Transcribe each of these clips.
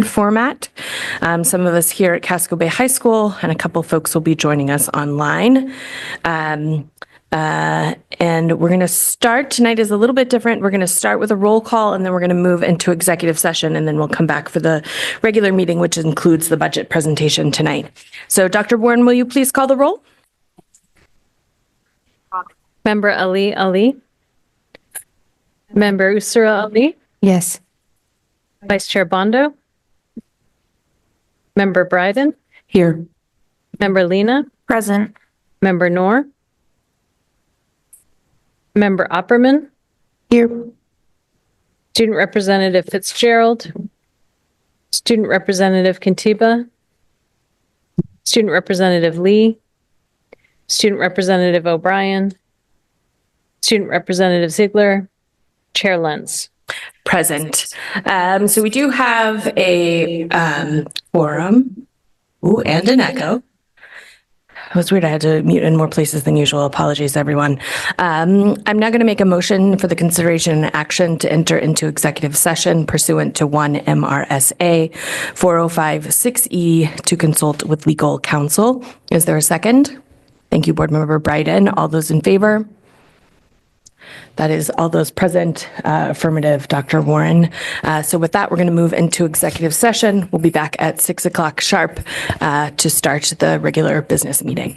format. Some of us here at Casco Bay High School and a couple folks will be joining us online. And we're going to start, tonight is a little bit different. We're going to start with a roll call and then we're going to move into executive session and then we'll come back for the regular meeting, which includes the budget presentation tonight. So Dr. Warren, will you please call the roll? Member Ali. Member Usura Ali. Yes. Vice Chair Bondo. Member Bryden. Here. Member Lena. Present. Member Noor. Member Opperman. Here. Student Representative Fitzgerald. Student Representative Kantiba. Student Representative Lee. Student Representative O'Brien. Student Representative Ziegler. Chair Lenz. Present. So we do have a quorum. Ooh, and an echo. It was weird. I had to mute in more places than usual. Apologies, everyone. I'm now going to make a motion for the consideration and action to enter into executive session pursuant to 1 M.R.S.A. 4056E to consult with legal counsel. Is there a second? Thank you, Board Member Bryden. All those in favor? That is all those present, affirmative, Dr. Warren. So with that, we're going to move into executive session. We'll be back at 6 o'clock sharp to start the regular business meeting.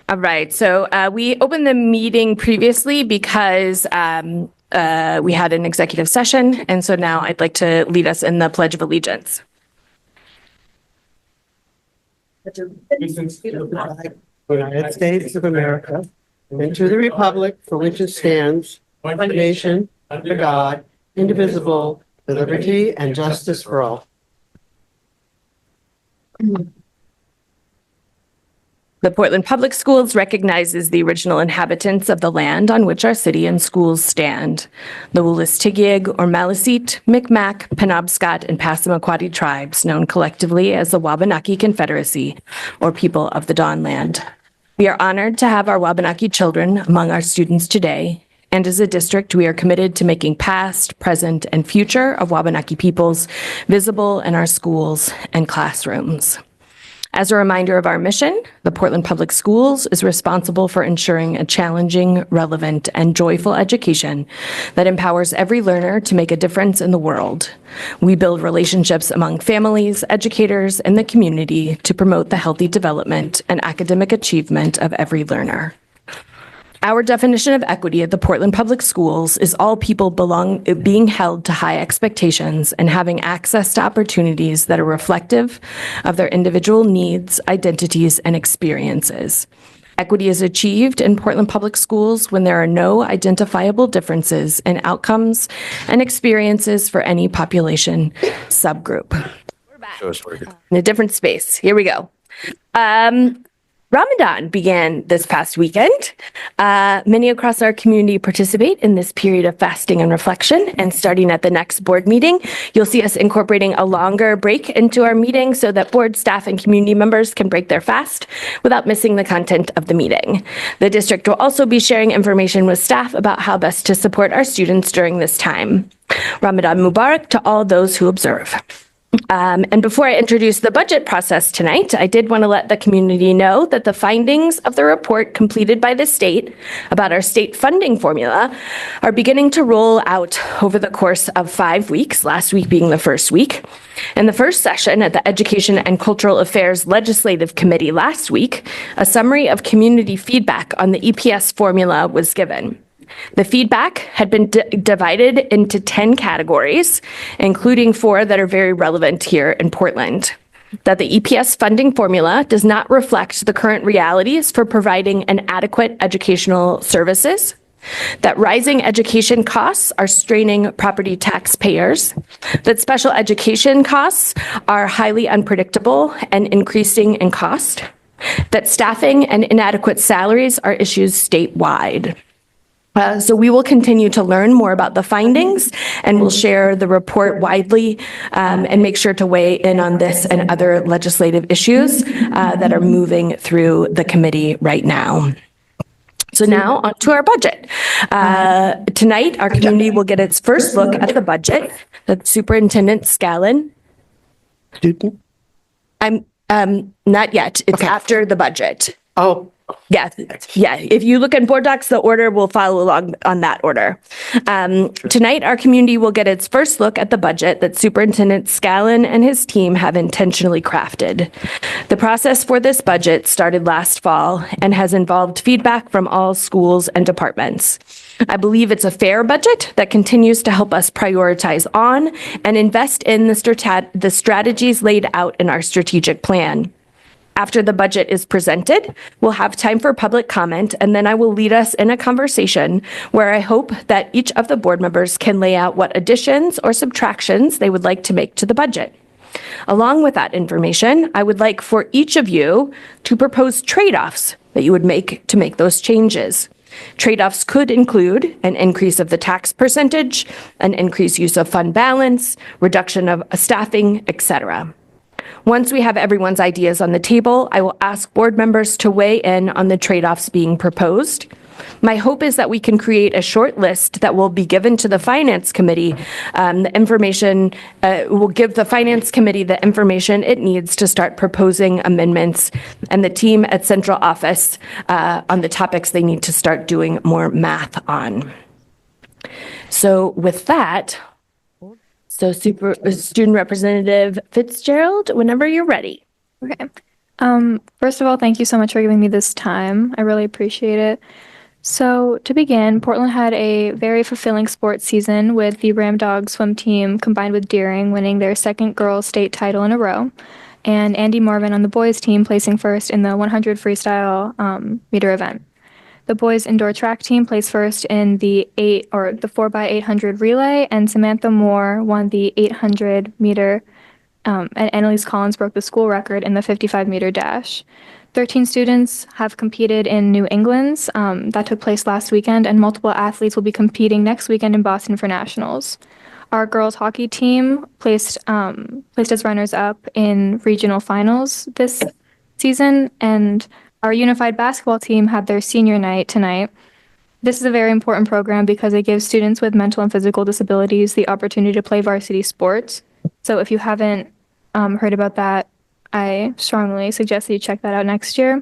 All right, so we opened the meeting previously because we had an executive session. And so now I'd like to lead us in the Pledge of Allegiance. United States of America, and to the republic for which it stands, one nation, under God, indivisible, with liberty and justice for all. The Portland Public Schools recognizes the original inhabitants of the land on which our city and schools stand. The Wolastoqiyik or Maliseet, Micmac, Penobscot, and Passamaquoddy tribes, known collectively as the Wabanaki Confederacy, or People of the Dawnland. We are honored to have our Wabanaki children among our students today, and as a district, we are committed to making past, present, and future of Wabanaki peoples visible in our schools and classrooms. As a reminder of our mission, the Portland Public Schools is responsible for ensuring a challenging, relevant, and joyful education that empowers every learner to make a difference in the world. We build relationships among families, educators, and the community to promote the healthy development and academic achievement of every learner. Our definition of equity at the Portland Public Schools is all people being held to high expectations and having access to opportunities that are reflective of their individual needs, identities, and experiences. Equity is achieved in Portland Public Schools when there are no identifiable differences in outcomes and experiences for any population subgroup. We're back in a different space. Here we go. Ramadan began this past weekend. Many across our community participate in this period of fasting and reflection, and starting at the next board meeting, you'll see us incorporating a longer break into our meeting so that board, staff, and community members can break their fast without missing the content of the meeting. The district will also be sharing information with staff about how best to support our students during this time. Ramadan Mubarak to all those who observe. And before I introduce the budget process tonight, I did want to let the community know that the findings of the report completed by the state about our state funding formula are beginning to roll out over the course of 5 weeks, last week being the first week. In the first session at the Education and Cultural Affairs Legislative Committee last week, a summary of community feedback on the EPS formula was given. The feedback had been divided into 10 categories, including 4 that are very relevant here in Portland. That the EPS funding formula does not reflect the current realities for providing an adequate educational services, that rising education costs are straining property taxpayers, that special education costs are highly unpredictable and increasing in cost, that staffing and inadequate salaries are issues statewide. So we will continue to learn more about the findings, and we'll share the report widely and make sure to weigh in on this and other legislative issues that are moving through the committee right now. So now on to our budget. Tonight, our community will get its first look at the budget that Superintendent Scallon. Student? Not yet. It's Okay. after the budget. Oh, Yeah, yeah. If you look in board docs, the order will follow along on that order. Tonight, our community will get its first look at the budget that Superintendent Scallon and his team have intentionally crafted. The process for this budget started last fall and has involved feedback from all schools and departments. I believe it's a fair budget that continues to help us prioritize on and invest in the strategies laid out in our strategic plan. After the budget is presented, we'll have time for public comment, and then I will lead us in a conversation where I hope that each of the board members can lay out what additions or subtractions they would like to make to the budget. Along with that information, I would like for each of you to propose trade-offs that you would make to make those changes. Trade-offs could include an increase of the tax percentage, an increased use of fund balance, reduction of staffing, etc. Once we have everyone's ideas on the table, I will ask board members to weigh in on the trade-offs being proposed. My hope is that we can create a short list that will be given to the Finance Committee. The information will give the Finance Committee the information it needs to start proposing amendments, and the team at Central Office on the topics they need to start doing more math on. So with that, Student Representative Fitzgerald, whenever you're ready. Okay. First of all, thank you so much for giving me this time. I really appreciate it. So to begin, Portland had a very fulfilling sports season with the Ram Dog swim team combined with Deering winning their second girls state title in a row, and Andy Marvin on the boys team placing first in the 100 freestyle meter event. The boys indoor track team placed first in the 4x800 relay, and Samantha Moore won the 800 meter, and Annalise Collins broke the school record in the 55 meter dash. 13 students have competed in New England's that took place last weekend, and multiple athletes will be competing next weekend in Boston for nationals. Our girls hockey team placed as runners-up in regional finals this season, and our unified basketball team had their senior night tonight. This is a very important program because it gives students with mental and physical disabilities the opportunity to play varsity sports. So if you haven't heard about that, I strongly suggest that you check that out next year.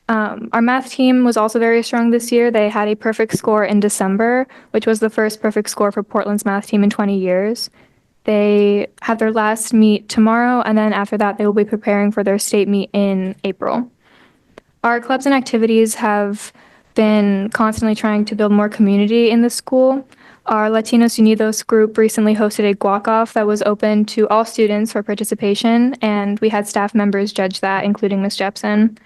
Our math team was also very strong this year. They had a perfect score in December, which was the first perfect score for Portland's math team in 20 years. They have their last meet tomorrow, and then after that, they will be preparing for their state meet in April. Our clubs and activities have been constantly trying to build more community in the school. Our Latinos Unidos group recently hosted a guac-off that was open to all students for participation, and we had staff members judge that, including Ms. Jepson.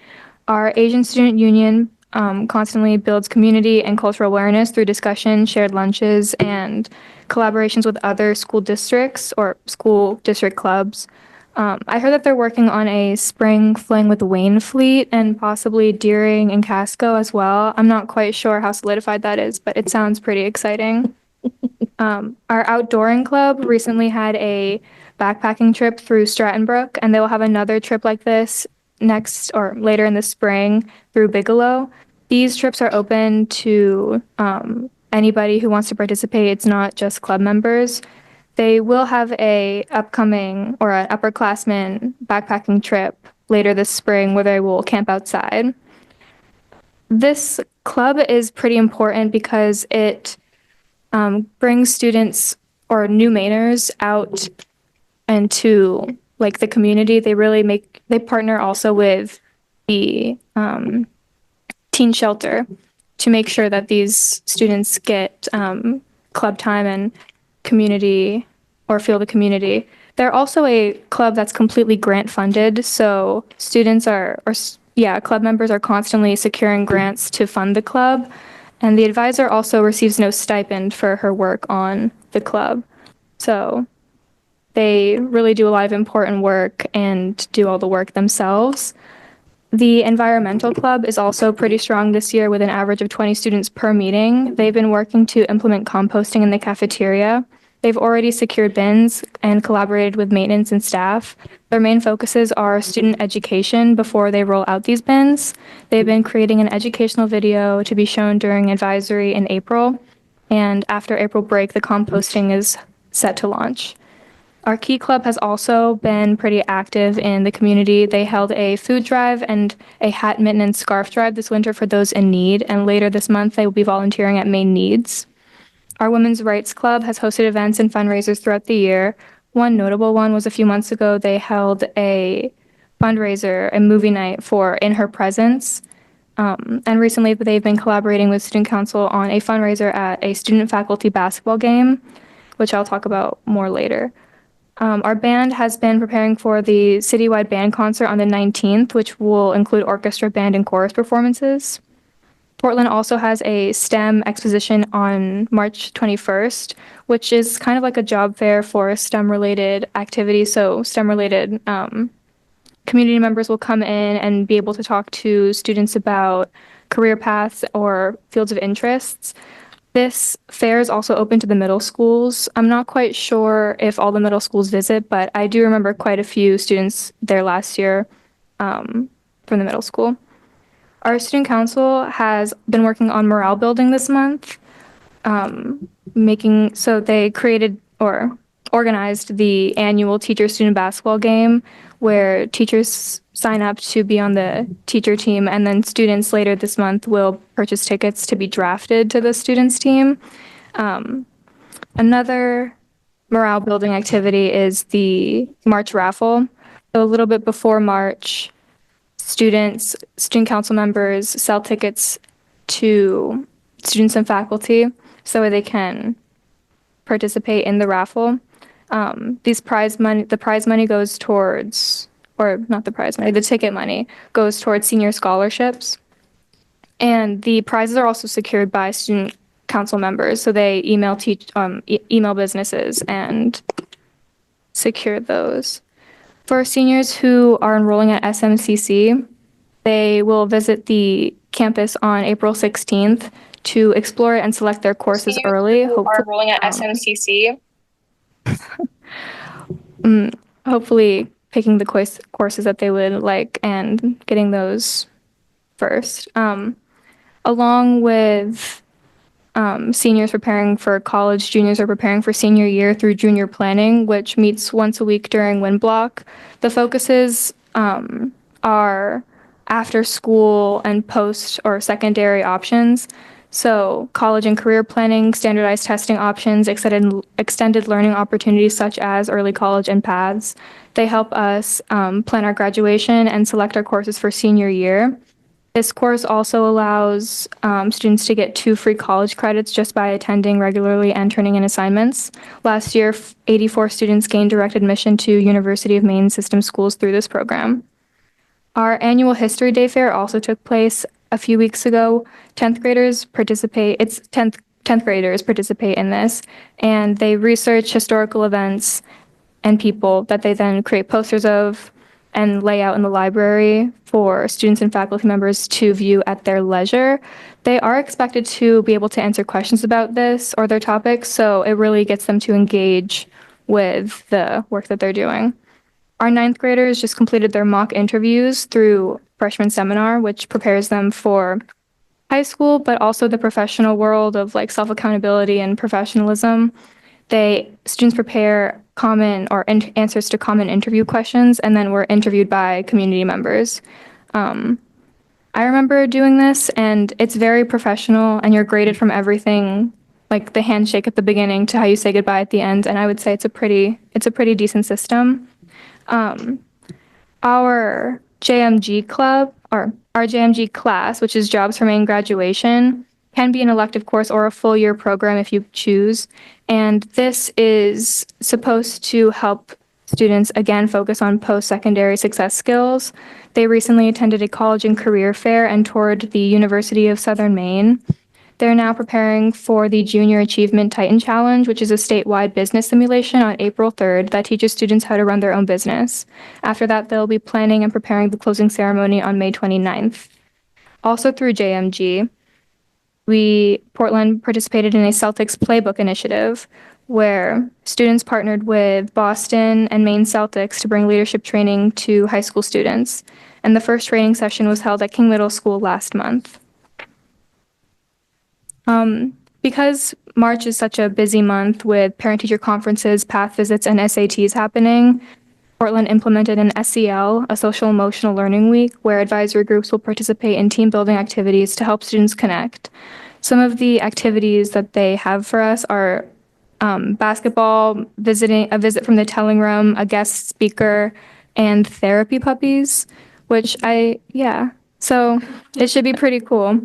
Our Asian Student Union constantly builds community and cultural awareness through discussion, shared lunches, and collaborations with other school districts or school district clubs. I heard that they're working on a spring fling with Wayne Fleet and possibly Deering and Casco as well. I'm not quite sure how solidified that is, but it sounds pretty exciting. Our outdooring club recently had a backpacking trip through Stratton Brook, and they will have another trip like this next or later in the spring through Bigelow. These trips are open to anybody who wants to participate. It's not just club members. They will have an upperclassman backpacking trip later this spring where they will camp outside. This club is pretty important because it brings students or new Mainers out into like the community. They partner also with the teen shelter to make sure that these students get club time and community or feel the community. They're also a club that's completely grant funded, so club members are constantly securing grants to fund the club, and the advisor also receives no stipend for her work on the club. So they really do a lot of important work and do all the work themselves. The environmental club is also pretty strong this year with an average of 20 students per meeting. They've been working to implement composting in the cafeteria. They've already secured bins and collaborated with maintenance and staff. Their main focuses are student education before they roll out these bins. They've been creating an educational video to be shown during advisory in April. And after April break, the composting is set to launch. Our Key Club has also been pretty active in the community. They held a food drive and a hat, mitten, and scarf drive this winter for those in need. And later this month, they will be volunteering at Maine Needs. Our Women's Rights Club has hosted events and fundraisers throughout the year. One notable one was a few months ago, they held a fundraiser, a movie night for In Her Presence. And recently, they've been collaborating with Student Council on a fundraiser at a student-faculty basketball game, which I'll talk about more later. Our band has been preparing for the citywide band concert on the 19th, which will include orchestra, band, and chorus performances. Portland also has a STEM exposition on March 21st, which is kind of like a job fair for STEM-related activities. So STEM-related community members will come in and be able to talk to students about career paths or fields of interests. This fair is also open to the middle schools. I'm not quite sure if all the middle schools visit, but I do remember quite a few students there last year from the middle school. Our student council has been working on morale building this month, so they created or organized the annual teacher-student basketball game where teachers sign up to be on the teacher team, and then students later this month will purchase tickets to be drafted to the students team. Another morale building activity is the March raffle. So a little bit before March, student council members sell tickets to students and faculty so they can participate in the raffle. The prize money goes towards, or not the prize money, the ticket money goes towards senior scholarships. And the prizes are also secured by student council members. So they email businesses and secure those. For seniors who are enrolling at SMCC, they will visit the campus on April 16th to explore and select their courses early. Enrolling at SMCC. Hopefully picking the courses that they would like and getting those first. Along with seniors preparing for college, juniors are preparing for senior year through junior planning, which meets once a week during wind block. The focuses are after school and post or secondary options. So college and career planning, standardized testing options, extended learning opportunities such as early college and paths. They help us plan our graduation and select our courses for senior year. This course also allows students to get 2 free college credits just by attending regularly and turning in assignments. Last year, 84 students gained direct admission to University of Maine system schools through this program. Our annual History Day fair also took place a few weeks ago. 10th graders participate in this, and they research historical events and people that they then create posters of and lay out in the library for students and faculty members to view at their leisure. They are expected to be able to answer questions about this or their topics, so it really gets them to engage with the work that they're doing. Our 9th graders just completed their mock interviews through freshman seminar, which prepares them for high school, but also the professional world of like self-accountability and professionalism. Students prepare answers to common interview questions, and then were interviewed by community members. I remember doing this, and it's very professional, and you're graded from everything, like the handshake at the beginning to how you say goodbye at the end. And I would say it's a pretty decent system. Our JMG club, or our JMG class, which is Jobs for Maine Graduation, can be an elective course or a full year program if you choose. And this is supposed to help students, again, focus on post-secondary success skills. They recently attended a college and career fair and toured the University of Southern Maine. They're now preparing for the Junior Achievement Titan Challenge, which is a statewide business simulation on April 3rd that teaches students how to run their own business. After that, they'll be planning and preparing the closing ceremony on May 29th. Also through JMG, Portland participated in a Celtics playbook initiative. where students partnered with Boston and Maine Celtics to bring leadership training to high school students. And the first training session was held at King Middle School last month. Because March is such a busy month with parent-teacher conferences, path visits, and SATs happening, Portland implemented an SEL, a social emotional learning week, where advisory groups will participate in team building activities to help students connect. Some of the activities that they have for us are basketball, a visit from the telling room, a guest speaker, and therapy puppies, so it should be pretty cool.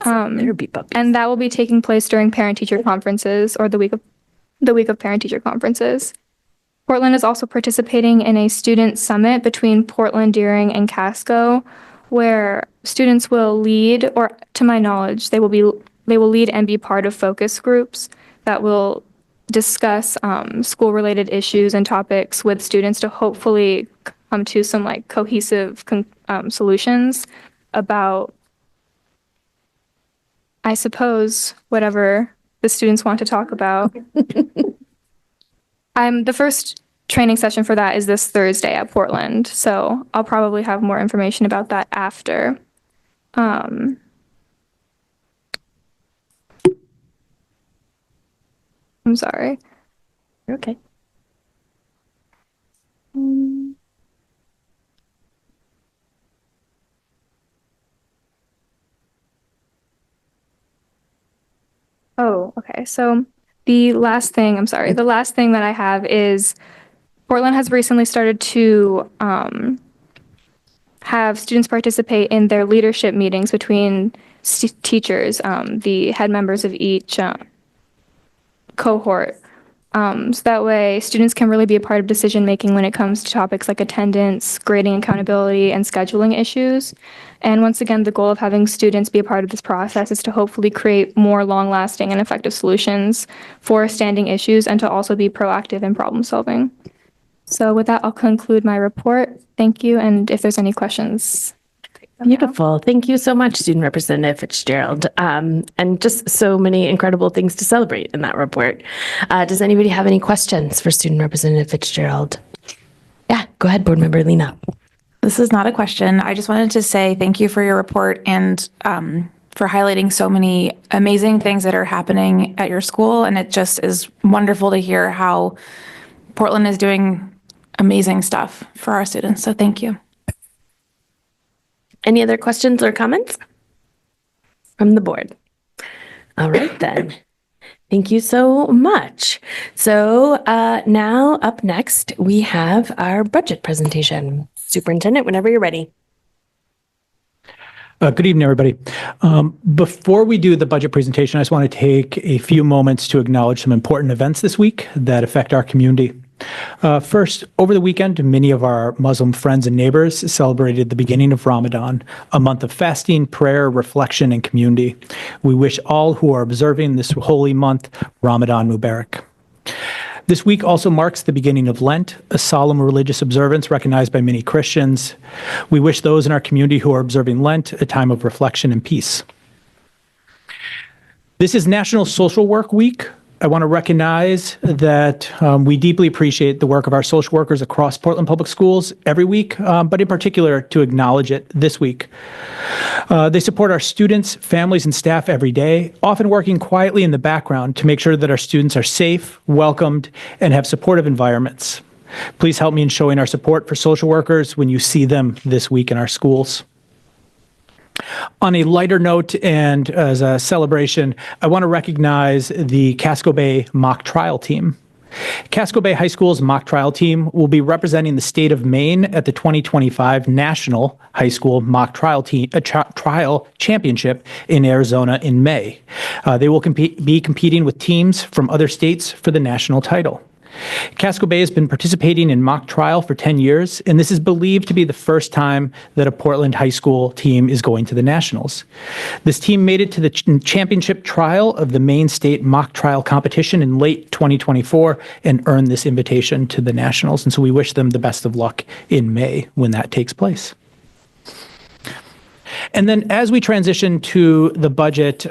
Therapy puppies. And that will be taking place during parent-teacher conferences or the week of parent-teacher conferences. Portland is also participating in a student summit between Portland, Deering, and Casco, where students will lead, or to my knowledge, they will lead and be part of focus groups that will discuss school-related issues and topics with students to hopefully come to some cohesive solutions about, I suppose, whatever the students want to talk about. The first training session for that is this Thursday at Portland, so I'll probably have more information about that after. I'm sorry. You're okay. Oh, okay. So the last thing that I have is Portland has recently started to have students participate in their leadership meetings between teachers, the head members of each cohort. So that way students can really be a part of decision making when it comes to topics like attendance, grading, accountability, and scheduling issues. And once again, the goal of having students be a part of this process is to hopefully create more long-lasting and effective solutions for standing issues and to also be proactive in problem solving. So with that, I'll conclude my report. Thank you. And if there's any questions. Beautiful. Thank you so much, Student Representative Fitzgerald. And just so many incredible things to celebrate in that report. Does anybody have any questions for Student Representative Fitzgerald? Yeah, go ahead, Board Member Lena. This is not a question. I just wanted to say thank you for your report and for highlighting so many amazing things that are happening at your school. And it just is wonderful to hear how Portland is doing amazing stuff for our students. So thank you. Any other questions or comments from the board? All right, then. Thank you so much. So now up next, we have our budget presentation. Superintendent, whenever you're ready. Good evening, everybody. Before we do the budget presentation, I just want to take a few moments to acknowledge some important events this week that affect our community. First, over the weekend, many of our Muslim friends and neighbors celebrated the beginning of Ramadan, a month of fasting, prayer, reflection, and community. We wish all who are observing this holy month, Ramadan Mubarak. This week also marks the beginning of Lent, a solemn religious observance recognized by many Christians. We wish those in our community who are observing Lent a time of reflection and peace. This is National Social Work Week. I want to recognize that we deeply appreciate the work of our social workers across Portland Public Schools every week, but in particular to acknowledge it this week. They support our students, families, and staff every day, often working quietly in the background to make sure that our students are safe, welcomed, and have supportive environments. Please help me in showing our support for social workers when you see them this week in our schools. On a lighter note and as a celebration, I want to recognize the Casco Bay mock trial team. Casco Bay High School's mock trial team will be representing the state of Maine at the 2025 National High School Mock Trial Trial Championship in Arizona in May. They will be competing with teams from other states for the national title. Casco Bay has been participating in mock trial for 10 years, and this is believed to be the first time that a Portland high school team is going to the nationals. This team made it to the championship trial of the Maine State mock trial competition in late 2024 and earned this invitation to the nationals, and so we wish them the best of luck in May when that takes place. And then as we transition to the budget,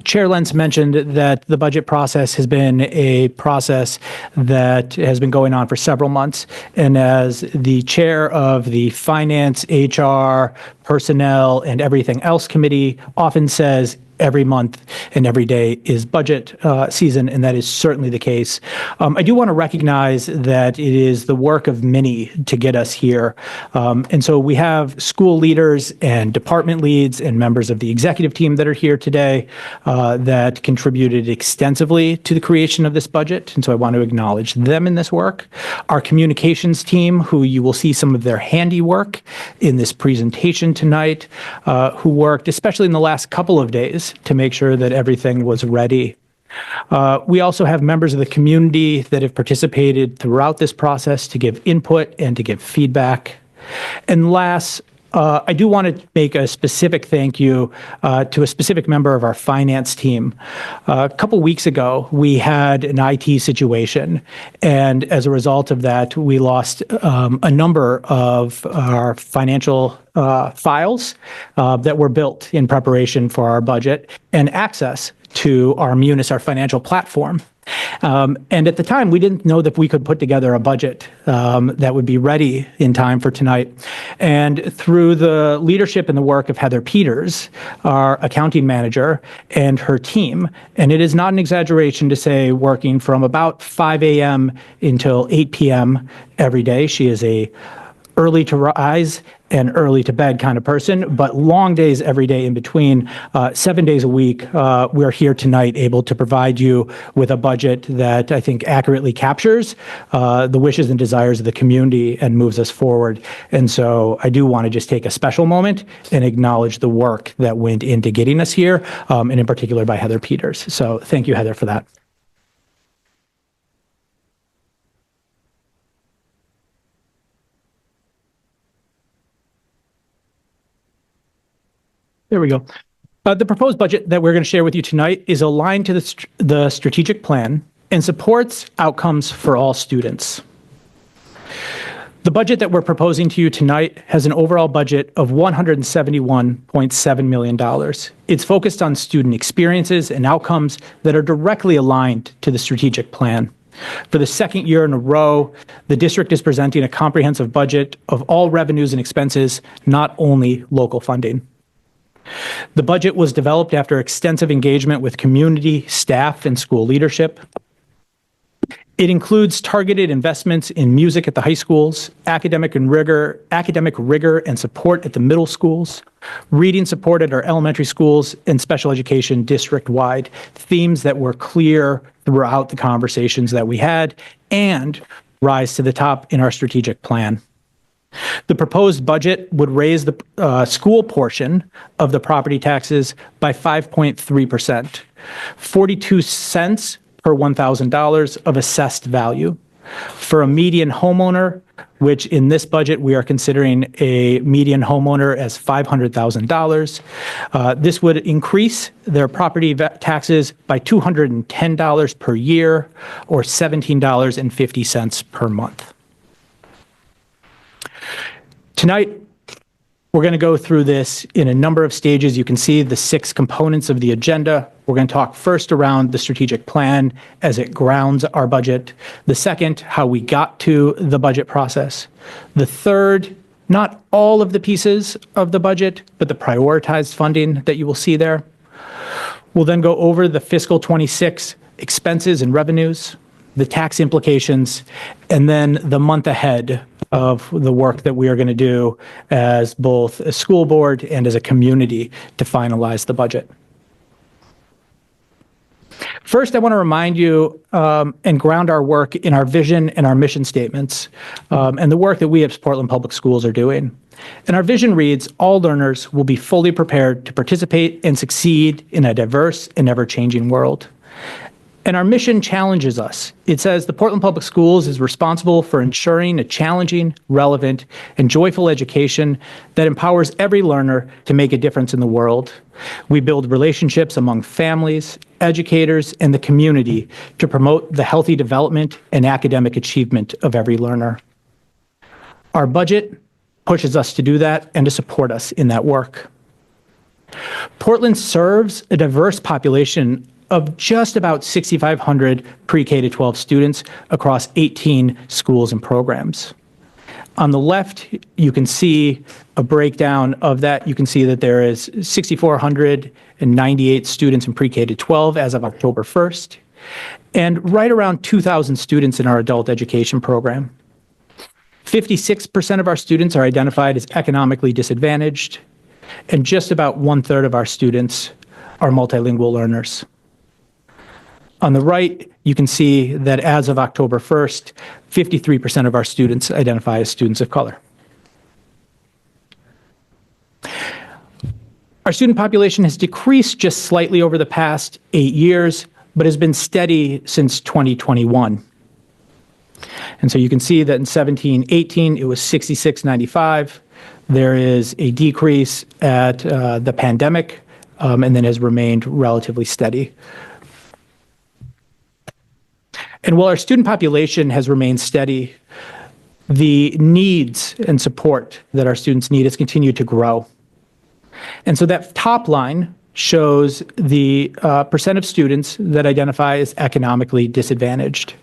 Chair Lentz mentioned that the budget process has been a process that has been going on for several months. And as the chair of the Finance, HR, Personnel, and Everything Else Committee often says, every month and every day is budget season, and that is certainly the case. I do want to recognize that it is the work of many to get us here. And so we have school leaders and department leads and members of the executive team that are here today that contributed extensively to the creation of this budget. And so I want to acknowledge them in this work. Our communications team, who you will see some of their handiwork in this presentation tonight, who worked, especially in the last couple of days, to make sure that everything was ready. We also have members of the community that have participated throughout this process to give input and to give feedback. And last, I do want to make a specific thank you to a specific member of our finance team. A couple weeks ago, we had an IT situation, and as a result of that, we lost a number of our financial files that were built in preparation for our budget and access to our Munis, our financial platform. And at the time, we didn't know that we could put together a budget that would be ready in time for tonight. And through the leadership and the work of Heather Peters, our accounting manager, and her team, and it is not an exaggeration to say working from about 5 a.m. until 8 p.m. every day. She is a early to rise and early to bed kind of person, but long days every day in between, 7 days a week. We're here tonight able to provide you with a budget that I think accurately captures the wishes and desires of the community and moves us forward. And so I do want to just take a special moment and acknowledge the work that went into getting us here, and in particular by Heather Peters. So thank you, Heather, for that. There we go. The proposed budget that we're going to share with you tonight is aligned to the strategic plan and supports outcomes for all students. The budget that we're proposing to you tonight has an overall budget of $171.7 million. It's focused on student experiences and outcomes that are directly aligned to the strategic plan. For the second year in a row, the district is presenting a comprehensive budget of all revenues and expenses, not only local funding. The budget was developed after extensive engagement with community, staff, and school leadership. It includes targeted investments in music at the high schools, academic rigor and support at the middle schools, reading support at our elementary schools, and special education district-wide, themes that were clear throughout the conversations that we had and rise to the top in our strategic plan. The proposed budget would raise the school portion of the property taxes by 5.3%, 42 cents per $1,000 of assessed value. For a median homeowner, which in this budget we are considering a median homeowner as $500,000, this would increase their property taxes by $210 per year or $17.50 per month. Tonight, we're going to go through this in a number of stages. You can see the 6 components of the agenda. We're going to talk first around the strategic plan as it grounds our budget. The second, how we got to the budget process. The third, not all of the pieces of the budget, but the prioritized funding that you will see there. We'll then go over the fiscal 26 expenses and revenues, the tax implications, and then the month ahead of the work that we are going to do as both a school board and as a community to finalize the budget. First, I want to remind you and ground our work in our vision and our mission statements and the work that we at Portland Public Schools are doing. And our vision reads, all learners will be fully prepared to participate and succeed in a diverse and ever-changing world. And our mission challenges us. It says the Portland Public Schools is responsible for ensuring a challenging, relevant, and joyful education that empowers every learner to make a difference in the world. We build relationships among families, educators, and the community to promote the healthy development and academic achievement of every learner. Our budget pushes us to do that and to support us in that work. Portland serves a diverse population of just about 6,500 pre-K to 12 students across 18 schools and programs. On the left, you can see a breakdown of that. You can see that there is 6,498 students in pre-K to 12 as of October 1st, and right around 2,000 students in our adult education program. 56% of our students are identified as economically disadvantaged, and just about 1/3 of our students are multilingual learners. On the right, you can see that as of October 1st, 53% of our students identify as students of color. Our student population has decreased just slightly over the past 8 years, but has been steady since 2021. And so you can see that in 17-18, it was 6695. There is a decrease at the pandemic, and then has remained relatively steady. And while our student population has remained steady, the needs and support that our students need has continued to grow. And so that top line shows the percent of students that identify as economically disadvantaged.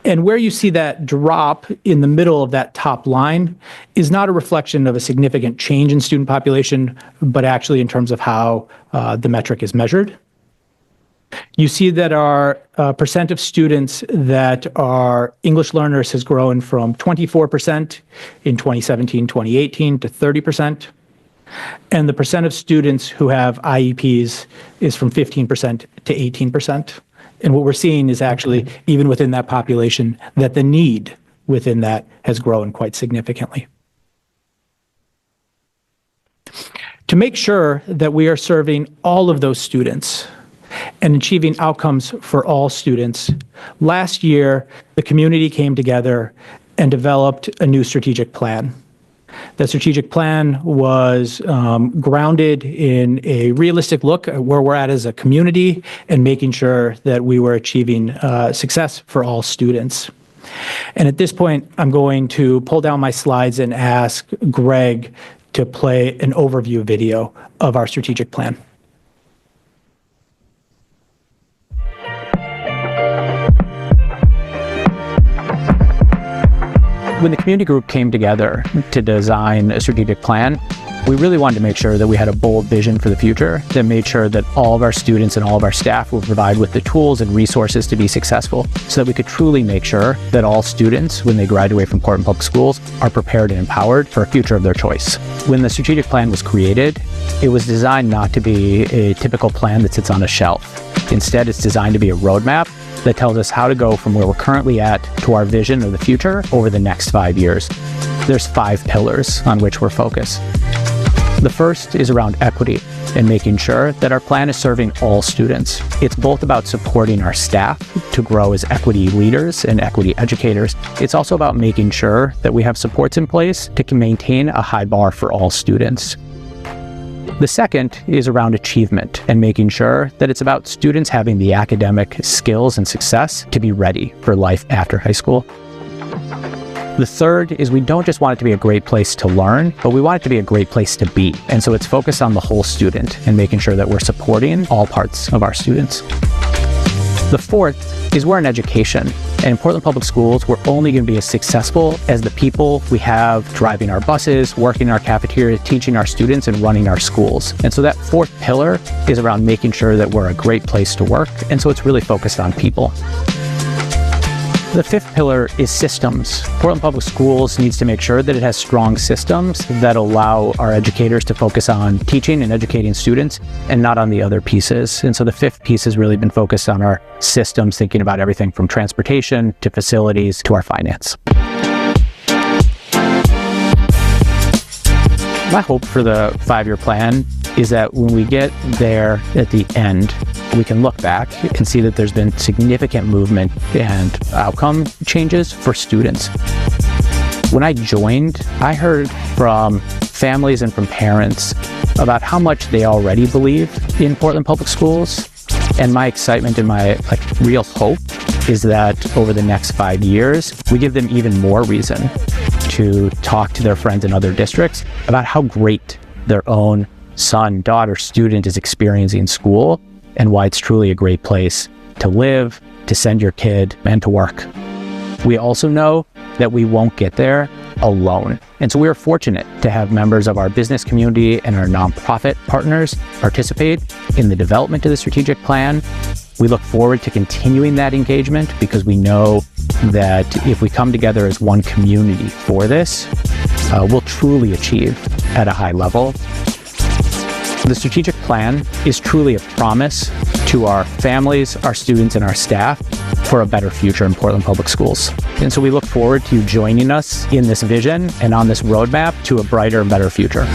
And where you see that drop in the middle of that top line is not a reflection of a significant change in student population, but actually in terms of how the metric is measured. You see that our percent of students that are English learners has grown from 24% in 2017-2018 to 30%. And the percent of students who have IEPs is from 15% to 18%. And what we're seeing is actually, even within that population, that the need within that has grown quite significantly. To make sure that we are serving all of those students and achieving outcomes for all students, last year, the community came together and developed a new strategic plan. That strategic plan was grounded in a realistic look at where we're at as a community and making sure that we were achieving success for all students. And at this point, I'm going to pull down my slides and ask Greg to play an overview video of our strategic plan. When the community group came together to design a strategic plan, we really wanted to make sure that we had a bold vision for the future that made sure that all of our students and all of our staff were provided with the tools and resources to be successful so that we could truly make sure that all students, when they graduate from Portland Public Schools, are prepared and empowered for a future of their choice. When the strategic plan was created, it was designed not to be a typical plan that sits on a shelf. Instead, it's designed to be a roadmap that tells us how to go from where we're currently at to our vision of the future over the next 5 years. There's 5 pillars on which we're focused. The first is around equity and making sure that our plan is serving all students. It's both about supporting our staff to grow as equity leaders and equity educators. It's also about making sure that we have supports in place to maintain a high bar for all students. The second is around achievement and making sure that it's about students having the academic skills and success to be ready for life after high school. The third is we don't just want it to be a great place to learn, but we want it to be a great place to be. And so it's focused on the whole student and making sure that we're supporting all parts of our students. The fourth is we're in education. And in Portland Public Schools, we're only going to be as successful as the people we have driving our buses, working in our cafeteria, teaching our students, and running our schools. And so that fourth pillar is around making sure that we're a great place to work. And so it's really focused on people. The fifth pillar is systems. Portland Public Schools needs to make sure that it has strong systems that allow our educators to focus on teaching and educating students and not on the other pieces. And so the fifth piece has really been focused on our systems, thinking about everything from transportation to facilities to our finance. My hope for the 5-year plan is that when we get there at the end, we can look back and see that there's been significant movement and outcome changes for students. When I joined, I heard from families and from parents about how much they already believe in Portland Public Schools. And my excitement and my real hope is that over the next 5 years, we give them even more reason to talk to their friends in other districts about how great their own son, daughter, student is experiencing school and why it's truly a great place to live, to send your kid, and to work. We also know that we won't get there alone. And so we are fortunate to have members of our business community and our nonprofit partners participate in the development of the strategic plan. We look forward to continuing that engagement because we know that if we come together as one community for this, we'll truly achieve at a high level. The strategic plan is truly a promise to our families, our students, and our staff for a better future in Portland Public Schools. And so we look forward to you joining us in this vision and on this roadmap to a brighter and better future.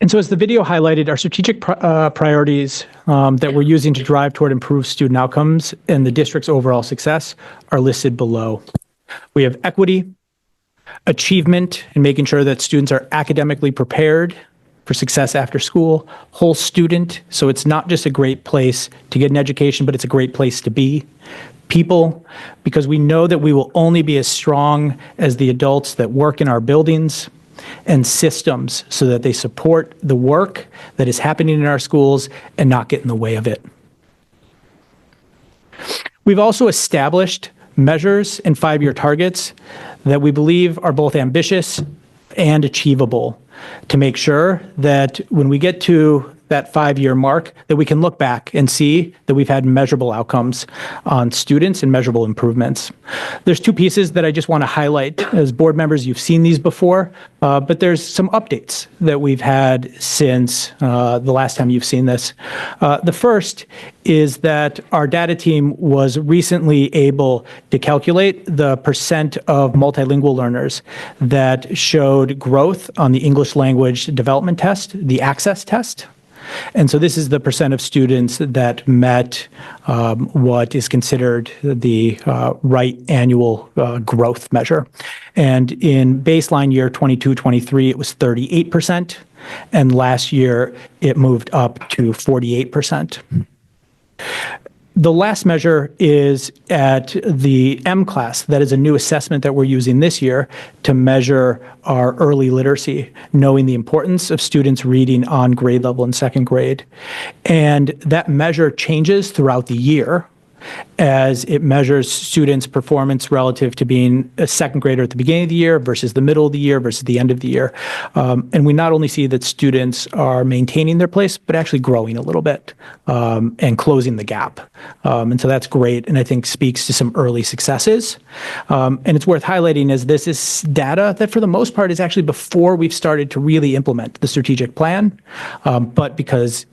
And so as the video highlighted, our strategic priorities that we're using to drive toward improved student outcomes and the district's overall success are listed below. We have equity, achievement, and making sure that students are academically prepared for success after school, whole student, so it's not just a great place to get an education, but it's a great place to be. People, because we know that we will only be as strong as the adults that work in our buildings, and systems so that they support the work that is happening in our schools and not get in the way of it. We've also established measures and 5-year targets that we believe are both ambitious and achievable to make sure that when we get to that 5-year mark, that we can look back and see that we've had measurable outcomes on students and measurable improvements. There's 2 pieces that I just want to highlight. As board members, you've seen these before, but there's some updates that we've had since the last time you've seen this. The first is that our data team was recently able to calculate the percent of multilingual learners that showed growth on the English language development test, the access test. And so this is the percent of students that met what is considered the right annual growth measure. And in baseline year 22-23, it was 38%. And last year, it moved up to 48%. The last measure is at the M class. That is a new assessment that we're using this year to measure our early literacy, knowing the importance of students reading on grade level in 2nd grade. And that measure changes throughout the year as it measures students' performance relative to being a 2nd grader at the beginning of the year versus the middle of the year versus the end of the year. And we not only see that students are maintaining their place, but actually growing a little bit and closing the gap. And so that's great, and I think speaks to some early successes. And it's worth highlighting as this is data that for the most part is actually before we've started to really implement the strategic plan. But because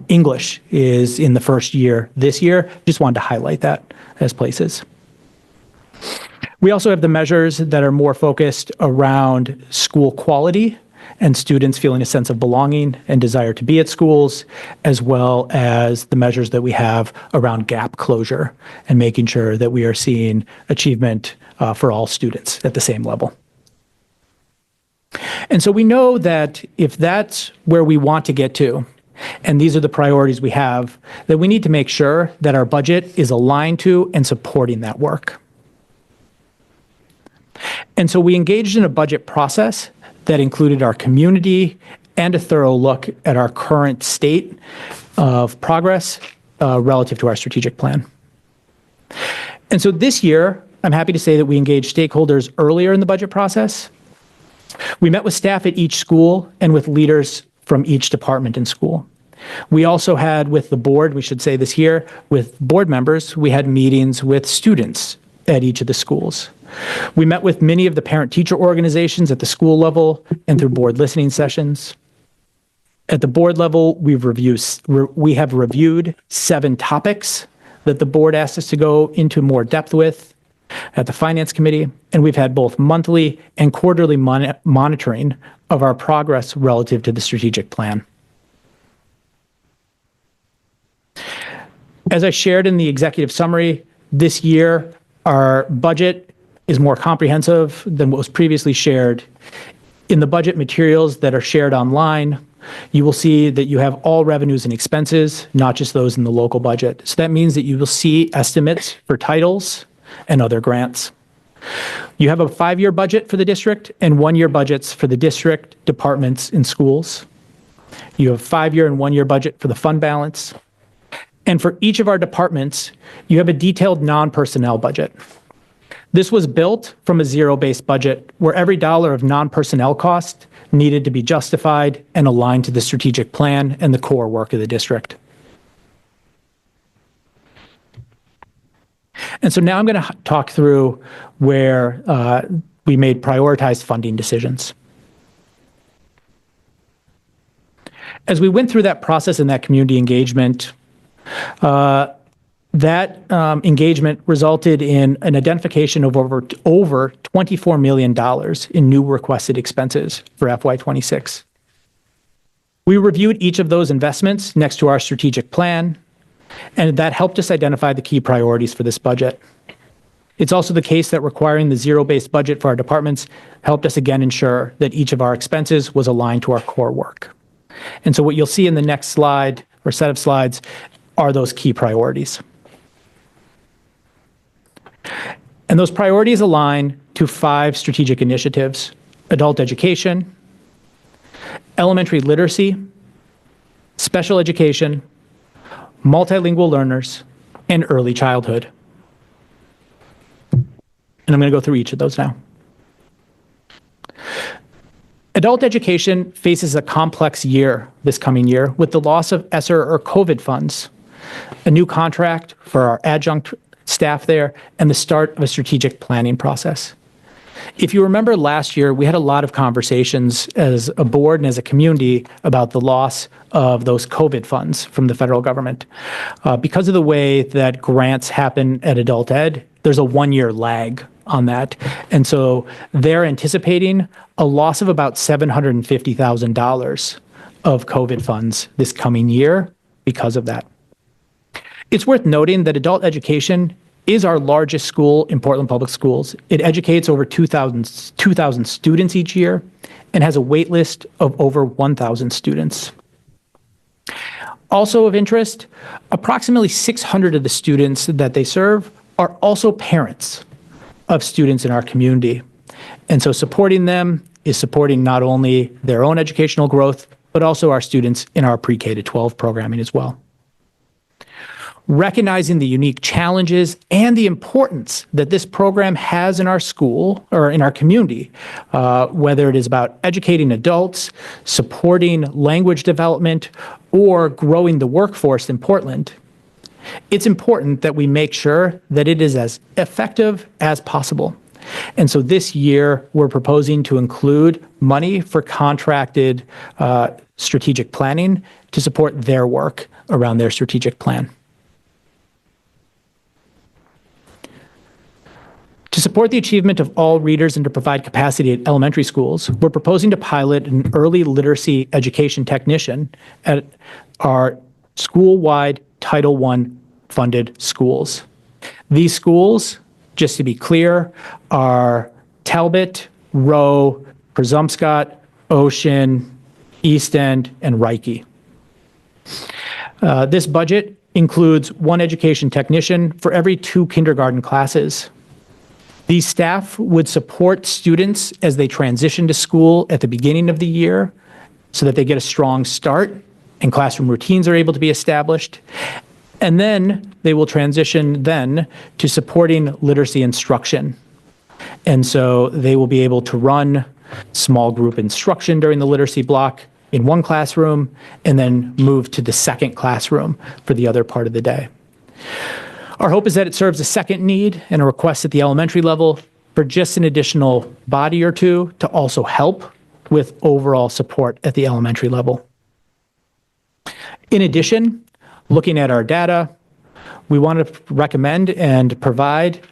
English is in the first year this year, just wanted to highlight that as places. We also have the measures that are more focused around school quality and students feeling a sense of belonging and desire to be at schools, as well as the measures that we have around gap closure and making sure that we are seeing achievement for all students at the same level. And so we know that if that's where we want to get to, and these are the priorities we have, that we need to make sure that our budget is aligned to and supporting that work. And so we engaged in a budget process that included our community and a thorough look at our current state of progress relative to our strategic plan. And so this year, I'm happy to say that we engaged stakeholders earlier in the budget process. We met with staff at each school and with leaders from each department in school. We also had with the board, we should say this here, with board members, we had meetings with students at each of the schools. We met with many of the parent-teacher organizations at the school level and through board listening sessions. At the board level, we have reviewed 7 topics that the board asked us to go into more depth with at the Finance Committee, and we've had both monthly and quarterly monitoring of our progress relative to the strategic plan. As I shared in the executive summary, this year our budget is more comprehensive than what was previously shared. In the budget materials that are shared online, you will see that you have all revenues and expenses, not just those in the local budget. So that means that you will see estimates for titles and other grants. You have a 5-year budget for the district and 1-year budgets for the district, departments, and schools. You have a 5-year and 1-year budget for the fund balance. And for each of our departments, you have a detailed non-personnel budget. This was built from a zero-based budget where every dollar of non-personnel cost needed to be justified and aligned to the strategic plan and the core work of the district. And so now I'm going to talk through where we made prioritized funding decisions. As we went through that process and that community engagement, that engagement resulted in an identification of over $24 million in new requested expenses for FY26. We reviewed each of those investments next to our strategic plan, and that helped us identify the key priorities for this budget. It's also the case that requiring the zero-based budget for our departments helped us again ensure that each of our expenses was aligned to our core work. And so what you'll see in the next slide or set of slides are those key priorities. And those priorities align to 5 strategic initiatives: adult education, elementary literacy, special education, multilingual learners, and early childhood. And I'm going to go through each of those now. Adult education faces a complex year this coming year with the loss of ESSER or COVID funds, a new contract for our adjunct staff there, and the start of a strategic planning process. If you remember last year, we had a lot of conversations as a board and as a community about the loss of those COVID funds from the federal government. Because of the way that grants happen at adult ed, there's a 1-year lag on that. And so they're anticipating a loss of about $750,000 of COVID funds this coming year because of that. It's worth noting that adult education is our largest school in Portland Public Schools. It educates over 2,000 students each year and has a wait list of over 1,000 students. Also of interest, approximately 600 of the students that they serve are also parents of students in our community. And so supporting them is supporting not only their own educational growth, but also our students in our pre-K to 12 programming as well. Recognizing the unique challenges and the importance that this program has in our school or in our community, whether it is about educating adults, supporting language development, or growing the workforce in Portland, it's important that we make sure that it is as effective as possible. And so this year, we're proposing to include money for contracted strategic planning to support their work around their strategic plan. To support the achievement of all readers and to provide capacity at elementary schools, we're proposing to pilot an early literacy education technician at our school-wide Title I funded schools. These schools, just to be clear, are Talbot, Rowe, Presumpscot, Ocean, East End, and Reiki. This budget includes 1 education technician for every 2 kindergarten classes. These staff would support students as they transition to school at the beginning of the year so that they get a strong start and classroom routines are able to be established. And then they will transition then to supporting literacy instruction. And so they will be able to run small group instruction during the literacy block in one classroom and then move to the second classroom for the other part of the day. Our hope is that it serves a second need and a request at the elementary level for just an additional body or two to also help with overall support at the elementary level. In addition, looking at our data, we want to recommend and provide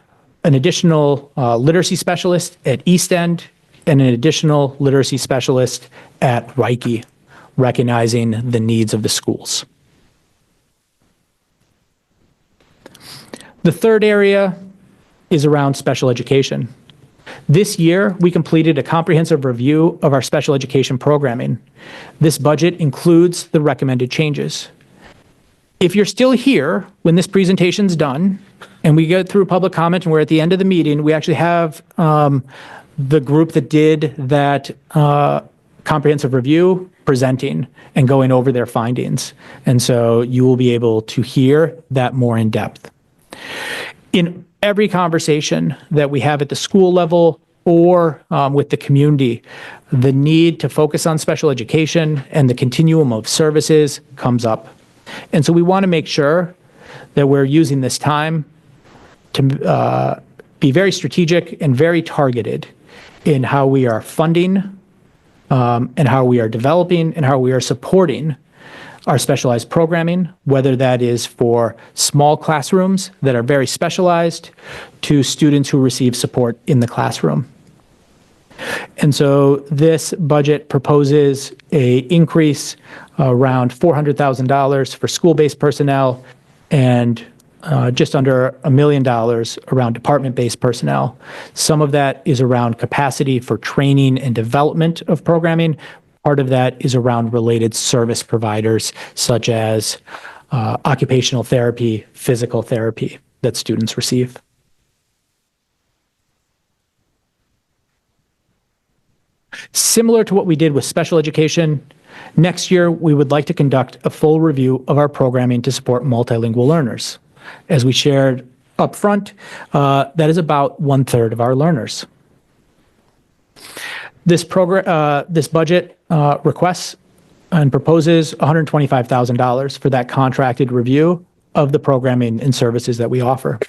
an additional literacy specialist at East End and an additional literacy specialist at Reiki, recognizing the needs of the schools. The third area is around special education. This year, we completed a comprehensive review of our special education programming. This budget includes the recommended changes. If you're still here when this presentation's done and we go through public comment and we're at the end of the meeting, we actually have the group that did that comprehensive review presenting and going over their findings. And so you will be able to hear that more in depth. In every conversation that we have at the school level or with the community, the need to focus on special education and the continuum of services comes up. And so we want to make sure that we're using this time to be very strategic and very targeted in how we are funding and how we are developing and how we are supporting our specialized programming, whether that is for small classrooms that are very specialized to students who receive support in the classroom. And so this budget proposes an increase around $400,000 for school-based personnel and just under $1 million around department-based personnel. Some of that is around capacity for training and development of programming. Part of that is around related service providers such as occupational therapy, physical therapy that students receive. Similar to what we did with special education, next year we would like to conduct a full review of our programming to support multilingual learners. As we shared up front, that is about 1/3 of our learners. This budget requests and proposes $125,000 for that contracted review of the programming and services that we offer.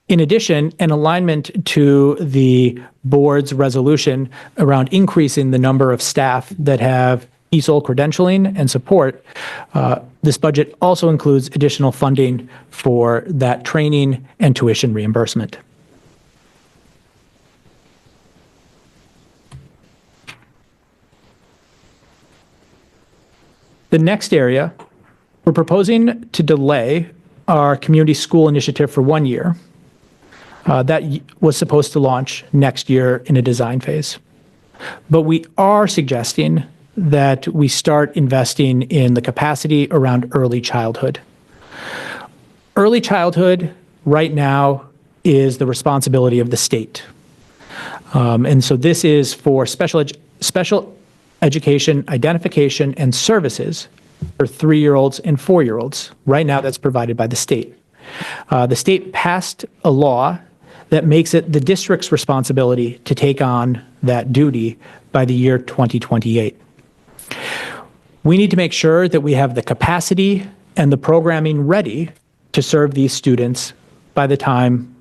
In addition, in alignment to the board's resolution around increasing the number of staff that have ESOL credentialing and support, this budget also includes additional funding for that training and tuition reimbursement. The next area, we're proposing to delay our community school initiative for 1 year. That was supposed to launch next year in a design phase. But we are suggesting that we start investing in the capacity around early childhood. Early childhood right now is the responsibility of the state. And so this is for special education identification and services for 3-year-olds and 4-year-olds. Right now, that's provided by the state. The state passed a law that makes it the district's responsibility to take on that duty by the year 2028. We need to make sure that we have the capacity and the programming ready to serve these students by the time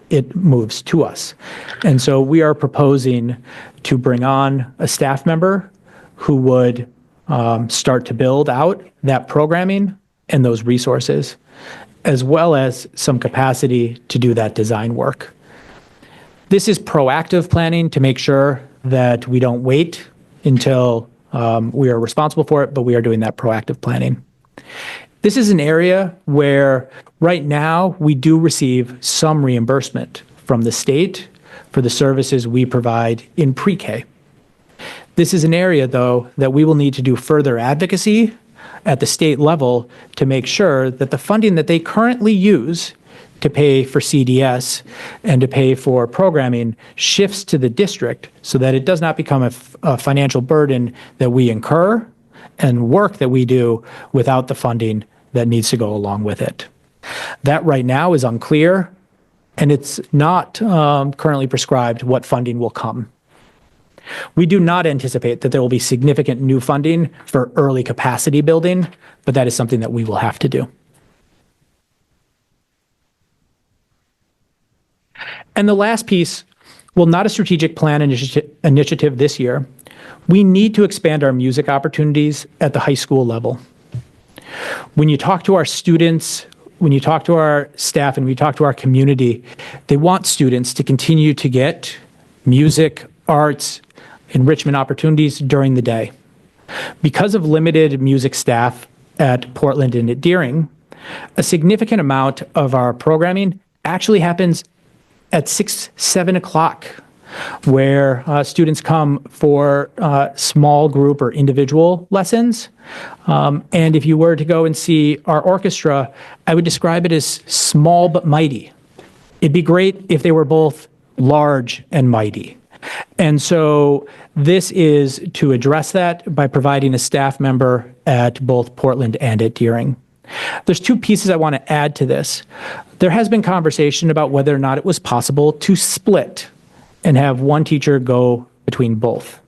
it moves to us. And so we are proposing to bring on a staff member who would start to build out that programming and those resources, as well as some capacity to do that design work. This is proactive planning to make sure that we don't wait until we are responsible for it, but we are doing that proactive planning. This is an area where right now we do receive some reimbursement from the state for the services we provide in pre-K. This is an area, though, that we will need to do further advocacy at the state level to make sure that the funding that they currently use to pay for CDS and to pay for programming shifts to the district so that it does not become a financial burden that we incur and work that we do without the funding that needs to go along with it. That right now is unclear, and it's not currently prescribed what funding will come. We do not anticipate that there will be significant new funding for early capacity building, but that is something that we will have to do. And the last piece, well, not a strategic plan initiative this year. We need to expand our music opportunities at the high school level. When you talk to our students, when you talk to our staff, and we talk to our community, they want students to continue to get music, arts, enrichment opportunities during the day. Because of limited music staff at Portland and at Deering, a significant amount of our programming actually happens at 6, 7 o'clock where students come for small group or individual lessons. And if you were to go and see our orchestra, I would describe it as small but mighty. It'd be great if they were both large and mighty. And so this is to address that by providing a staff member at both Portland and at Deering. There's two pieces I want to add to this. There has been conversation about whether or not it was possible to split and have one teacher go between both.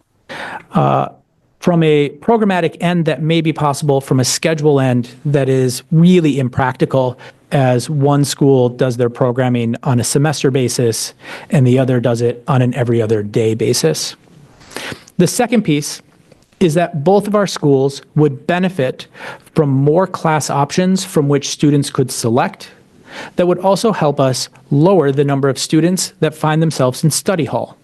From a programmatic end, that may be possible. From a schedule end, that is really impractical, as one school does their programming on a semester basis and the other does it on an every other day basis. The second piece is that both of our schools would benefit from more class options from which students could select that would also help us lower the number of students that find themselves in study hall.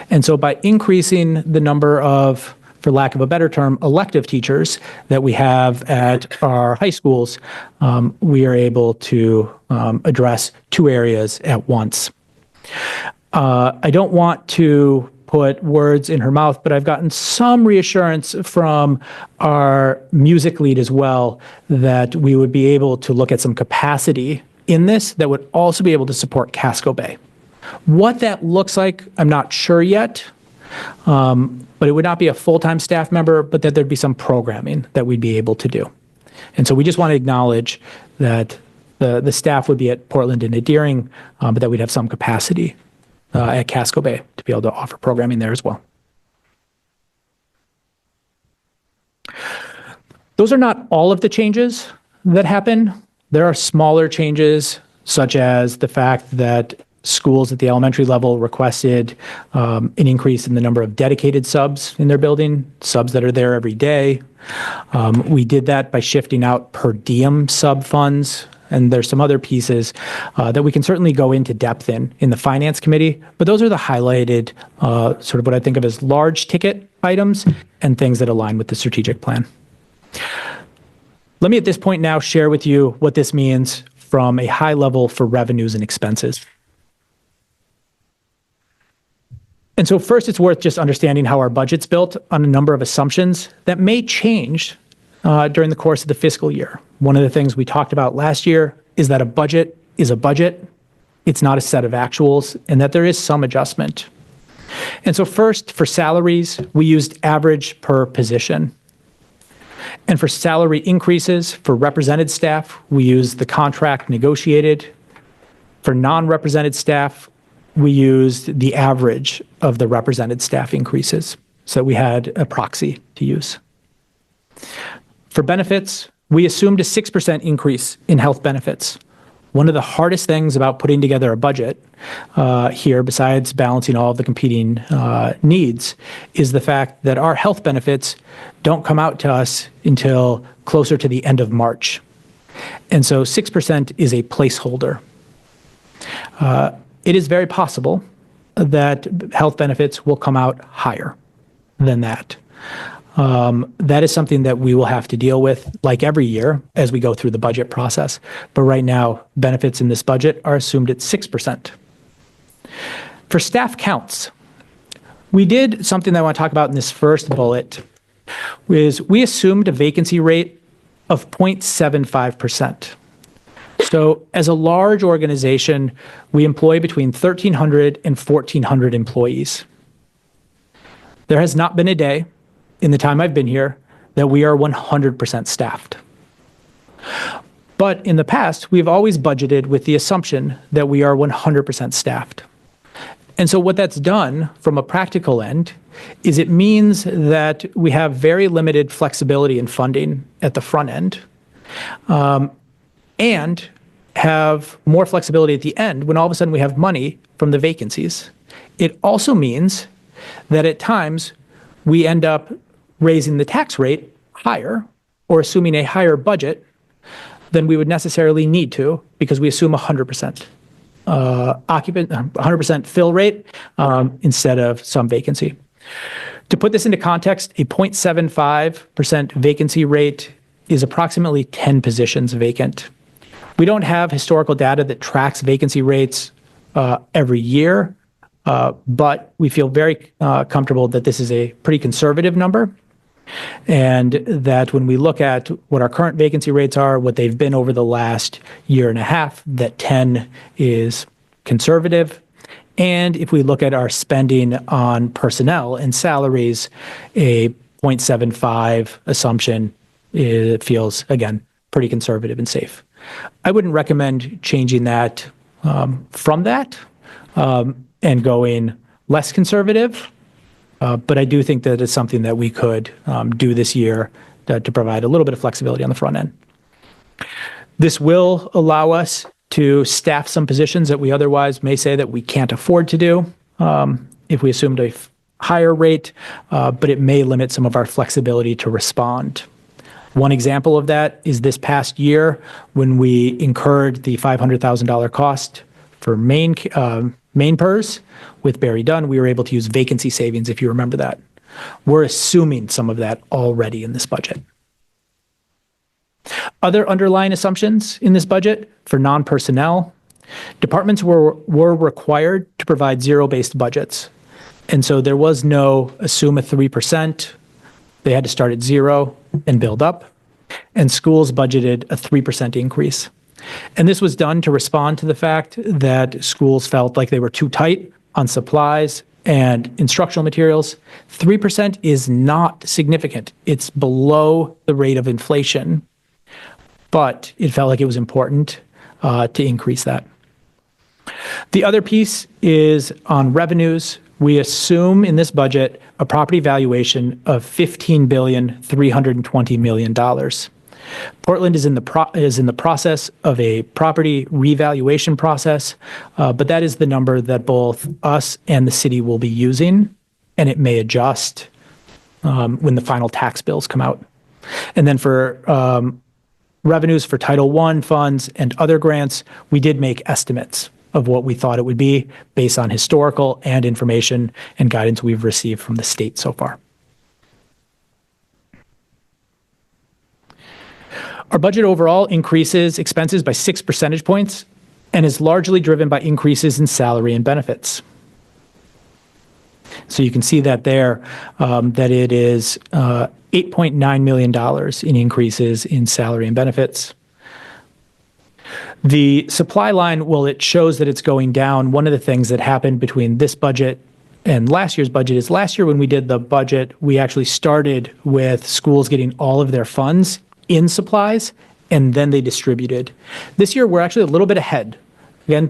And so by increasing the number of, for lack of a better term, elective teachers that we have at our high schools, we are able to address two areas at once. I don't want to put words in her mouth, but I've gotten some reassurance from our music lead as well that we would be able to look at some capacity in this that would also be able to support Casco Bay. What that looks like, I'm not sure yet, but it would not be a full-time staff member, but that there'd be some programming that we'd be able to do. And so we just want to acknowledge that the staff would be at Portland and at Deering, but that we'd have some capacity at Casco Bay to be able to offer programming there as well. Those are not all of the changes that happen. There are smaller changes, such as the fact that schools at the elementary level requested an increase in the number of dedicated subs in their building, subs that are there every day. We did that by shifting out per diem sub funds. And there's some other pieces that we can certainly go into depth in the Finance Committee, but those are the highlighted sort of what I think of as large ticket items and things that align with the strategic plan. Let me at this point now share with you what this means from a high level for revenues and expenses. And so first, it's worth just understanding how our budget's built on a number of assumptions that may change during the course of the fiscal year. One of the things we talked about last year is that a budget is a budget. It's not a set of actuals, and that there is some adjustment. And so first, for salaries, we used average per position. And for salary increases for represented staff, we used the contract negotiated. For non-represented staff, we used the average of the represented staff increases. So we had a proxy to use. For benefits, we assumed a 6% increase in health benefits. One of the hardest things about putting together a budget here, besides balancing all of the competing needs, is the fact that our health benefits don't come out to us until closer to the end of March. And so 6% is a placeholder. It is very possible that health benefits will come out higher than that. That is something that we will have to deal with, like every year, as we go through the budget process. But right now, benefits in this budget are assumed at 6%. For staff counts, we did something that I want to talk about in this first bullet, is we assumed a vacancy rate of 0.75%. So as a large organization, we employ between 1,300 and 1,400 employees. There has not been a day in the time I've been here that we are 100% staffed. But in the past, we've always budgeted with the assumption that we are 100% staffed. And so what that's done from a practical end is it means that we have very limited flexibility in funding at the front end, and have more flexibility at the end when all of a sudden we have money from the vacancies. It also means that at times we end up raising the tax rate higher or assuming a higher budget than we would necessarily need to, because we assume 100% 100% fill rate instead of some vacancy. To put this into context, a 0.75% vacancy rate is approximately 10 positions vacant. We don't have historical data that tracks vacancy rates every year, But we feel very comfortable that this is a pretty conservative number, and that when we look at what our current vacancy rates are, what they've been over the last year and a half, that 10 is conservative. And if we look at our spending on personnel and salaries, a 0.75 assumption, it feels, again, pretty conservative and safe. I wouldn't recommend changing that from that and going less conservative, but I do think that it's something that we could do this year to provide a little bit of flexibility on the front end. This will allow us to staff some positions that we otherwise may say that we can't afford to do if we assumed a higher rate, but it may limit some of our flexibility to respond. One example of that is this past year when we incurred the $500,000 cost for Maine PERS with Barry Dunn. We were able to use vacancy savings, if you remember that. We're assuming some of that already in this budget. Other underlying assumptions in this budget for non-personnel, departments were required to provide zero-based budgets. And so there was no assume a 3%. They had to start at zero and build up. And schools budgeted a 3% increase. And this was done to respond to the fact that schools felt like they were too tight on supplies and instructional materials. 3% is not significant. It's below the rate of inflation, but it felt like it was important to increase that. The other piece is on revenues. We assume in this budget a property valuation of $15.32 billion. Portland is in the process of a property revaluation process, but that is the number that both us and the city will be using, and it may adjust when the final tax bills come out. And then for revenues for Title I funds and other grants, we did make estimates of what we thought it would be based on historical and information and guidance we've received from the state so far. Our budget overall increases expenses by 6 percentage points and is largely driven by increases in salary and benefits. So you can see that there, that it is $8.9 million in increases in salary and benefits. The supply line, well, it shows that it's going down. One of the things that happened between this budget and last year's budget is last year when we did the budget, we actually started with schools getting all of their funds in supplies, and then they distributed. This year, we're actually a little bit ahead. Again,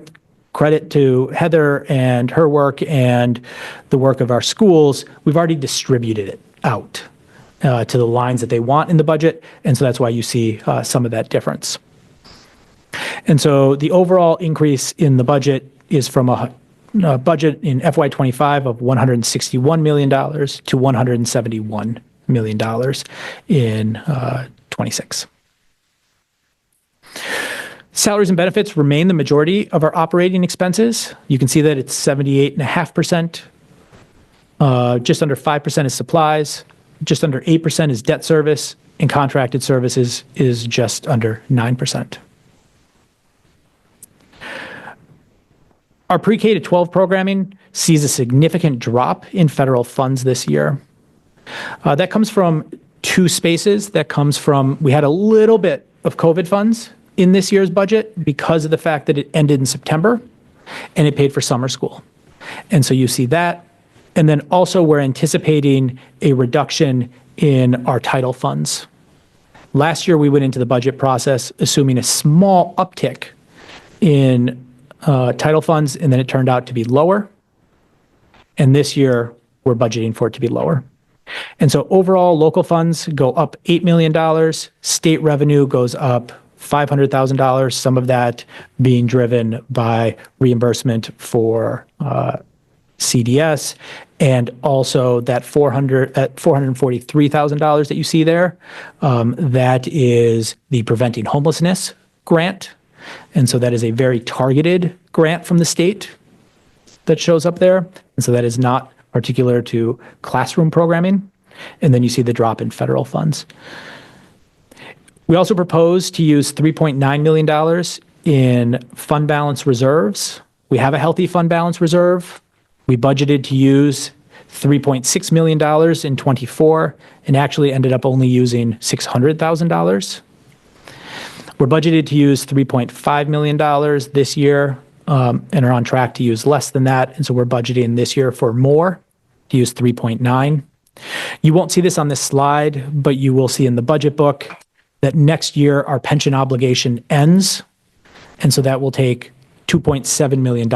credit to Heather and her work and the work of our schools. We've already distributed it out to the lines that they want in the budget, and so that's why you see some of that difference. And so the overall increase in the budget is from a budget in FY25 of $161 million to $171 million in 26. Salaries and benefits remain the majority of our operating expenses. You can see that it's 78.5%. Just under 5% is supplies. Just under 8% is debt service, and contracted services is just under 9%. Our pre-K to 12 programming sees a significant drop in federal funds this year. That comes from two spaces. That comes from, we had a little bit of COVID funds in this year's budget because of the fact that it ended in September and it paid for summer school. And so you see that. And then also we're anticipating a reduction in our title funds. Last year we went into the budget process assuming a small uptick in title funds, and then it turned out to be lower. And this year we're budgeting for it to be lower. And so overall local funds go up $8 million. State revenue goes up $500,000, some of that being driven by reimbursement for CDS, and also that $443,000 that you see there, that is the Preventing Homelessness grant. And so that is a very targeted grant from the state that shows up there. And so that is not particular to classroom programming. And then you see the drop in federal funds. We also propose to use $3.9 million in fund balance reserves. We have a healthy fund balance reserve. We budgeted to use $3.6 million in '24 and actually ended up only using $600,000. We're budgeted to use $3.5 million this year and are on track to use less than that. And so we're budgeting this year for more, to use 3.9. You won't see this on this slide, but you will see in the budget book that next year our pension obligation ends. And so that will take $2.7 million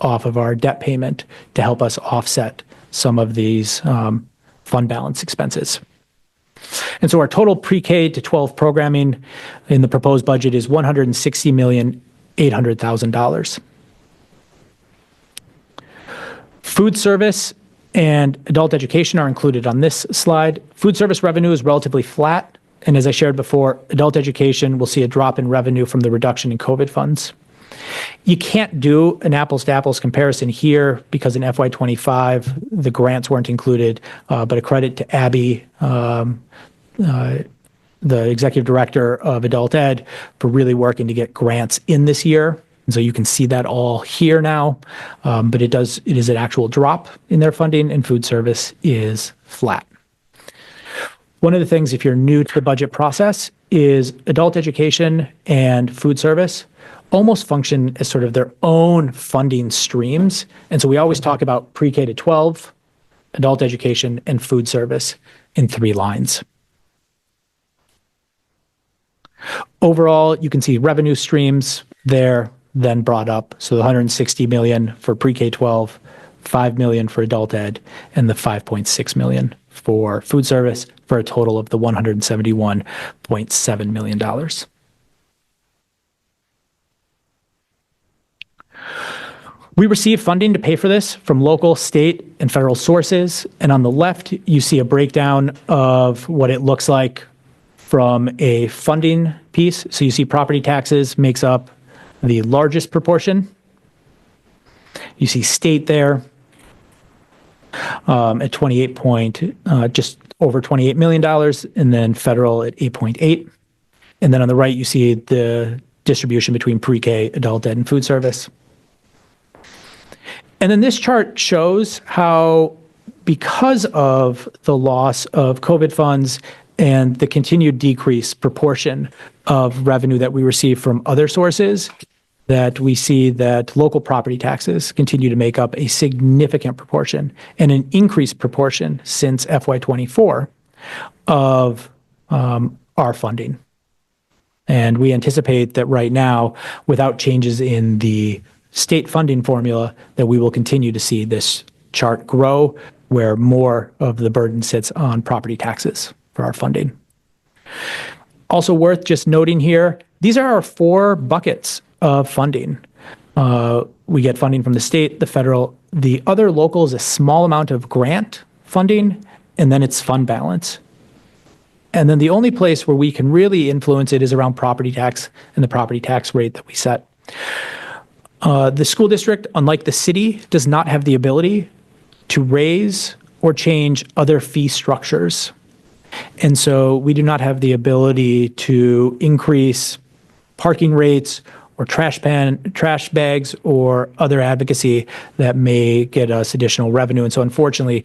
off of our debt payment to help us offset some of these fund balance expenses. And so our total pre-K to 12 programming in the proposed budget is $160,800,000. Food service and adult education are included on this slide. Food service revenue is relatively flat. And as I shared before, adult education will see a drop in revenue from the reduction in COVID funds. You can't do an apples to apples comparison here because in FY25, the grants weren't included, but a credit to Abby, the executive director of adult ed, for really working to get grants in this year. And so you can see that all here now, but it is an actual drop in their funding, and food service is flat. One of the things, if you're new to the budget process, is adult education and food service almost function as sort of their own funding streams. And so we always talk about pre-K to 12, adult education, and food service in 3 lines. Overall, you can see revenue streams there then brought up. So the $160 million for pre-K 12, $5 million for adult ed, and the $5.6 million for food service, for a total of the $171.7 million. We receive funding to pay for this from local, state, and federal sources. And on the left, you see a breakdown of what it looks like from a funding piece. So you see property taxes makes up the largest proportion. You see state there at just over $28 million, and then federal at 8.8. And then on the right, you see the distribution between pre-K, adult ed, and food service. And then this chart shows how, because of the loss of COVID funds and the continued decreased proportion of revenue that we receive from other sources, that we see that local property taxes continue to make up a significant proportion and an increased proportion since FY24 of our funding. And we anticipate that right now, without changes in the state funding formula, that we will continue to see this chart grow, where more of the burden sits on property taxes for our funding. Also worth just noting here, these are our 4 buckets of funding. We get funding from the state, the federal, the other local is a small amount of grant funding, and then it's fund balance. And then the only place where we can really influence it is around property tax and the property tax rate that we set. The school district, unlike the city, does not have the ability to raise or change other fee structures. And so we do not have the ability to increase parking rates or trash bags or other advocacy that may get us additional revenue. And so unfortunately,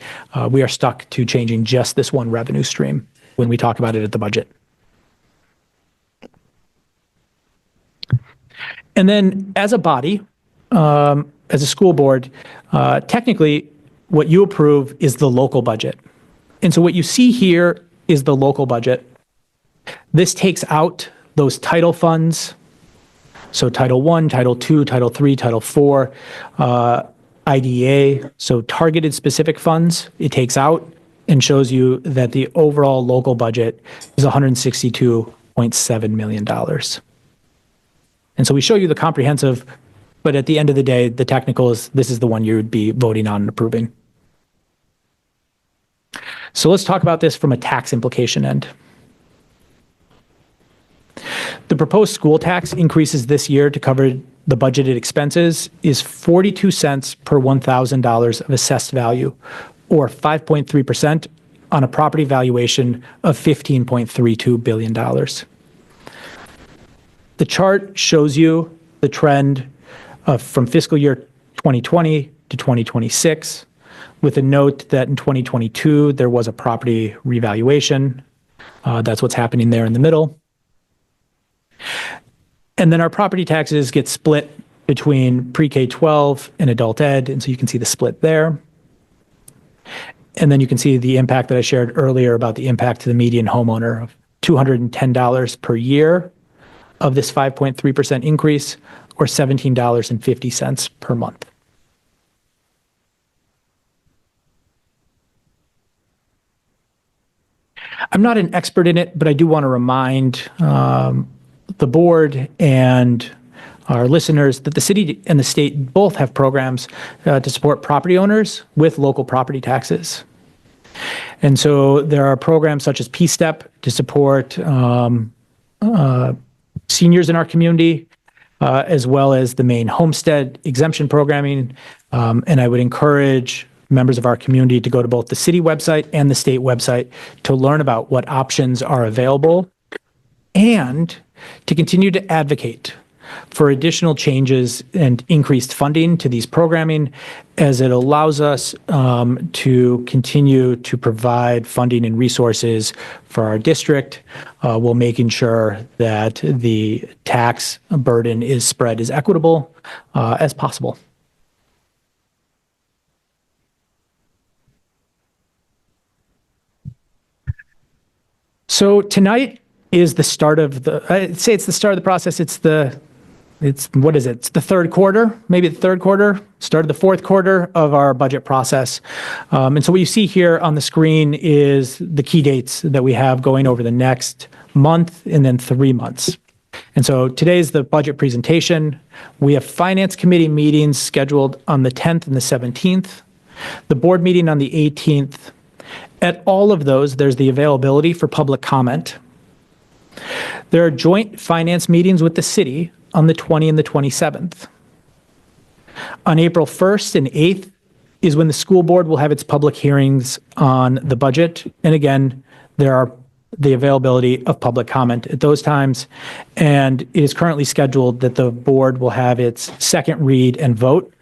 we are stuck to changing just this one revenue stream when we talk about it at the budget. And then as a body, as a school board, technically what you approve is the local budget. And so what you see here is the local budget. This takes out those title funds. So Title I, Title II, Title III, Title IV, IDA, so targeted specific funds, it takes out and shows you that the overall local budget is $162.7 million. And so we show you the comprehensive, but at the end of the day, the technical is, this is the one you would be voting on and approving. So let's talk about this from a tax implication end. The proposed school tax increases this year to cover the budgeted expenses is 42 cents per $1,000 of assessed value, or 5.3% on a property valuation of $15.32 billion. The chart shows you the trend from fiscal year 2020 to 2026, with a note that in 2022, there was a property revaluation. That's what's happening there in the middle. And then our property taxes get split between pre-K-12 and adult ed, and so you can see the split there. And then you can see the impact that I shared earlier about the impact to the median homeowner of $210 per year of this 5.3% increase, or $17.50 per month. I'm not an expert in it, but I do want to remind the board and our listeners that the city and the state both have programs to support property owners with local property taxes. And so there are programs such as P-STEP to support seniors in our community, as well as the Maine homestead exemption programming. And I would encourage members of our community to go to both the city website and the state website to learn about what options are available and to continue to advocate for additional changes and increased funding to these programming, as it allows us to continue to provide funding and resources for our district, while making sure that the tax burden is spread as equitable as possible. So tonight is the start of I'd say it's the start of the process. What is it? It's the third quarter, maybe the third quarter, start of the fourth quarter of our budget process. And so what you see here on the screen is the key dates that we have going over the next month and then 3 months. And so today's the budget presentation. We have finance committee meetings scheduled on the 10th and the 17th, the board meeting on the 18th. At all of those, there's the availability for public comment. There are joint finance meetings with the city on the 20th and the 27th. On April 1st and 8th is when the school board will have its public hearings on the budget. And again, there are the availability of public comment at those times. And it is currently scheduled that the board will have its second read and vote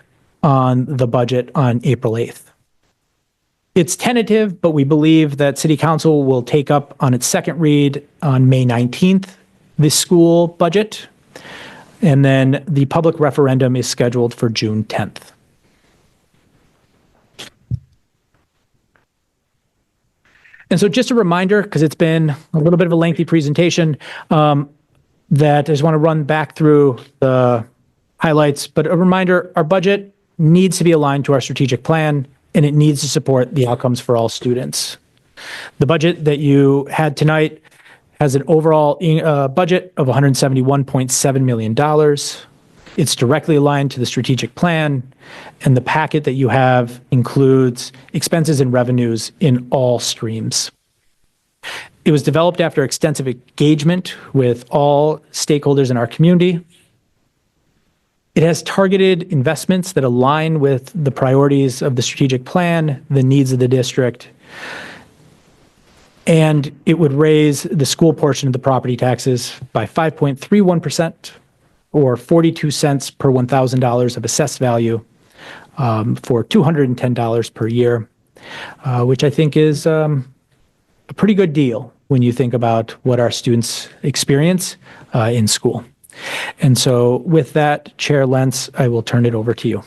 on the budget on April 8th. It's tentative, but we believe that City Council will take up on its second read on May 19th, this school budget. And then the public referendum is scheduled for June 10th. And so just a reminder, because it's been a little bit of a lengthy presentation, that I just want to run back through the highlights, but a reminder, our budget needs to be aligned to our strategic plan, and it needs to support the outcomes for all students. The budget that you had tonight has an overall budget of $171.7 million. It's directly aligned to the strategic plan, and the packet that you have includes expenses and revenues in all streams. It was developed after extensive engagement with all stakeholders in our community. It has targeted investments that align with the priorities of the strategic plan, the needs of the district, and it would raise the school portion of the property taxes by 5.31%, or 42 cents per $1,000 of assessed value, for $210 per year, which I think is a pretty good deal when you think about what our students experience in school. And so with that, Chair Lentz, I will turn it over to you.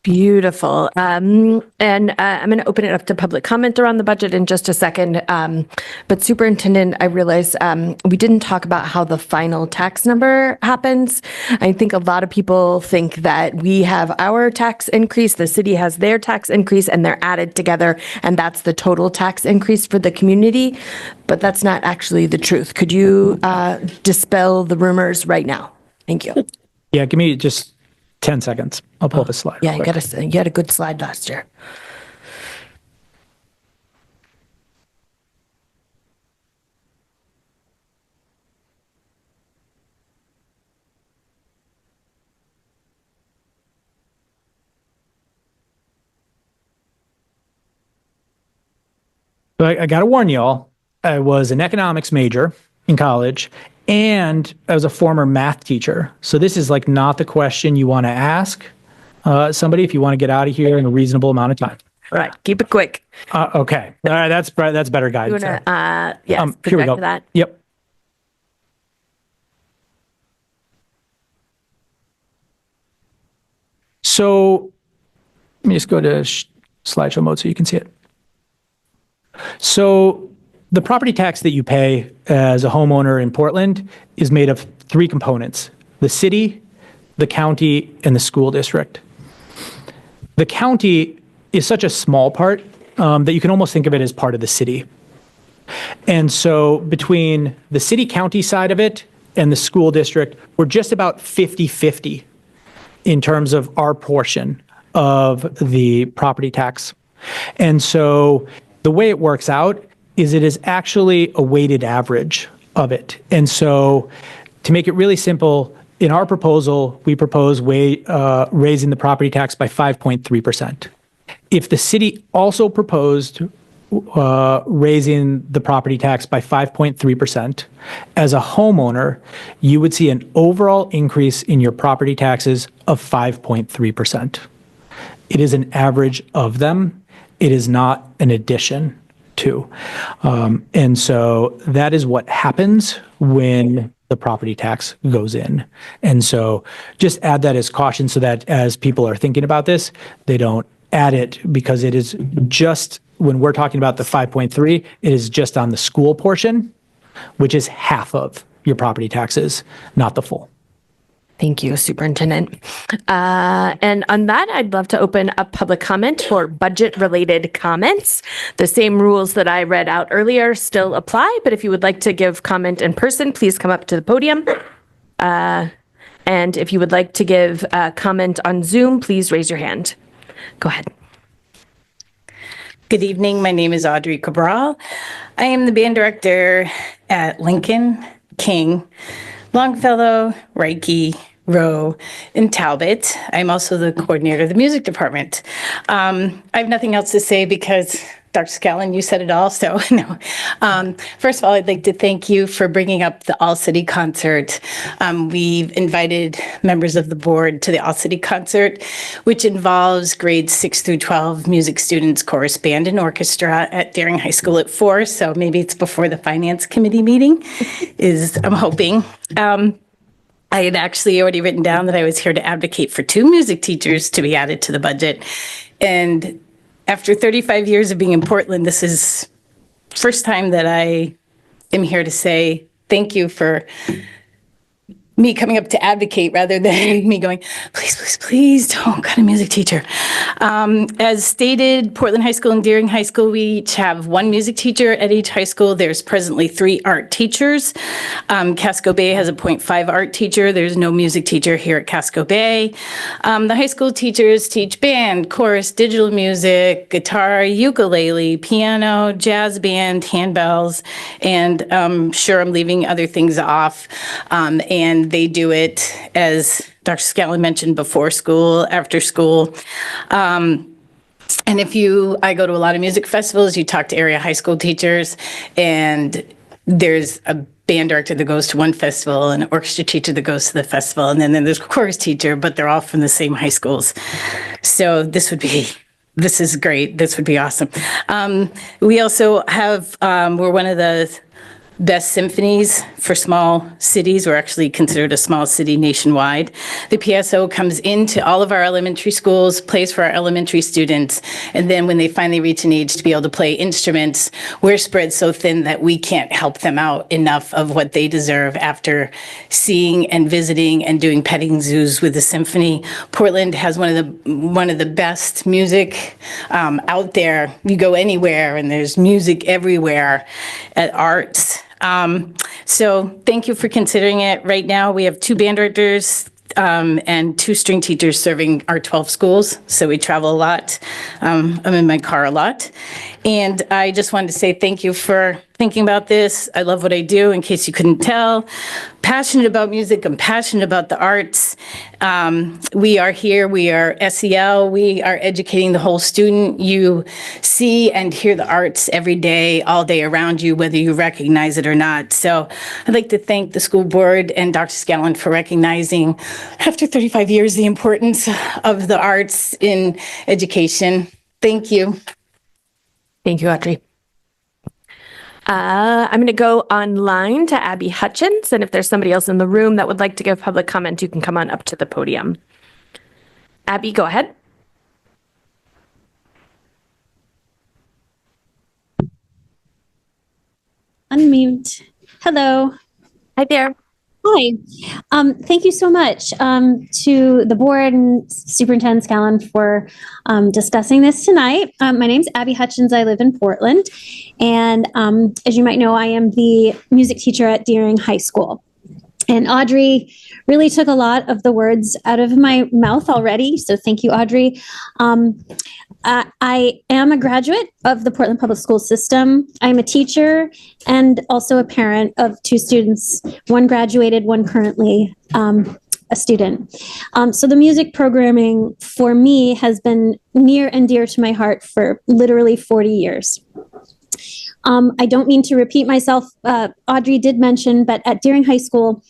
Beautiful. And I'm going to open it up to public comment around the budget in just a second. But Superintendent, I realize we didn't talk about how the final tax number happens. I think a lot of people think that we have our tax increase, the city has their tax increase, and they're added together, and that's the total tax increase for the community. But that's not actually the truth. Could you dispel the rumors right now? Thank you. Yeah, give me just 10 seconds. I'll pull up a slide. Yeah, you had a good slide last year. But I got to warn y'all, I was an economics major in college, and I was a former math teacher. So this is like not the question you want to ask somebody if you want to get out of here in a reasonable amount of time. All right, keep it quick. Okay. All right. That's better You guidance. want to, there. yes, Here we project go. to that. Yep. So let me just go to slideshow mode so you can see it. So the property tax that you pay as a homeowner in Portland is made of three components: the city, the county, and the school district. The county is such a small part that you can almost think of it as part of the city. And so between the city-county side of it and the school district, we're just about 50-50 in terms of our portion of the property tax. And so the way it works out is it is actually a weighted average of it. And so to make it really simple, in our proposal, we propose raising the property tax by 5.3%. If the city also proposed raising the property tax by 5.3%, as a homeowner, you would see an overall increase in your property taxes of 5.3%. It is an average of them. It is not an addition to. And so that is what happens when the property tax goes in. And so just add that as caution so that as people are thinking about this, they don't add it, because it is just, when we're talking about the 5.3, it is just on the school portion, which is half of your property taxes, not the full. Thank you, Superintendent. And on that, I'd love to open up public comment for budget-related comments. The same rules that I read out earlier still apply, but if you would like to give comment in person, please come up to the podium. And if you would like to give comment on Zoom, please raise your hand. Go ahead. Good evening. My name is Audrey Cabral. I am the band director at Lincoln, King, Longfellow, Reiki, Rowe, and Talbot. I'm also the coordinator of the music department. I have nothing else to say because Dr. Scallon, you said it all, so no. First of all, I'd like to thank you for bringing up the All-City Concert. We've invited members of the board to the All-City Concert, which involves grades 6 through 12 music students, chorus, band, and orchestra at Daring High School at 4, so maybe it's before the Finance Committee meeting, I'm hoping. I had actually already written down that I was here to advocate for 2 music teachers to be added to the budget. And after 35 years of being in Portland, this is the first time that I am here to say thank you for me coming up to advocate rather than me going, please, please, please don't cut a music teacher. As stated, Portland High School and Deering High School, we each have 1 music teacher at each high school. There's presently 3 art teachers. Casco Bay has a 0.5 art teacher. There's no music teacher here at Casco Bay. The high school teachers teach band, chorus, digital music, guitar, ukulele, piano, jazz band, handbells, and sure I'm leaving other things off. And they do it, as Dr. Scallon mentioned, before school, after school. And I go to a lot of music festivals, you talk to area high school teachers, and there's a band director that goes to one festival, and an orchestra teacher that goes to the festival, and then there's a chorus teacher, but they're all from the same high schools. So this is great. This would be awesome. We also have, we're one of the best symphonies for small cities. We're actually considered a small city nationwide. The PSO comes into all of our elementary schools, plays for our elementary students, and then when they finally reach an age to be able to play instruments, we're spread so thin that we can't help them out enough of what they deserve after seeing and visiting and doing petting zoos with the symphony. Portland has one of the best music out there. You go anywhere and there's music everywhere at arts. So thank you for considering it. Right now, we have 2 band directors and 2 string teachers serving our 12 schools. So we travel a lot. I'm in my car a lot. And I just wanted to say thank you for thinking about this. I love what I do, in case you couldn't tell. Passionate about music. I'm passionate about the arts. We are here, we are SEL, we are educating the whole student. You see and hear the arts every day, all day around you, whether you recognize it or not. So I'd like to thank the school board and Dr. Scallon for recognizing, after 35 years, the importance of the arts in education. Thank you. Thank you, Audrey. I'm going to go online to Abby Hutchins, and if there's somebody else in the room that would like to give public comment, you can come on up to the podium. Abby, go ahead. Unmute. Hello. Hi there. Hi. Thank you so much to the board and Superintendent Scallon for discussing this tonight. My name's Abby Hutchins. I live in Portland. And as you might know, I am the music teacher at Deering High School. And Audrey really took a lot of the words out of my mouth already. So thank you, Audrey. I am a graduate of the Portland Public School System. I'm a teacher and also a parent of two students, one graduated, one currently a student. So the music programming for me has been near and dear to my heart for literally 40 years. I don't mean to repeat myself. Audrey did mention, but at Deering High School,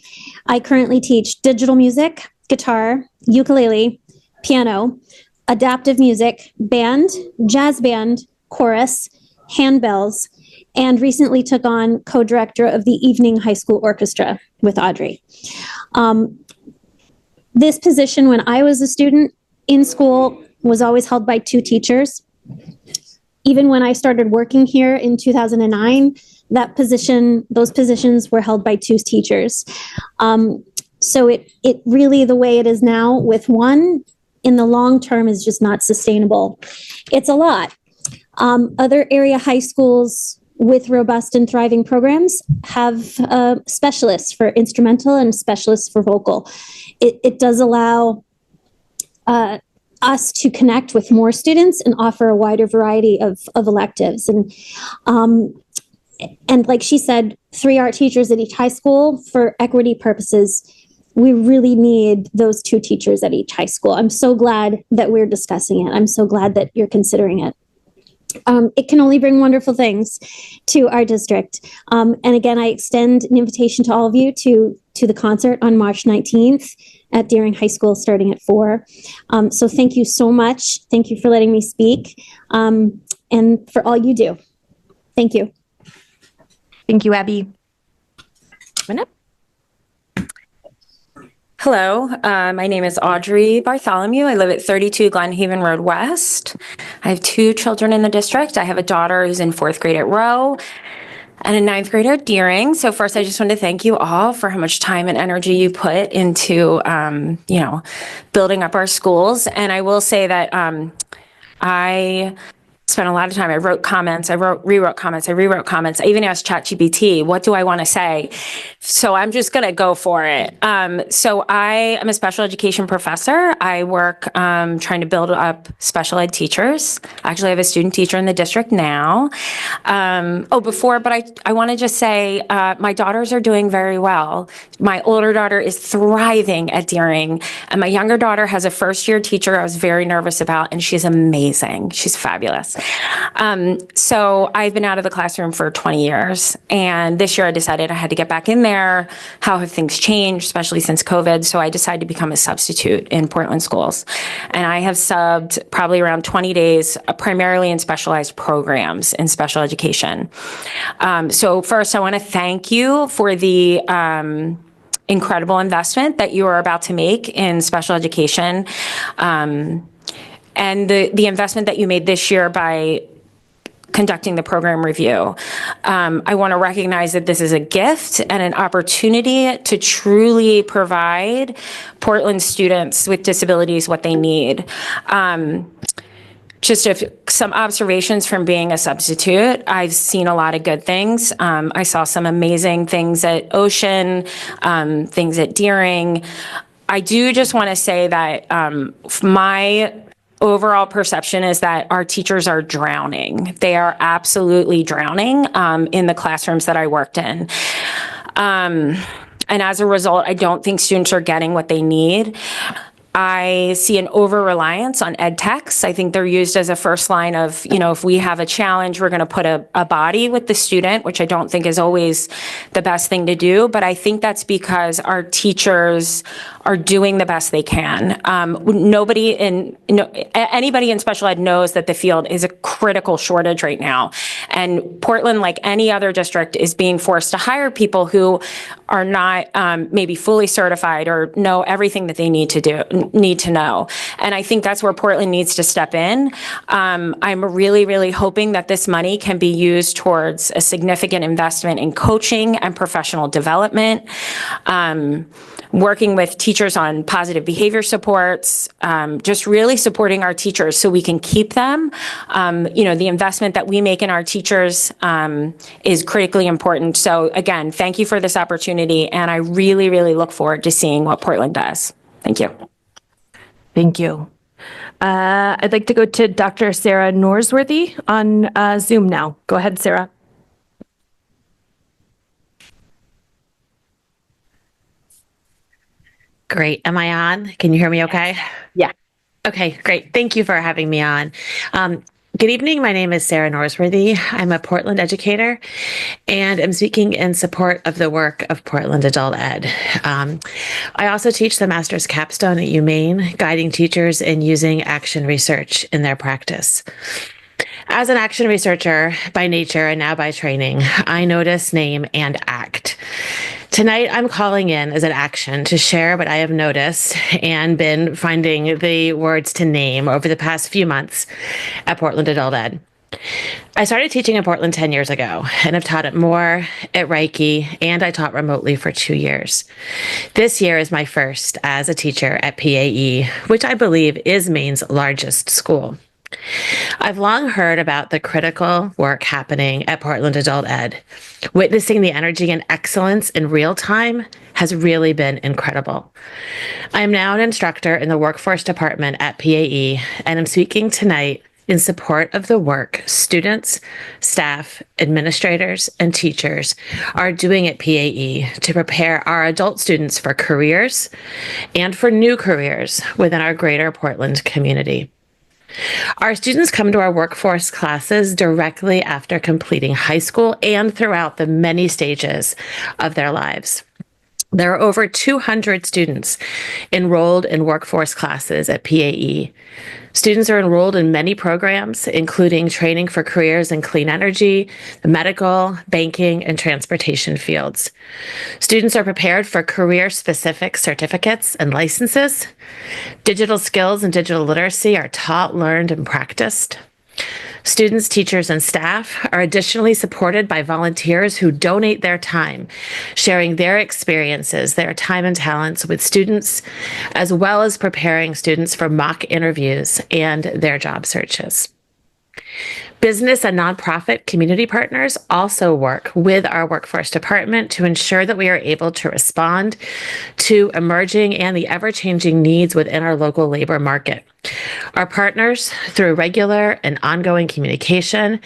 I currently teach digital music, guitar, ukulele, piano, adaptive music, band, jazz band, chorus, handbells, and recently took on co-director of the evening high school orchestra with Audrey. This position, when I was a student in school, was always held by two teachers. Even when I started working here in 2009, those positions were held by two teachers. So it really, the way it is now with one, in the long term is just not sustainable. It's a lot. Other area high schools with robust and thriving programs have specialists for instrumental and specialists for vocal. It does allow us to connect with more students and offer a wider variety of electives. And like she said, 3 art teachers at each high school. For equity purposes, we really need those 2 teachers at each high school. I'm so glad that we're discussing it. I'm so glad that you're considering it. It can only bring wonderful things to our district. And again, I extend an invitation to all of you to the concert on March 19th at Deering High School, starting at 4. So thank you so much. Thank you for letting me speak, and for all you do. Thank you. Thank you, Abby. Hello, my name is Audrey Bartholomew. I live at 32 Glenhaven Road West. I have 2 children in the district. I have a daughter who's in 4th grade at Rowe and a 9th grader at Deering. So first, I just want to thank you all for how much time and energy you put into, building up our schools. And I will say that I spent a lot of time. I wrote comments. I rewrote comments. I even asked ChatGPT, what do I want to say? So I'm just going to go for it. So I am a special education professor. I work trying to build up special ed teachers. Actually, I have a student teacher in the district now. But I want to just say my daughters are doing very well. My older daughter is thriving at Deering, and my younger daughter has a first-year teacher I was very nervous about, and she's amazing. She's fabulous. So I've been out of the classroom for 20 years, and this year I decided I had to get back in there. How have things changed, especially since COVID? So I decided to become a substitute in Portland schools, and I have subbed probably around 20 days, primarily in specialized programs in special education. So first, I want to thank you for the incredible investment that you are about to make in special education. And the investment that you made this year by conducting the program review. I want to recognize that this is a gift and an opportunity to truly provide Portland students with disabilities what they need. Just some observations from being a substitute. I've seen a lot of good things. I saw some amazing things at Ocean, things at Deering. I do just want to say that my overall perception is that our teachers are drowning. They are absolutely drowning in the classrooms that I worked in. And as a result, I don't think students are getting what they need. I see an over-reliance on ed techs. I think they're used as a first line of, if we have a challenge, we're going to put a body with the student, which I don't think is always the best thing to do. But I think that's because our teachers are doing the best they can. Anybody in special ed knows that the field is a critical shortage right now. And Portland, like any other district, is being forced to hire people who are not maybe fully certified or know everything that they need to know. And I think that's where Portland needs to step in. I'm really, really hoping that this money can be used towards a significant investment in coaching and professional development, working with teachers on positive behavior supports, just really supporting our teachers so we can keep them. The investment that we make in our teachers is critically important. So again, thank you for this opportunity, and I really, really look forward to seeing what Portland does. Thank you. Thank you. I'd like to go to Dr. Sarah Norsworthy on Zoom now. Go ahead, Sarah. Great. Am I on? Can you hear me okay? Yeah. Okay, great. Thank you for having me on. Good evening. My name is Sarah Norsworthy. I'm a Portland educator, and I'm speaking in support of the work of Portland Adult Ed. I also teach the Master's Capstone at Maine, guiding teachers in using action research in their practice. As an action researcher by nature and now by training, I notice, name, and act. Tonight, I'm calling in as an action to share what I have noticed and been finding the words to name over the past few months at Portland Adult Ed. I started teaching in Portland 10 years ago, and I've taught at M.R.S.A, at Reiki, and I taught remotely for 2 years. This year is my first as a teacher at PAE, which I believe is Maine's largest school. I've long heard about the critical work happening at Portland Adult Ed. Witnessing the energy and excellence in real time has really been incredible. I am now an instructor in the workforce department at PAE, and I'm speaking tonight in support of the work students, staff, administrators, and teachers are doing at PAE to prepare our adult students for careers and for new careers within our greater Portland community. Our students come to our workforce classes directly after completing high school and throughout the many stages of their lives. There are over 200 students enrolled in workforce classes at PAE. Students are enrolled in many programs, including training for careers in clean energy, the medical, banking, and transportation fields. Students are prepared for career-specific certificates and licenses. Digital skills and digital literacy are taught, learned, and practiced. Students, teachers, and staff are additionally supported by volunteers who donate their time, sharing their experiences, their time and talents with students, as well as preparing students for mock interviews and their job searches. Business and nonprofit community partners also work with our workforce department to ensure that we are able to respond to emerging and the ever-changing needs within our local labor market. Our partners, through regular and ongoing communication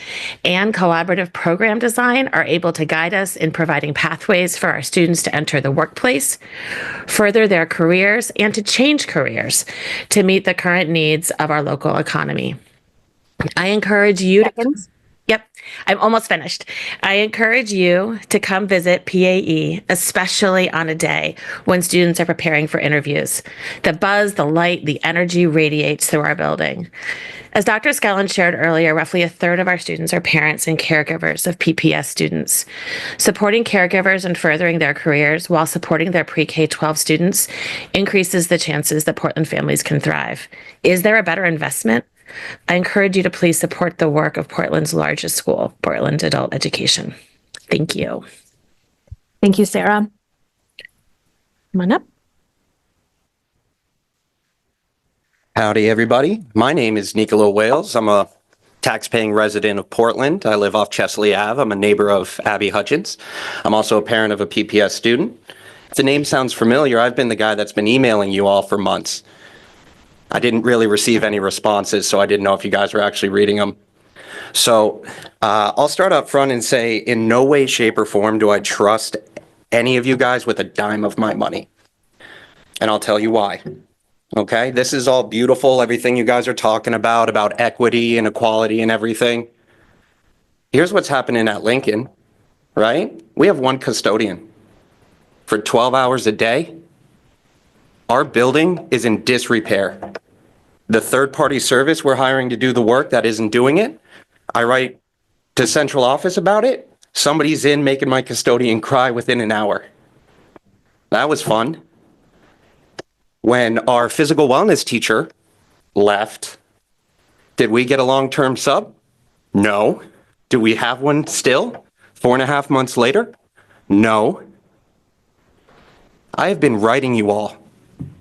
and collaborative program design, are able to guide us in providing pathways for our students to enter the workplace, further their careers, and to change careers to meet the current needs of our local economy. I encourage you to, yep, I'm almost finished. I encourage you to come visit PAE, especially on a day when students are preparing for interviews. The buzz, the light, the energy radiates through our building. As Dr. Skellen shared earlier, roughly a third of our students are parents and caregivers of PPS students. Supporting caregivers and furthering their careers while supporting their pre-K-12 students increases the chances that Portland families can thrive. Is there a better investment? I encourage you to please support the work of Portland's largest school, Portland Adult Education. Thank you. Thank you, Sarah. Come on up. Howdy, everybody. My name is Nicola Wales. I'm a tax-paying resident of Portland. I live off Chesley Ave. I'm a neighbor of Abby Hutchins. I'm also a parent of a PPS student. If the name sounds familiar, I've been the guy that's been emailing you all for months. I didn't really receive any responses, so I didn't know if you guys were actually reading them. So I'll start up front and say, in no way, shape, or form do I trust any of you guys with a dime of my money. And I'll tell you why. Okay, this is all beautiful, everything you guys are talking about equity and equality and everything. Here's what's happening at Lincoln, right? We have one custodian for 12 hours a day. Our building is in disrepair. The third-party service we're hiring to do the work that isn't doing it, I write to central office about it. Somebody's in making my custodian cry within an hour. That was fun. When our physical wellness teacher left, did we get a long-term sub? No. Do we have one still? 4.5 months later? No. I have been writing you all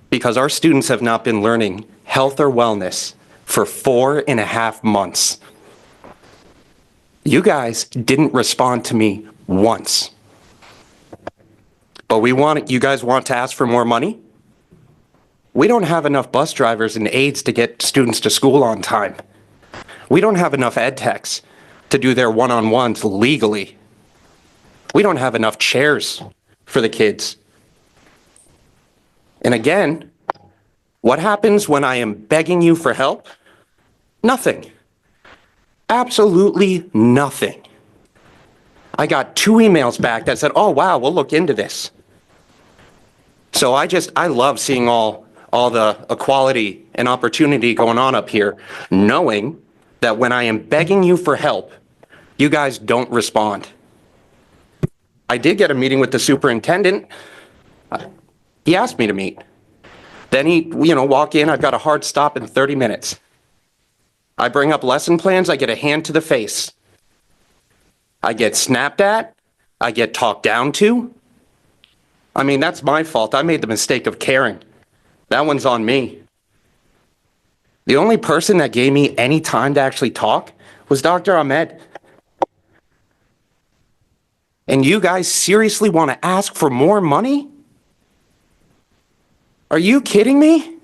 because our students have not been learning health or wellness for 4.5 months. You guys didn't respond to me once. But you guys want to ask for more money? We don't have enough bus drivers and aides to get students to school on time. We don't have enough ed techs to do their one-on-ones legally. We don't have enough chairs for the kids. And again, what happens when I am begging you for help? Nothing. Absolutely nothing. I got 2 emails back that said, oh, wow, we'll look into this. So I love seeing all the equality and opportunity going on up here, knowing that when I am begging you for help, you guys don't respond. I did get a meeting with the superintendent. He asked me to meet. Then he, walk in, I've got a hard stop in 30 minutes. I bring up lesson plans, I get a hand to the face. I get snapped at, I get talked down to. I mean, that's my fault. I made the mistake of caring. That one's on me. The only person that gave me any time to actually talk was Dr. Ahmed. And you guys seriously want to ask for more money? Are you kidding me?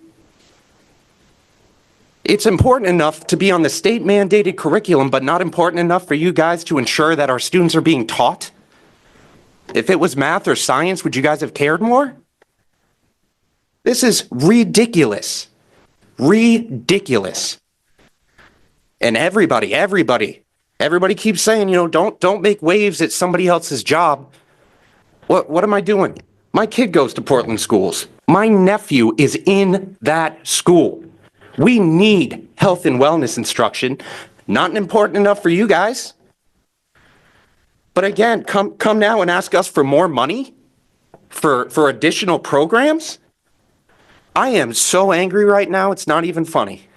It's important enough to be on the state mandated curriculum, but not important enough for you guys to ensure that our students are being taught? If it was math or science, would you guys have cared more? This is ridiculous. Ridiculous. And everybody keeps saying, don't make waves at somebody else's job. What am I doing? My kid goes to Portland schools. My nephew is in that school. We need health and wellness instruction. Not important enough for you guys. But again, come now and ask us for more money for additional programs. I am so angry right now, it's not even funny.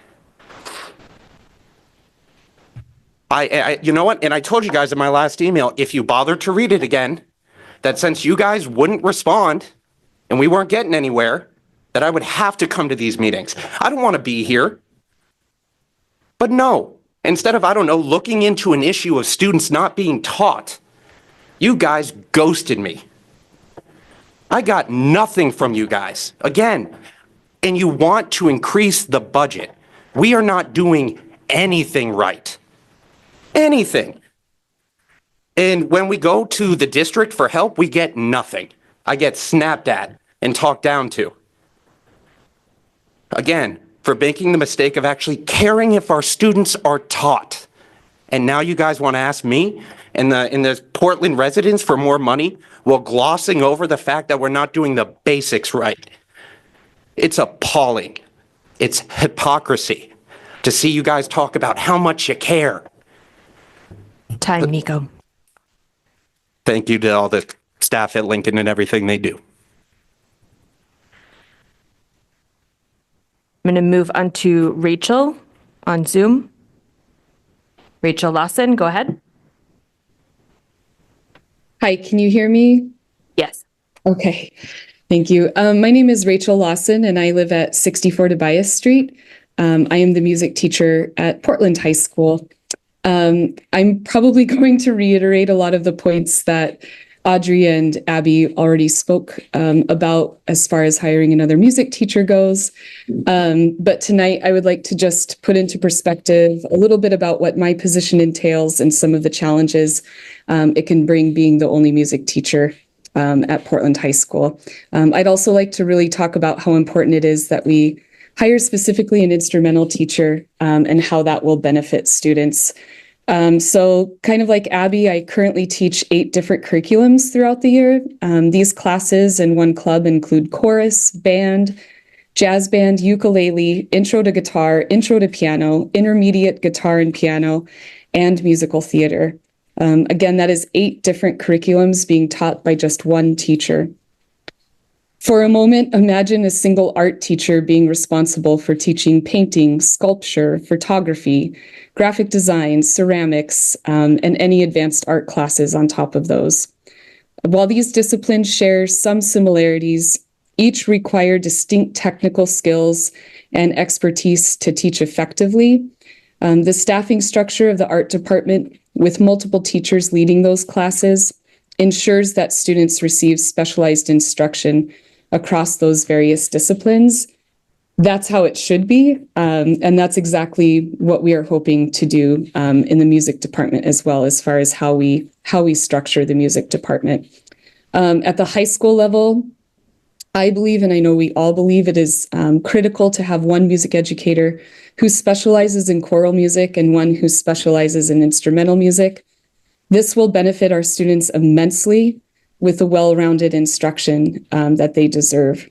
You know what? And I told you guys in my last email, if you bother to read it again, that since you guys wouldn't respond and we weren't getting anywhere, that I would have to come to these meetings. I don't want to be here. But no, instead of, looking into an issue of students not being taught, you guys ghosted me. I got nothing from you guys. Again, and you want to increase the budget. We are not doing anything right. Anything. And when we go to the district for help, we get nothing. I get snapped at and talked down to. Again, for making the mistake of actually caring if our students are taught. And now you guys want to ask me and the Portland residents for more money while glossing over the fact that we're not doing the basics right. It's appalling. It's hypocrisy to see you guys talk about how much you care. Time, Nico. Thank you to all the staff at Lincoln and everything they do. I'm going to move on to Rachel on Zoom. Rachel Lawson, go ahead. Hi, can you hear me? Yes. Okay, thank you. My name is Rachel Lawson and I live at 64 Tobias Street. I am the music teacher at Portland High School. I'm probably going to reiterate a lot of the points that Audrey and Abby already spoke about as far as hiring another music teacher goes. But tonight I would like to just put into perspective a little bit about what my position entails and some of the challenges it can bring being the only music teacher at Portland High School. I'd also like to really talk about how important it is that we hire specifically an instrumental teacher and how that will benefit students. So kind of like Abby, I currently teach 8 different curriculums throughout the year. These classes and one club include chorus, band, jazz band, ukulele, intro to guitar, intro to piano, intermediate guitar and piano, and musical theater. Again, that is 8 different curriculums being taught by just one teacher. For a moment, imagine a single art teacher being responsible for teaching painting, sculpture, photography, graphic design, ceramics, and any advanced art classes on top of those. While these disciplines share some similarities, each require distinct technical skills and expertise to teach effectively. The staffing structure of the art department, with multiple teachers leading those classes, ensures that students receive specialized instruction across those various disciplines. That's how it should be, and that's exactly what we are hoping to do in the music department as well, as far as how we structure the music department. At the high school level, I believe, and I know we all believe, it is critical to have one music educator who specializes in choral music and one who specializes in instrumental music. This will benefit our students immensely with the well-rounded instruction that they deserve.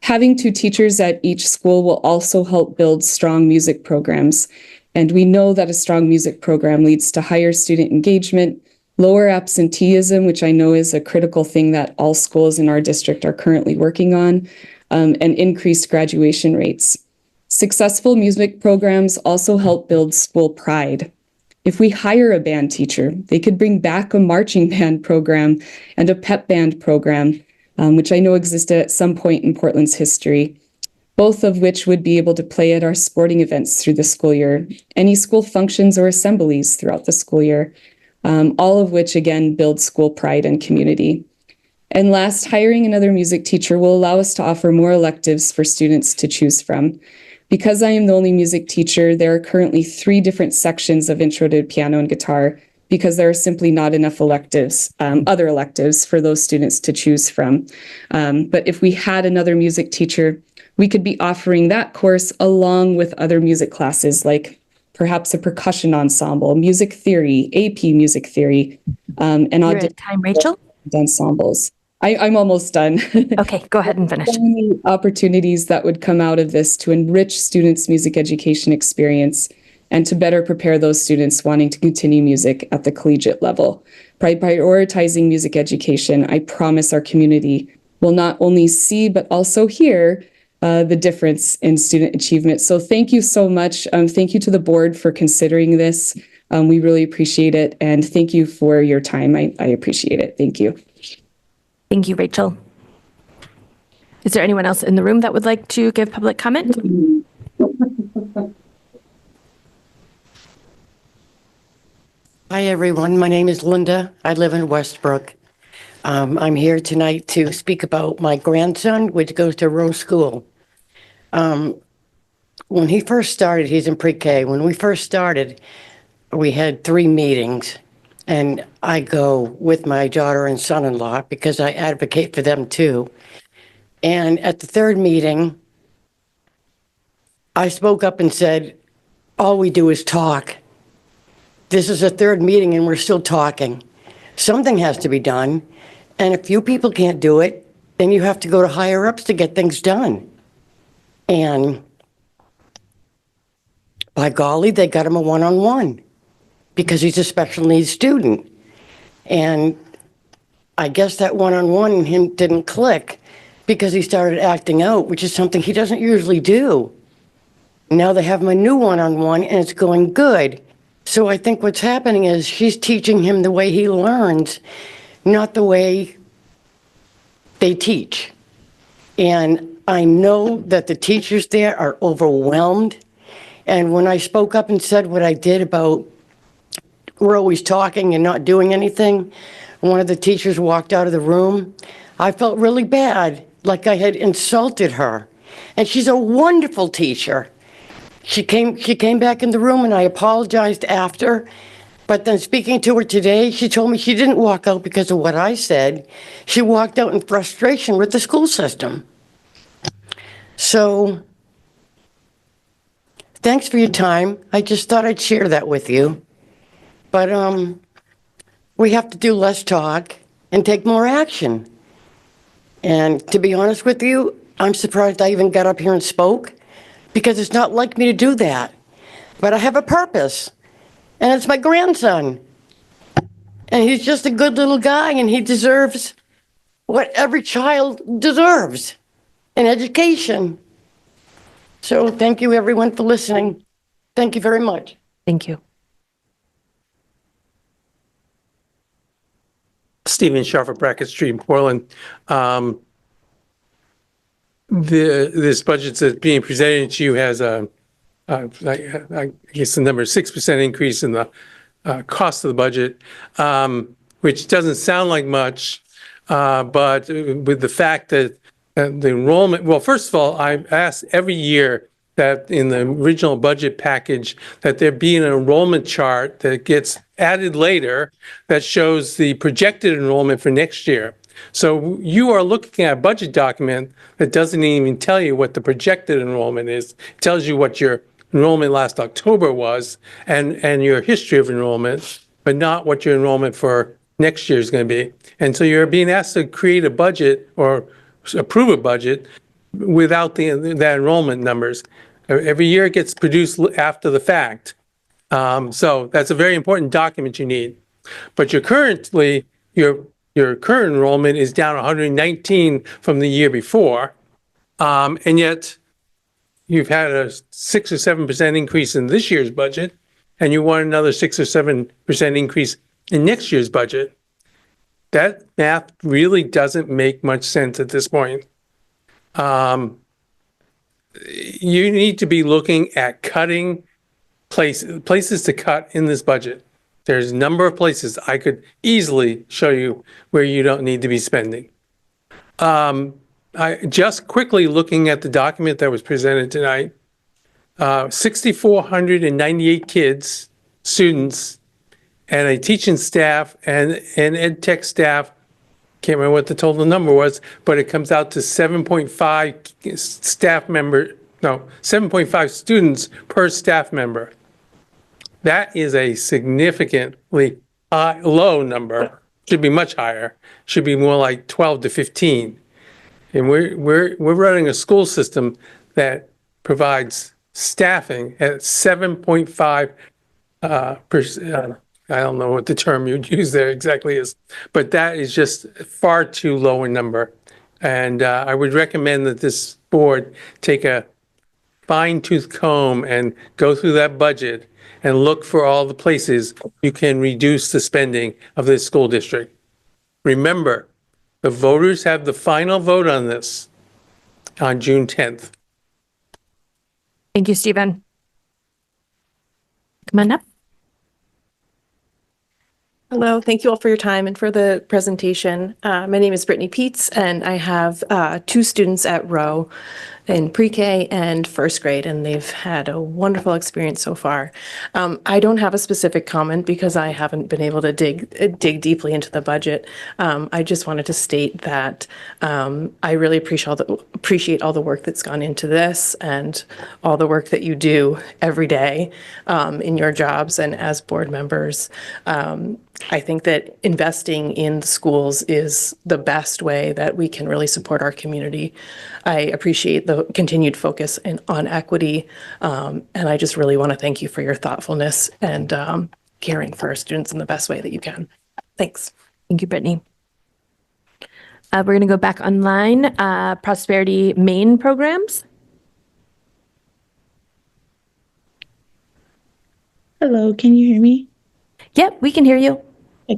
Having 2 teachers at each school will also help build strong music programs. And we know that a strong music program leads to higher student engagement, lower absenteeism, which I know is a critical thing that all schools in our district are currently working on, and increased graduation rates. Successful music programs also help build school pride. If we hire a band teacher, they could bring back a marching band program and a pep band program, which I know existed at some point in Portland's history, both of which would be able to play at our sporting events through the school year, any school functions or assemblies throughout the school year, all of which, again, build school pride and community. And last, hiring another music teacher will allow us to offer more electives for students to choose from. Because I am the only music teacher, there are currently 3 different sections of intro to piano and guitar because there are simply not enough electives, other electives for those students to choose from. But if we had another music teacher, we could be offering that course along with other music classes like perhaps a percussion ensemble, music theory, AP music theory, and You're at time, Rachel? ensembles. I'm almost done. Okay, go ahead and finish. So many opportunities that would come out of this to enrich students' music education experience and to better prepare those students wanting to continue music at the collegiate level. By prioritizing music education, I promise our community will not only see but also hear the difference in student achievement. So thank you so much. Thank you to the board for considering this. We really appreciate it. And thank you for your time. I appreciate it. Thank you. Thank you, Rachel. Is there anyone else in the room that would like to give public comment? Hi, everyone. My name is Linda. I live in Westbrook. I'm here tonight to speak about my grandson, which goes to Rose School. When he first started, he's in pre-K. When we first started, we had 3 meetings. And I go with my daughter and son-in-law because I advocate for them too. And at the 3rd meeting, I spoke up and said, all we do is talk. This is a 3rd meeting and we're still talking. Something has to be done. And if you people can't do it, then you have to go to higher ups to get things done. And by golly, they got him a one-on-one. Because he's a special needs student. And I guess that one-on-one in him didn't click because he started acting out, which is something he doesn't usually do. Now they have him a new one-on-one and it's going good. So I think what's happening is she's teaching him the way he learns, not the way they teach. And I know that the teachers there are overwhelmed. And when I spoke up and said what I did about we're always talking and not doing anything, one of the teachers walked out of the room. I felt really bad, like I had insulted her. And she's a wonderful teacher. She came back in the room and I apologized after. But then speaking to her today, she told me she didn't walk out because of what I said. She walked out in frustration with the school system. So thanks for your time. I just thought I'd share that with you. But we have to do less talk and take more action. And to be honest with you, I'm surprised I even got up here and spoke, because it's not like me to do that. But I have a purpose, and it's my grandson. And he's just a good little guy, and he deserves what every child deserves, an education. So thank you, everyone, for listening. Thank you very much. Thank you. Stephen Sharp of Brackett Street in Portland. This budget that's being presented to you has I guess the number 6% increase in the cost of the budget, which doesn't sound like much, but with the fact that the enrollment, well, first of all, I asked every year that in the original budget package that there be an enrollment chart that gets added later that shows the projected enrollment for next year. So you are looking at a budget document that doesn't even tell you what the projected enrollment is. It tells you what your enrollment last October was and your history of enrollment, but not what your enrollment for next year is going to be. And so you're being asked to create a budget or approve a budget without the enrollment numbers. Every year it gets produced after the fact. So that's a very important document you need. But your current enrollment is down 119 from the year before. And yet you've had a 6 or 7% increase in this year's budget, and you want another 6 or 7% increase in next year's budget. That math really doesn't make much sense at this point. You need to be looking at cutting places to cut in this budget. There's a number of places I could easily show you where you don't need to be spending. I just quickly looking at the document that was presented tonight, 6,498 kids, students, and a teaching staff and ed tech staff. Can't remember what the total number was, but it comes out to 7.5 7.5 students per staff member. That is a significantly low number. Should be much higher. Should be more like 12 to 15. And we're running a school system that provides staffing at 7.5 percent. I don't know what the term you'd use there exactly is, but that is just far too low a number. And I would recommend that this board take a fine-tooth comb and go through that budget and look for all the places you can reduce the spending of this school district. Remember, the voters have the final vote on this on June 10th. Thank you, Stephen. Come on up. Hello, thank you all for your time and for the presentation. My name is Brittany Peets, and I have 2 students at Roe in pre-K and first grade, and they've had a wonderful experience so far. I don't have a specific comment because I haven't been able to dig deeply into the budget. I just wanted to state that I really appreciate all the work that's gone into this and all the work that you do every day in your jobs and as board members. I think that investing in the schools is the best way that we can really support our community. I appreciate the continued focus on equity, and I just really want to thank you for your thoughtfulness and caring for our students in the best way that you can. Thanks. Thank you, Brittany. We're going to go back online. Prosperity Maine programs. Hello, can you hear me? Yep, we can hear you.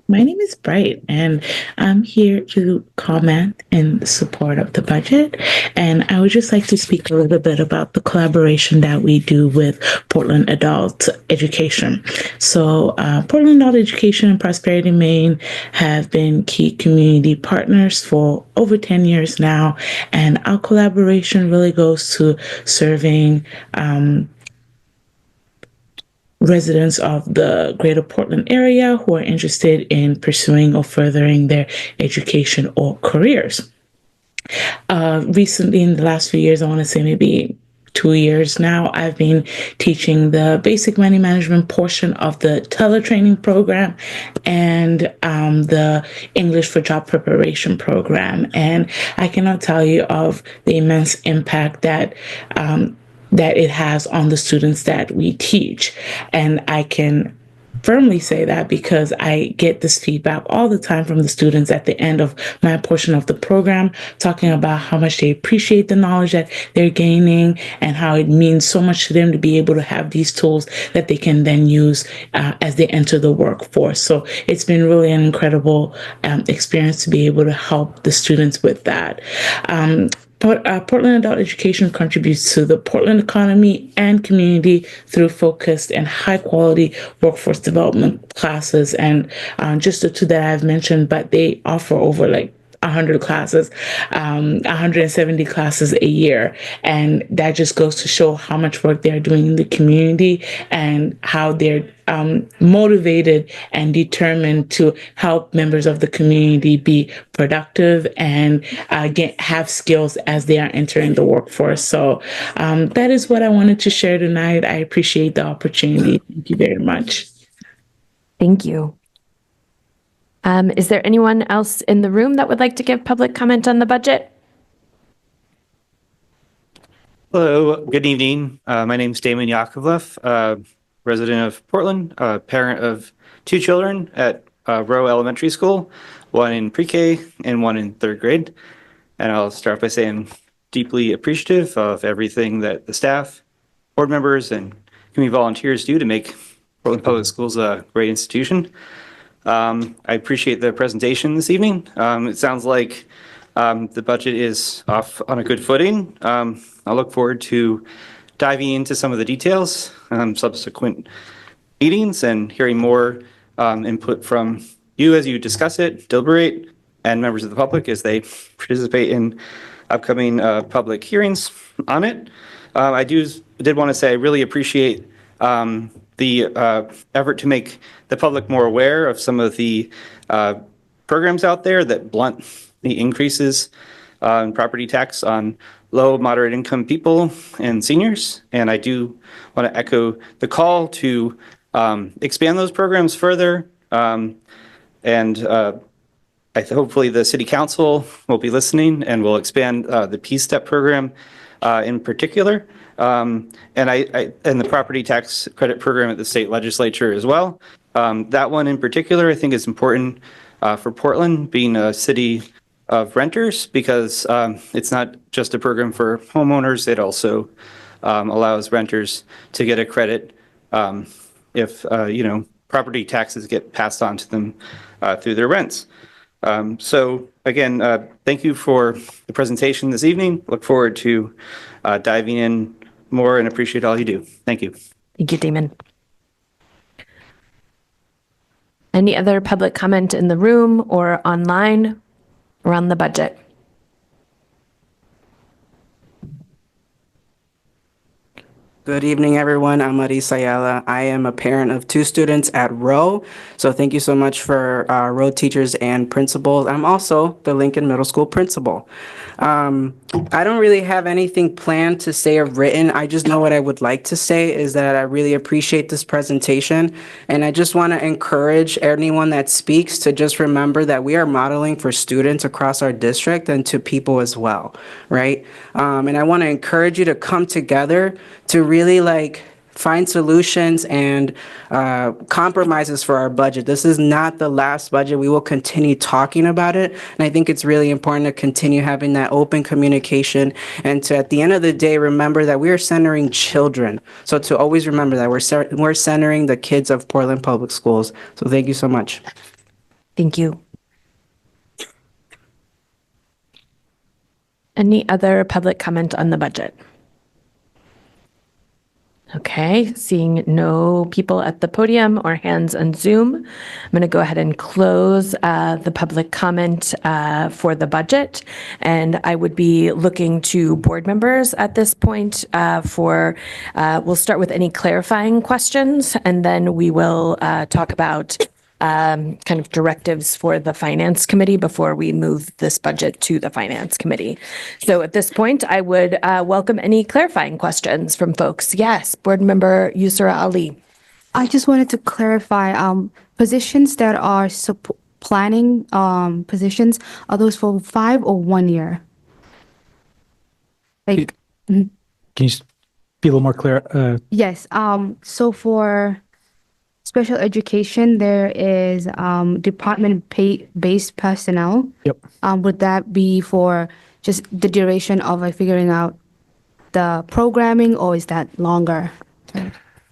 My name is Bright, and I'm here to comment in support of the budget. And I would just like to speak a little bit about the collaboration that we do with Portland Adult Education. So Portland Adult Education and Prosperity Maine have been key community partners for over 10 years now. And our collaboration really goes to serving residents of the greater Portland area who are interested in pursuing or furthering their education or careers. Recently, in the last few years, I want to say maybe 2 years now, I've been teaching the basic money management portion of the teletraining program and the English for job preparation program. And I cannot tell you of the immense impact that that it has on the students that we teach. And I can firmly say that because I get this feedback all the time from the students at the end of my portion of the program, talking about how much they appreciate the knowledge that they're gaining and how it means so much to them to be able to have these tools that they can then use as they enter the workforce. So it's been really an incredible experience to be able to help the students with that. Portland Adult Education contributes to the Portland economy and community through focused and high-quality workforce development classes. And just the two that I've mentioned, but they offer over 100 classes, 170 classes a year. And that just goes to show how much work they're doing in the community and how they're motivated and determined to help members of the community be productive and have skills as they are entering the workforce. So that is what I wanted to share tonight. I appreciate the opportunity. Thank you very much. Thank you. Is there anyone else in the room that would like to give public comment on the budget? Hello, good evening. My name is Damon Yakovlev, resident of Portland, parent of 2 children at Rowe Elementary School, one in pre-K and one in 3rd grade. And I'll start by saying I'm deeply appreciative of everything that the staff, board members, and community volunteers do to make Portland Public Schools a great institution. I appreciate the presentation this evening. It sounds like the budget is off on a good footing. I look forward to diving into some of the details, subsequent meetings, and hearing more input from you as you discuss it, deliberate, and members of the public as they participate in upcoming public hearings on it. I did want to say I really appreciate the effort to make the public more aware of some of the programs out there that blunt the increases in property tax on low, moderate income people and seniors. And I do want to echo the call to expand those programs further. Hopefully the city council will be listening and will expand the P-STEP program in particular. And the property tax credit program at the state legislature as well. That one in particular, I think is important for Portland being a city of renters because it's not just a program for homeowners. It also allows renters to get a credit if, property taxes get passed on to them through their rents. So again, thank you for the presentation this evening. Look forward to diving in more and appreciate all you do. Thank you. Thank you, Damon. Any other public comment in the room or online around the budget? Good evening, everyone. I'm Maris Ayala. I am a parent of 2 students at Rowe. So thank you so much for Rowe teachers and principals. I'm also the Lincoln Middle School principal. I don't really have anything planned to say or written. I just know what I would like to say is that I really appreciate this presentation. And I just want to encourage anyone that speaks to just remember that we are modeling for students across our district and to people as well, right? And I want to encourage you to come together to really find solutions and compromises for our budget. This is not the last budget. We will continue talking about it. And I think it's really important to continue having that open communication and to, at the end of the day, remember that we are centering children. So to always remember that we're centering the kids of Portland Public Schools. So thank you so much. Thank you. Any other public comment on the budget? Okay, seeing no people at the podium or hands on Zoom, I'm going to go ahead and close the public comment for the budget. And I would be looking to board members at this point we'll start with any clarifying questions, and then we will talk about kind of directives for the Finance Committee before we move this budget to the Finance Committee. So at this point, I would welcome any clarifying questions from folks. Yes, Board Member Yusra Ali. I just wanted to clarify, positions that are planning positions, are those for 5 or 1 year? Like, Can you just be a little more clear? yes, so for special education, there is department-based personnel. Yep. Would that be for just the duration of figuring out the programming, or is that longer?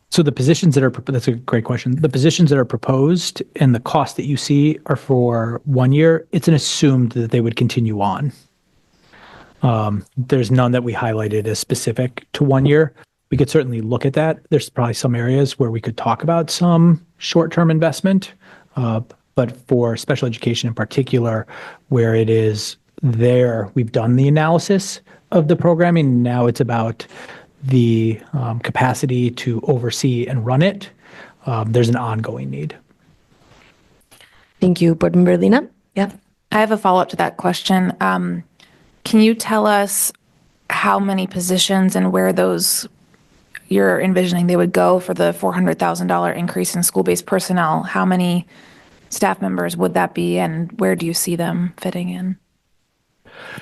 So the positions that are, that's a great question. The positions that are proposed and the cost that you see are for 1 year. It's an assumed that they would continue on. There's none that we highlighted as specific to 1 year. We could certainly look at that. There's probably some areas where we could talk about some short-term investment, but for special education in particular, where it is there, we've done the analysis of the programming. Now it's about the capacity to oversee and run it. There's an ongoing need. Thank you, Board Member Lena. Yeah. I have a follow-up to that question. Can you tell us how many positions and where those you're envisioning they would go for the $400,000 increase in school-based personnel? How many staff members would that be, and where do you see them fitting in?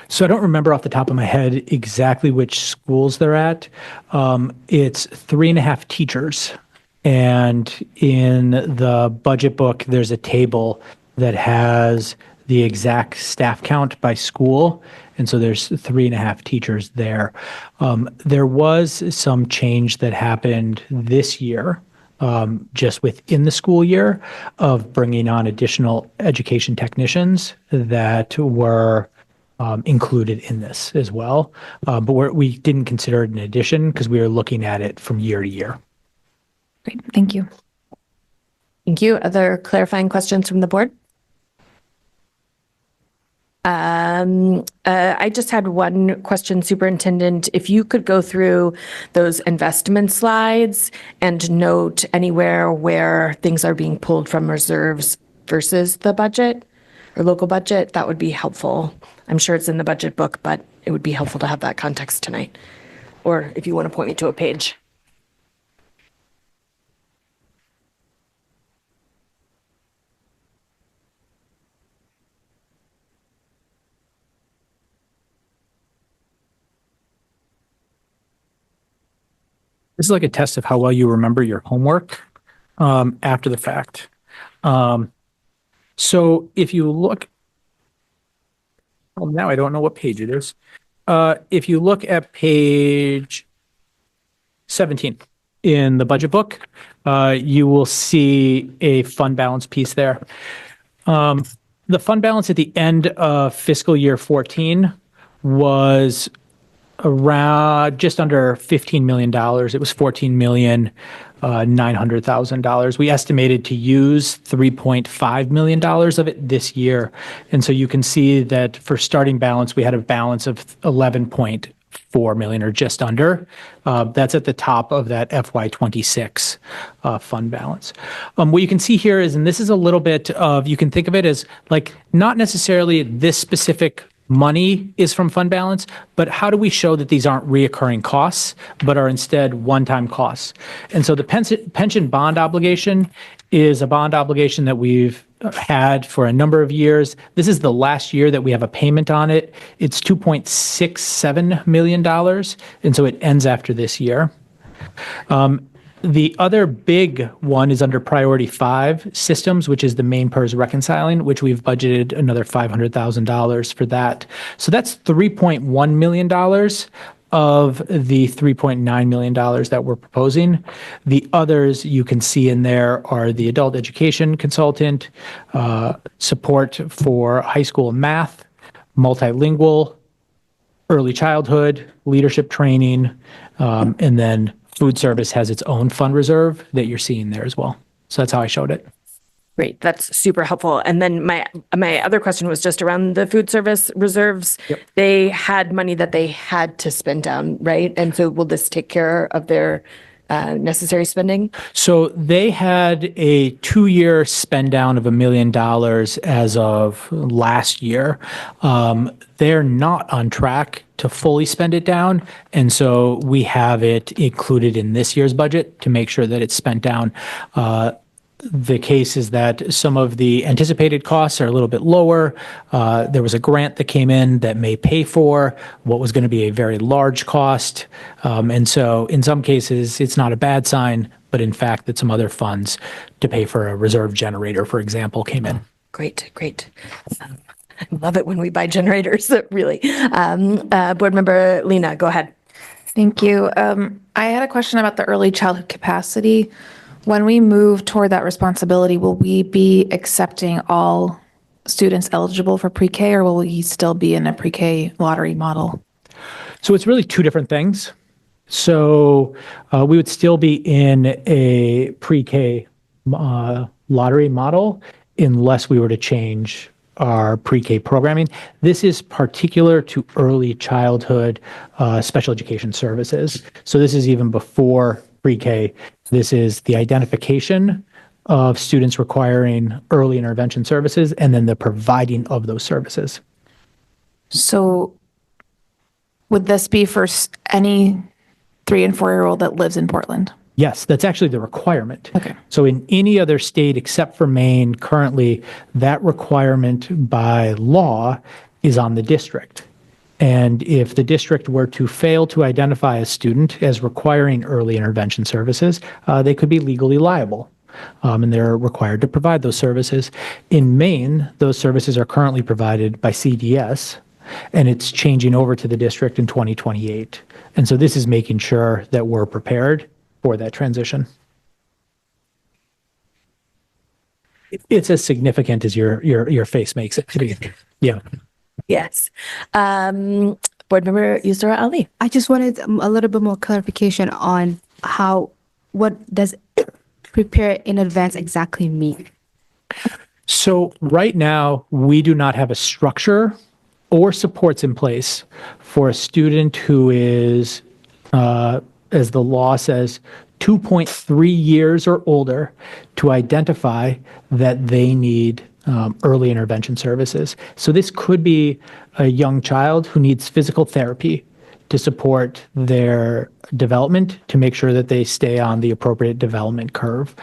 So I don't remember off the top of my head exactly which schools they're at. It's 3.5 teachers. And in the budget book, there's a table that has the exact staff count by school. And so there's 3.5 teachers there. There was some change that happened this year, just within the school year, of bringing on additional education technicians that were included in this as well. But we didn't consider it an addition because we were looking at it from year to year. Great, thank you. Thank you. Other clarifying questions from the board? I just had one question, Superintendent. If you could go through those investment slides and note anywhere where things are being pulled from reserves versus the budget or local budget, that would be helpful. I'm sure it's in the budget book, but it would be helpful to have that context tonight. Or if you want to point me to a page. This is like a test of how well you remember your homework after the fact. So if you look, well, now I don't know what page it is. If you look at page 17 in the budget book, you will see a fund balance piece there. The fund balance at the end of fiscal year 14 was around just under $15 million. It was $14,900,000. We estimated to use $3.5 million of it this year. And so you can see that for starting balance, we had a balance of $11.4 million or just under. That's at the top of that FY26 fund balance. What you can see here is, and this is a little bit of, you can think of it as like not necessarily this specific money is from fund balance, but how do we show that these aren't reoccurring costs, but are instead one-time costs? And so the pension bond obligation is a bond obligation that we've had for a number of years. This is the last year that we have a payment on it. It's $2.67 million, and so it ends after this year. The other big one is under Priority 5 Systems, which is the Maine M.R.S.A reconciling, which we've budgeted another $500,000 for that. So that's $3.1 million of the $3.9 million that we're proposing. The others you can see in there are the adult education consultant, support for high school math, multilingual, early childhood, leadership training, and then food service has its own fund reserve that you're seeing there as well. So that's how I showed it. Great, that's super helpful. And then my other question was just around the food service reserves. Yep. They had money that they had to spend down, right? And so will this take care of their necessary spending? So they had a 2-year spend down of $1 million as of last year. They're not on track to fully spend it down. And so we have it included in this year's budget to make sure that it's spent down. The case is that some of the anticipated costs are a little bit lower. There was a grant that came in that may pay for what was going to be a very large cost. And so in some cases, it's not a bad sign, but in fact, that some other funds to pay for a reserve generator, for example, came in. Great, great. I love it when we buy generators, really. Board Member Lena, go ahead. Thank you. I had a question about the early childhood capacity. When we move toward that responsibility, will we be accepting all students eligible for pre-K, or will we still be in a pre-K lottery model? So it's really two different things. So we would still be in a pre-K lottery model unless we were to change our pre-K programming. This is particular to early childhood special education services. So this is even before pre-K. This is the identification of students requiring early intervention services and then the providing of those services. So would this be for any 3 and 4-year-old that lives in Portland? Yes, that's actually the requirement. Okay. So in any other state except for Maine, currently, that requirement by law is on the district. And if the district were to fail to identify a student as requiring early intervention services, they could be legally liable. And they're required to provide those services. In Maine, those services are currently provided by CDS, and it's changing over to the district in 2028. And so this is making sure that we're prepared for that transition. It's as significant as your face makes it to be. Yeah. Yes. Board Member Yusra Ali. I just wanted a little bit more clarification on what does prepare in advance exactly mean? So right now, we do not have a structure or supports in place for a student who is, as the law says, 2.3 years or older to identify that they need early intervention services. So this could be a young child who needs physical therapy to support their development, to make sure that they stay on the appropriate development curve.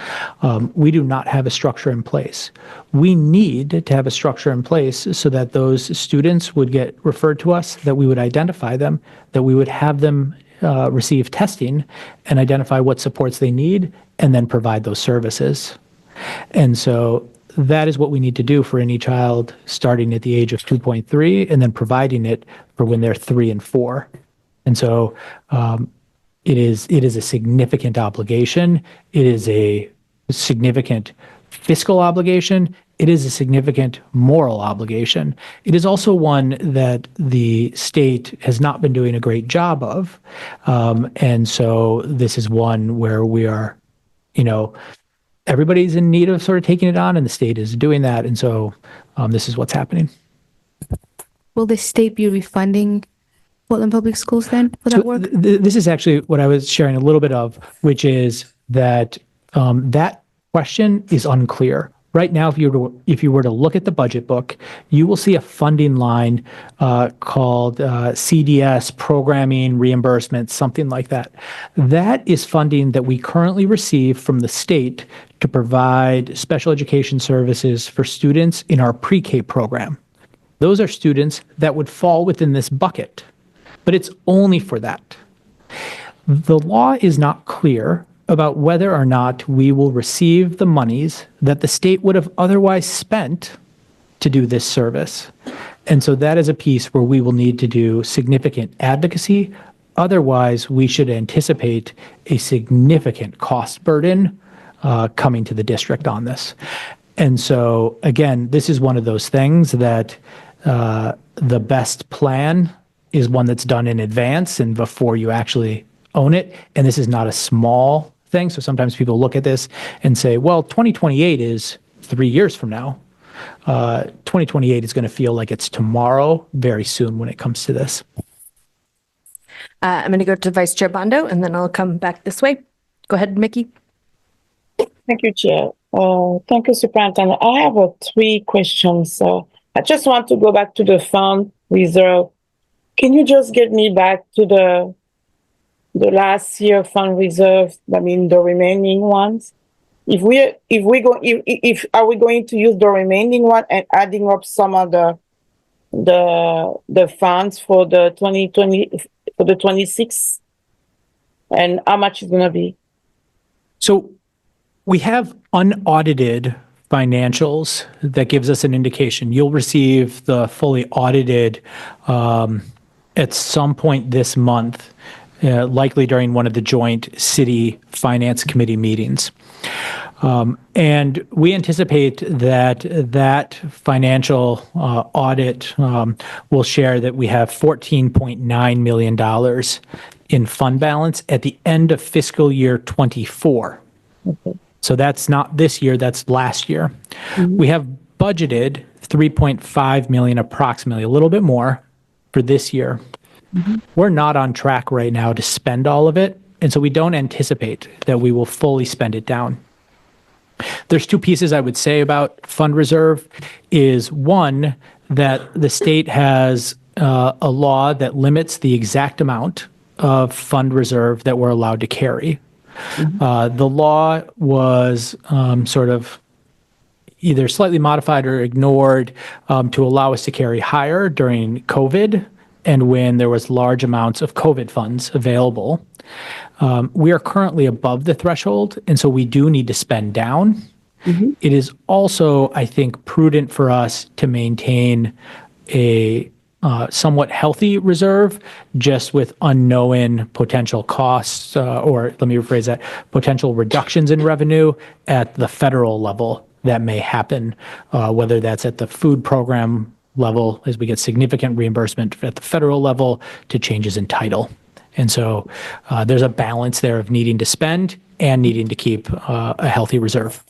We do not have a structure in place. We need to have a structure in place so that those students would get referred to us, that we would identify them, that we would have them receive testing and identify what supports they need, and then provide those services. And so that is what we need to do for any child starting at the age of 2.3 and then providing it for when they're 3 and 4. And so it is a significant obligation. It is a significant fiscal obligation. It is a significant moral obligation. It is also one that the state has not been doing a great job of. And so this is one where we are, everybody's in need of sort of taking it on, and the state is doing that. And so this is what's happening. Will the state be refunding Portland Public Schools then for that work? This is actually what I was sharing a little bit of, which is that that question is unclear. Right now, if you were to look at the budget book, you will see a funding line called CDS, Programming Reimbursement, something like that. That is funding that we currently receive from the state to provide special education services for students in our pre-K program. Those are students that would fall within this bucket, but it's only for that. The law is not clear about whether or not we will receive the monies that the state would have otherwise spent to do this service. And so that is a piece where we will need to do significant advocacy. Otherwise, we should anticipate a significant cost burden coming to the district on this. And so, again, this is one of those things that the best plan is one that's done in advance and before you actually own it. And this is not a small thing. So sometimes people look at this and say, well, 2028 is 3 years from now. 2028 is going to feel like it's tomorrow very soon when it comes to this. I'm going to go to Vice Chair Bondo, and then I'll come back this way. Go ahead, Mickey. Thank you, Chair. Thank you, Superintendent. I have 3 questions. I just want to go back to the fund reserve. Can you just get me back to the last year fund reserve? I mean, the remaining ones. Are we going to use the remaining one and adding up some of the funds for the 2020 for the 26, and how much is going to be? So we have unaudited financials that gives us an indication. You'll receive the fully audited at some point this month, likely during one of the joint city finance committee meetings. And we anticipate that financial audit will share that we have $14.9 million in fund balance at the end of fiscal year 24. Okay. So that's not this year, that's last year. Mm-hmm. We have budgeted $3.5 million approximately, a little bit more for this year. Mm-hmm. We're not on track right now to spend all of it, and so we don't anticipate that we will fully spend it down. There's 2 pieces I would say about fund reserve is one, that the state has a law that limits the exact amount of fund reserve that we're allowed to carry. Mm-hmm. The law was sort of either slightly modified or ignored to allow us to carry higher during COVID and when there was large amounts of COVID funds available. We are currently above the threshold, and so we do need to spend down. Mm-hmm. It is also, I think, prudent for us to maintain a somewhat healthy reserve, just with unknown potential costs, or let me rephrase that, potential reductions in revenue at the federal level that may happen, whether that's at the food program level, as we get significant reimbursement at the federal level, to changes in title. And so there's a balance there of needing to spend and needing to keep a healthy reserve.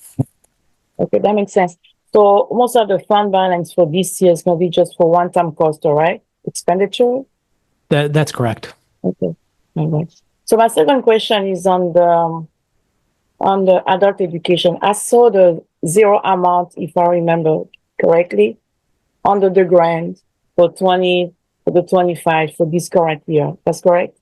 Okay, that makes sense. So most of the fund balance for this year is going to be just for one-time cost, all right? Expenditure? That's correct. Okay, all right. So my second question is on the adult education. I saw the 0 amount, if I remember correctly, under the grant for the 25 for this current year. That's correct?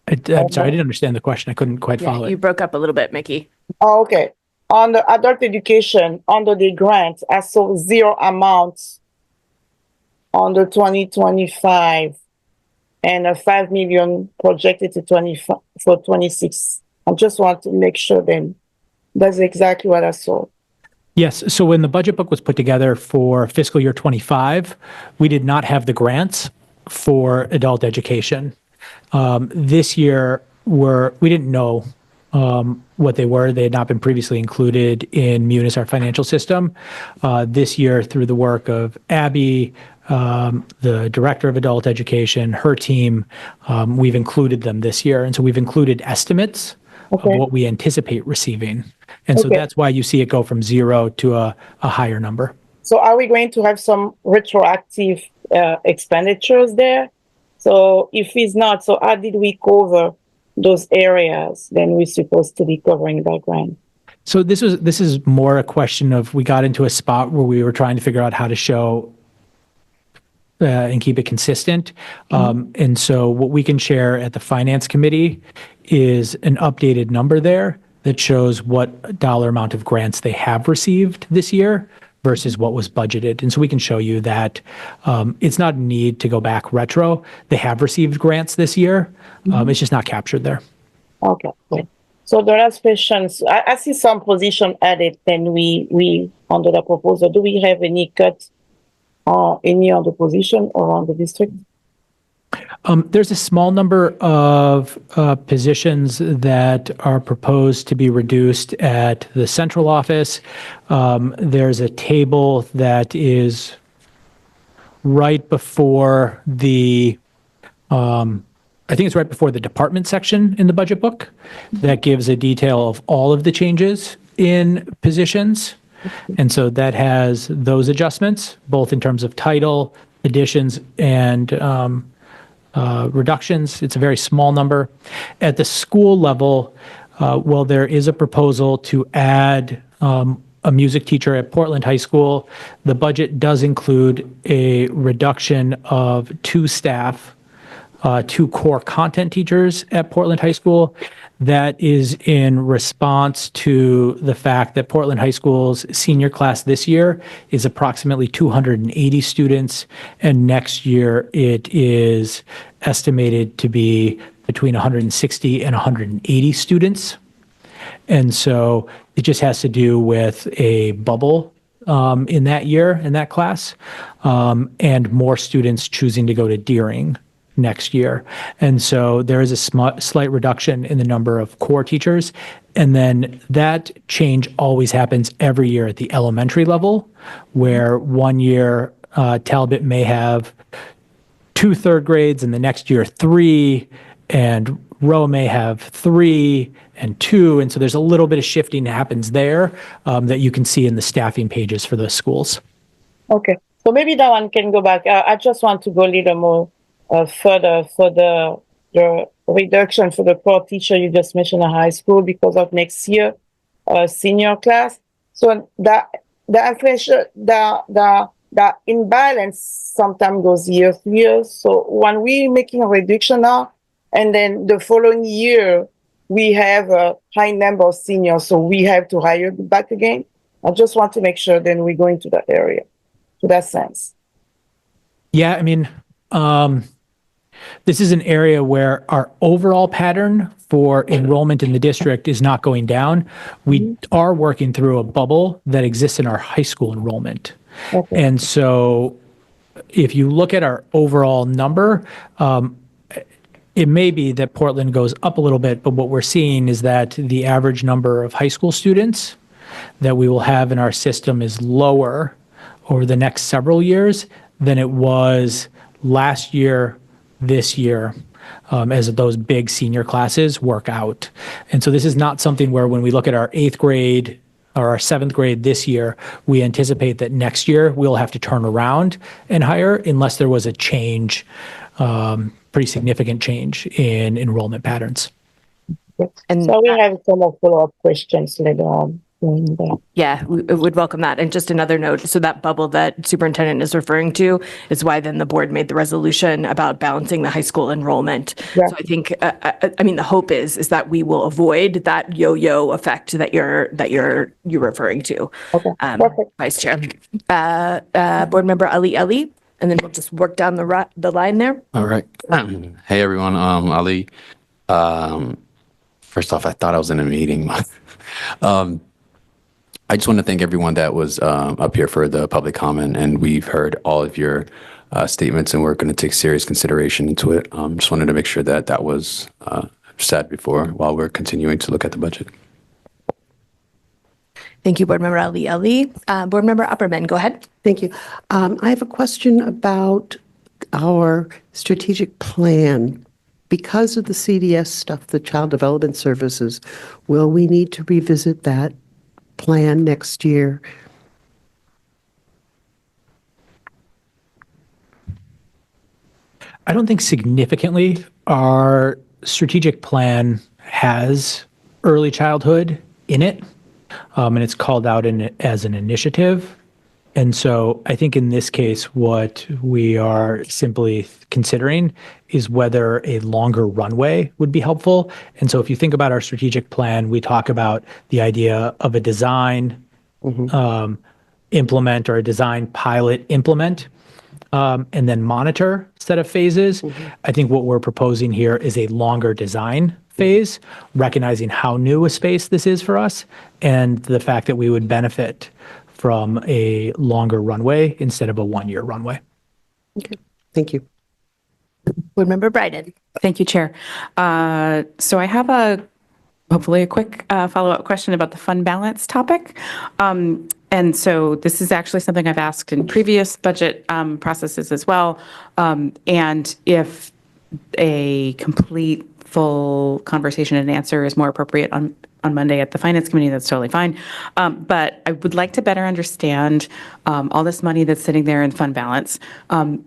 I'm sorry, I didn't understand the question. I couldn't quite follow it. You broke up a little bit, Mickey. Oh, okay. On the adult education, under the grant, I saw 0 amount on the 2025 and a 5 million projected to 25 for 26. I just want to make sure then that's exactly what I saw. Yes. So when the budget book was put together for fiscal year 25, we did not have the grants for adult education. This year, we didn't know what they were. They had not been previously included in Munis, our financial system. This year, through the work of Abby, the director of adult education, her team, we've included them this year. And so we've included estimates of what we anticipate receiving. And so that's why you see it go from 0 to a higher number. So are we going to have some retroactive expenditures there? So if it's not, so how did we cover those areas then we're supposed to be covering that grant? So this is more a question of, we got into a spot where we were trying to figure out how to show and keep it consistent. And so what we can share at the finance committee is an updated number there that shows what dollar amount of grants they have received this year versus what was budgeted. And so we can show you that it's not a need to go back retro. They have received grants this year. It's just not captured there. Okay. So the last question, I see some position added then we under the proposal. Do we have any cut any other position around the district? There's a small number of positions that are proposed to be reduced at the central office. There's a table that is right before the I think it's right before the department section in the budget book that gives a detail of all of the changes in positions. And so that has those adjustments, both in terms of title, additions, and reductions. It's a very small number. At the school level, well, there is a proposal to add a music teacher at Portland High School. The budget does include a reduction of 2 staff, 2 core content teachers at Portland High School. That is in response to the fact that Portland High School's senior class this year is approximately 280 students, and next year it is estimated to be between 160 and 180 students. And so it just has to do with a bubble in that year, in that class, and more students choosing to go to Deering next year. And so there is a slight reduction in the number of core teachers. And then that change always happens every year at the elementary level, where one year Talbot may have 2 third grades and the next year 3, and Rowe may have 3 and 2. And so there's a little bit of shifting that happens there that you can see in the staffing pages for those schools. Okay, so maybe that one can go back. I just want to go a little more further for the reduction for the core teacher you just mentioned in high school because of next year senior class. So the inflation, the imbalance sometimes goes year to year. So when we making a reduction now, and then the following year we have a high number of seniors, so we have to hire back again. I just want to make sure then we go into that area, to that sense. Yeah, I mean, this is an area where our overall pattern for enrollment in the district is not going down. We are working through a bubble that exists in our high school enrollment. Okay. And so if you look at our overall number, it may be that Portland goes up a little bit, but what we're seeing is that the average number of high school students that we will have in our system is lower over the next several years than it was last year, this year, as those big senior classes work out. And so this is not something where when we look at our 8th grade or our 7th grade this year, we anticipate that next year we'll have to turn around and hire unless there was a change, pretty significant change in enrollment patterns. And so we have some more follow-up questions later on. Yeah, we would welcome that. And just another note, so that bubble that superintendent is referring to is why then the board made the resolution about balancing the high school enrollment. Yeah. So I think, I mean, the hope is that we will avoid that yo-yo effect that you're referring to. Okay, perfect. Vice Chair. Board Member Ali, and then we'll just work down the line there. All right. Hey everyone, Ali. First off, I thought I was in a meeting. I just want to thank everyone that was up here for the public comment, and we've heard all of your statements, and we're going to take serious consideration into it. Just wanted to make sure that that was said before while we're continuing to look at the budget. Thank you, Board Member Ali. Board Member Upperman, go ahead. Thank you. I have a question about our strategic plan. Because of the CDS stuff, the Child Development Services, will we need to revisit that plan next year? I don't think significantly. Our strategic plan has early childhood in it, and it's called out as an initiative. And so I think in this case, what we are simply considering is whether a longer runway would be helpful. And so if you think about our strategic plan, we talk about the idea of a design, implement, or a design, pilot, implement, and then monitor set of phases. I think what we're proposing here is a longer design phase, recognizing how new a space this is for us and the fact that we would benefit from a longer runway instead of a 1-year runway. Okay, thank you. Board Member Bryden. Thank you, Chair. So I have hopefully a quick follow-up question about the fund balance topic. And so this is actually something I've asked in previous budget processes as well. And if a complete, full conversation and answer is more appropriate on Monday at the Finance Committee, that's totally fine. But I would like to better understand all this money that's sitting there in fund balance. How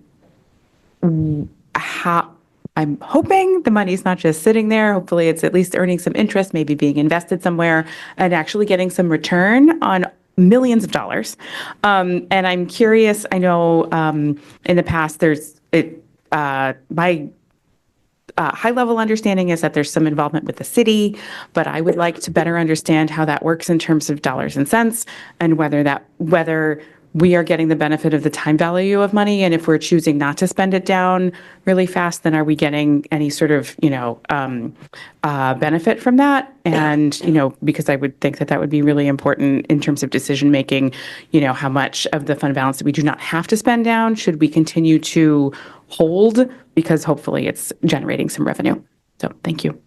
I'm hoping the money's not just sitting there. Hopefully, it's at least earning some interest, maybe being invested somewhere, and actually getting some return on millions of dollars. And I'm curious. I know in the past, my high-level understanding is that there's some involvement with the city, but I would like to better understand how that works in terms of dollars and cents, and whether we are getting the benefit of the time value of money, and if we're choosing not to spend it down really fast, then are we getting any sort of, benefit from that? And, because I would think that that would be really important in terms of decision making, how much of the fund balance that we do not have to spend down should we continue to hold, because hopefully it's generating some revenue. So thank you.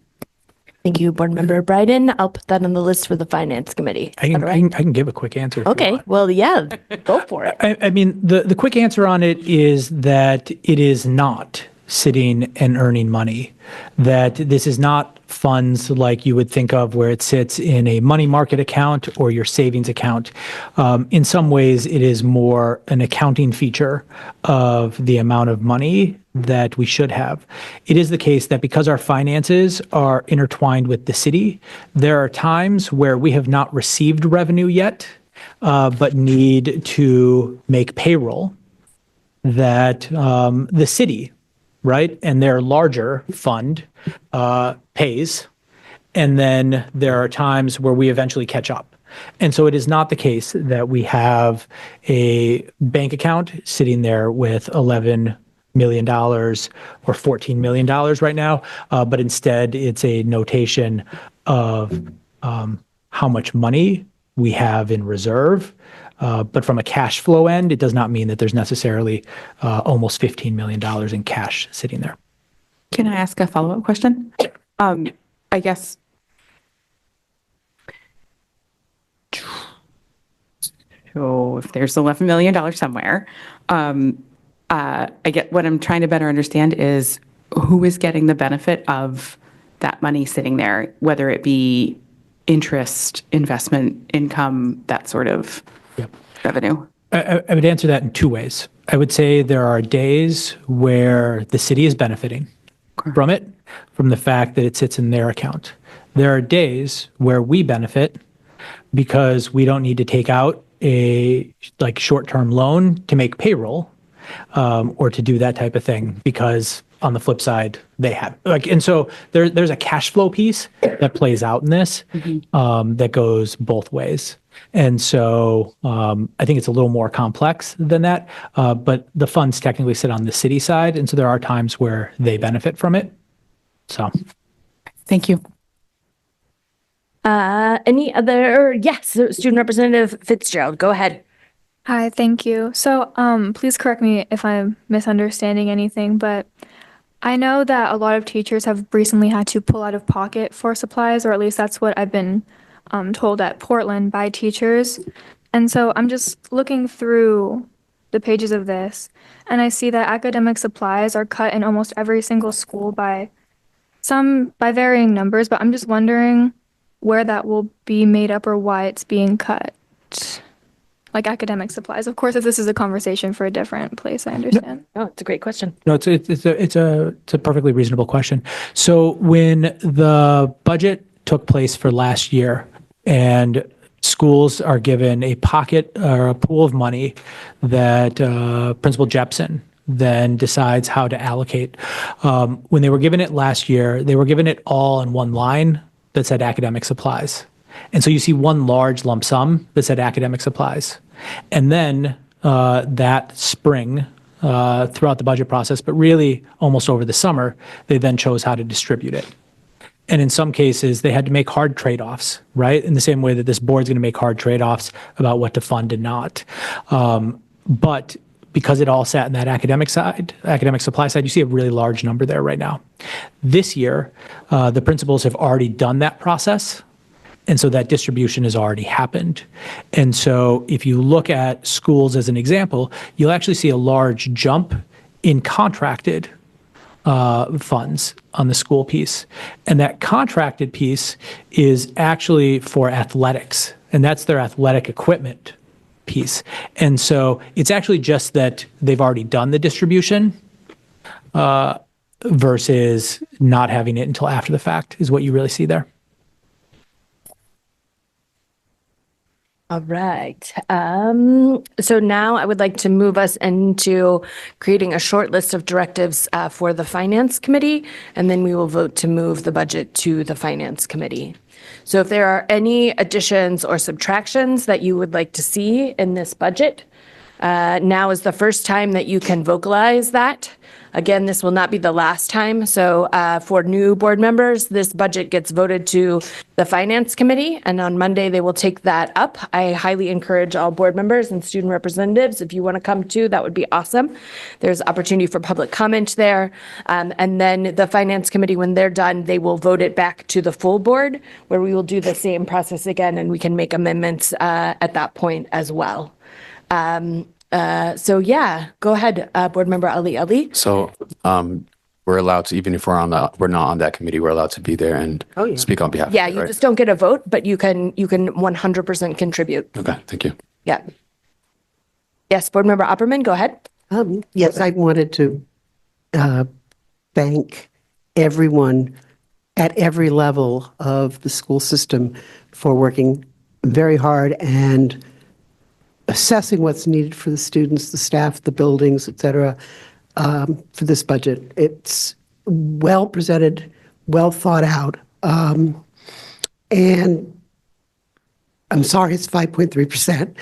Thank you, Board Member Bryden. I'll put that on the list for the Finance Committee. I can give a quick answer. if you Okay, want. well, yeah, go for it. I mean, the quick answer on it is that it is not sitting and earning money, that this is not funds like you would think of where it sits in a money market account or your savings account. In some ways, it is more an accounting feature of the amount of money that we should have. It is the case that because our finances are intertwined with the city, there are times where we have not received revenue yet, but need to make payroll that the city, right, and their larger fund pays. And then there are times where we eventually catch up. And so it is not the case that we have a bank account sitting there with $11 million or $14 million right now, but instead it's a notation of how much money we have in reserve. But from a cash flow end, it does not mean that there's necessarily almost $15 million in cash sitting there. Can I ask a follow-up question? I guess. So if there's $11 million somewhere, I get what I'm trying to better understand is who is getting the benefit of that money sitting there, whether it be interest, investment, income, that sort of revenue. I would answer that in two ways. I would say there are days where the city is benefiting from it, from the fact that it sits in their account. There are days where we benefit because we don't need to take out a short-term loan to make payroll or to do that type of thing, because on the flip side, they have and so there's a cash flow piece that plays out in this that goes both ways. And so I think it's a little more complex than that, but the funds technically sit on the city side, and so there are times where they benefit from it. So, thank you. Any other? Yes, Student Representative Fitzgerald, go ahead. Hi, thank you. So, please correct me if I'm misunderstanding anything, but I know that a lot of teachers have recently had to pull out of pocket for supplies, or at least that's what I've been told at Portland by teachers. And so I'm just looking through the pages of this, and I see that academic supplies are cut in almost every single school by varying numbers, but I'm just wondering where that will be made up or why it's being cut. Like academic supplies. Of course, if this is a conversation for a different place, I understand. Oh, it's a great question. No, it's a perfectly reasonable question. So when the budget took place for last year, and schools are given a pocket or a pool of money that Principal Jepson then decides how to allocate. When they were given it last year, they were given it all in one line that said academic supplies. And so you see one large lump sum that said academic supplies. And then that spring, throughout the budget process, but really almost over the summer, they then chose how to distribute it. And in some cases, they had to make hard trade-offs, right? In the same way that this board's going to make hard trade-offs about what to fund and not. But because it all sat in that academic supply side, you see a really large number there right now. This year, the principals have already done that process. And so that distribution has already happened. And so if you look at schools as an example, you'll actually see a large jump in contracted funds on the school piece. And that contracted piece is actually for athletics, and that's their athletic equipment piece. And so it's actually just that they've already done the distribution versus not having it until after the fact is what you really see there. All right. So now I would like to move us into creating a short list of directives for the Finance Committee, and then we will vote to move the budget to the Finance Committee. So if there are any additions or subtractions that you would like to see in this budget, now is the first time that you can vocalize that. Again, this will not be the last time. So for new board members, this budget gets voted to the Finance Committee, and on Monday they will take that up. I highly encourage all board members and student representatives, if you want to come too, that would be awesome. There's opportunity for public comment there. And then the Finance Committee, when they're done, they will vote it back to the full board, where we will do the same process again, and we can make amendments at that point as well. So yeah, go ahead, Board Member Ali. So we're allowed to, even if we're not on that committee, we're allowed to be there and speak on behalf. Yeah, of it, you right? just don't get a vote, but you can 100% contribute. Okay, thank you. Yeah. Yes, Board Member Opperman, go ahead. Yes, I wanted to thank everyone at every level of the school system for working very hard and assessing what's needed for the students, the staff, the buildings, et cetera, for this budget. It's well presented, well thought out. And I'm sorry it's 5.3%.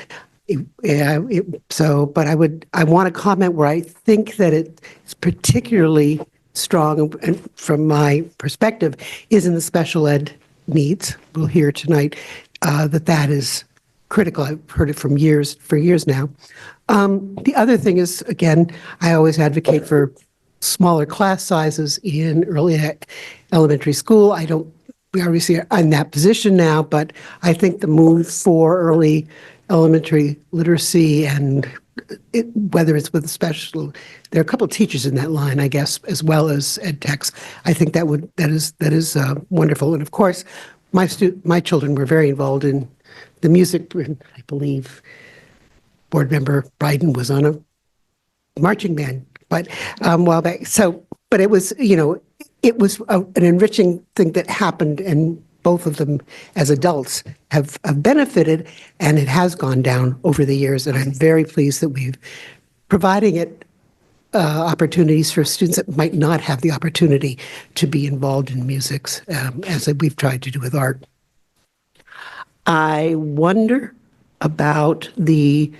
But I want to comment where I think that it's particularly strong, and from my perspective, is in the special ed needs. We'll hear tonight that is critical. I've heard it for years now. The other thing is, again, I always advocate for smaller class sizes in early elementary school. We obviously are in that position now, but I think the move for early elementary literacy, and whether it's with special, there are a couple of teachers in that line, I guess, as well as ed techs. I think that is wonderful. And of course, my children were very involved in the music. I believe Board Member Biden was on a marching band, but a while back. So, but it was, it was an enriching thing that happened, and both of them as adults have benefited, and it has gone down over the years. And I'm very pleased that we've providing it opportunities for students that might not have the opportunity to be involved in music, as we've tried to do with art. I wonder about the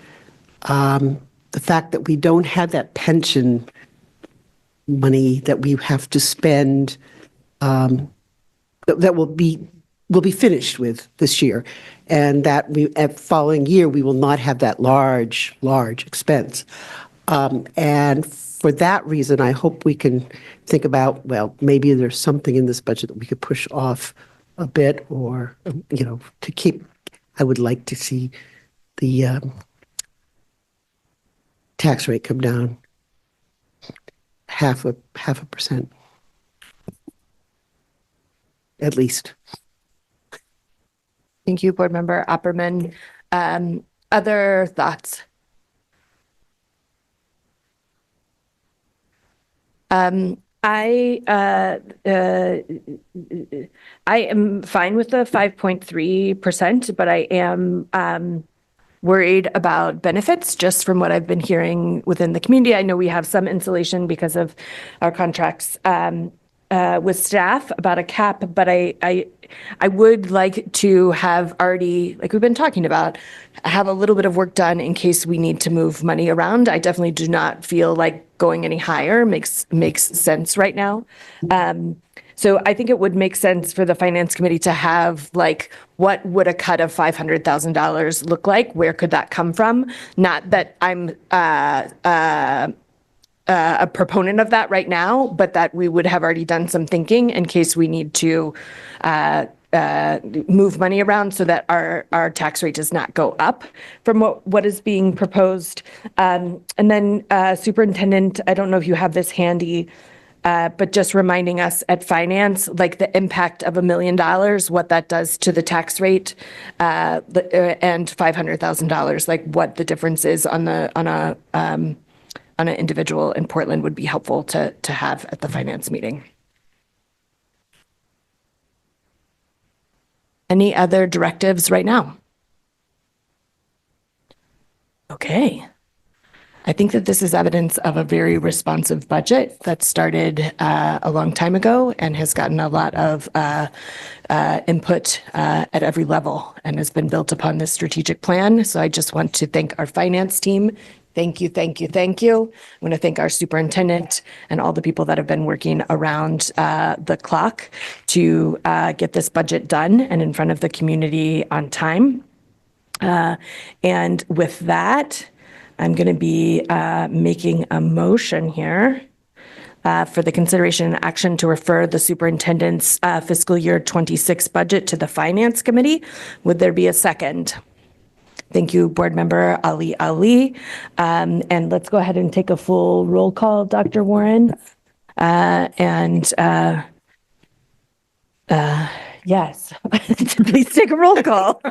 fact that we don't have that pension money that we have to spend, that will be finished with this year, and that following year we will not have that large expense. And for that reason, I hope we can think about, well, maybe there's something in this budget that we could push off a bit, or, to keep. I would like to see the tax rate come down half a percent, at least. Thank you, Board Member Opperman. Other thoughts? I am fine with the 5.3%, but I am worried about benefits, just from what I've been hearing within the community. I know we have some insulation because of our contracts with staff about a cap, but I would like to have already, like we've been talking about, have a little bit of work done in case we need to move money around. I definitely do not feel like going any higher makes sense right now. So I think it would make sense for the Finance Committee to have, like, what would a cut of $500,000 look like? Where could that come from? Not that I'm a proponent of that right now, but that we would have already done some thinking in case we need to move money around so that our tax rate does not go up from what is being proposed. And then Superintendent, I don't know if you have this handy, But just reminding us at finance, like the impact of $1 million, what that does to the tax rate, and $500,000, like what the difference is on an individual in Portland would be helpful to have at the finance meeting. Any other directives right now? Okay. I think that this is evidence of a very responsive budget that started a long time ago and has gotten a lot of input at every level and has been built upon this strategic plan. So I just want to thank our finance team. Thank you, thank you, thank you. I'm going to thank our superintendent and all the people that have been working around the clock to get this budget done and in front of the community on time. And with that, I'm going to be making a motion here for the consideration and action to refer the superintendent's fiscal year 26 budget to the Finance Committee. Would there be a second? Thank you, Board Member Ali. And let's go ahead and take a full roll call, Dr. Warren. Yes, please take a roll call.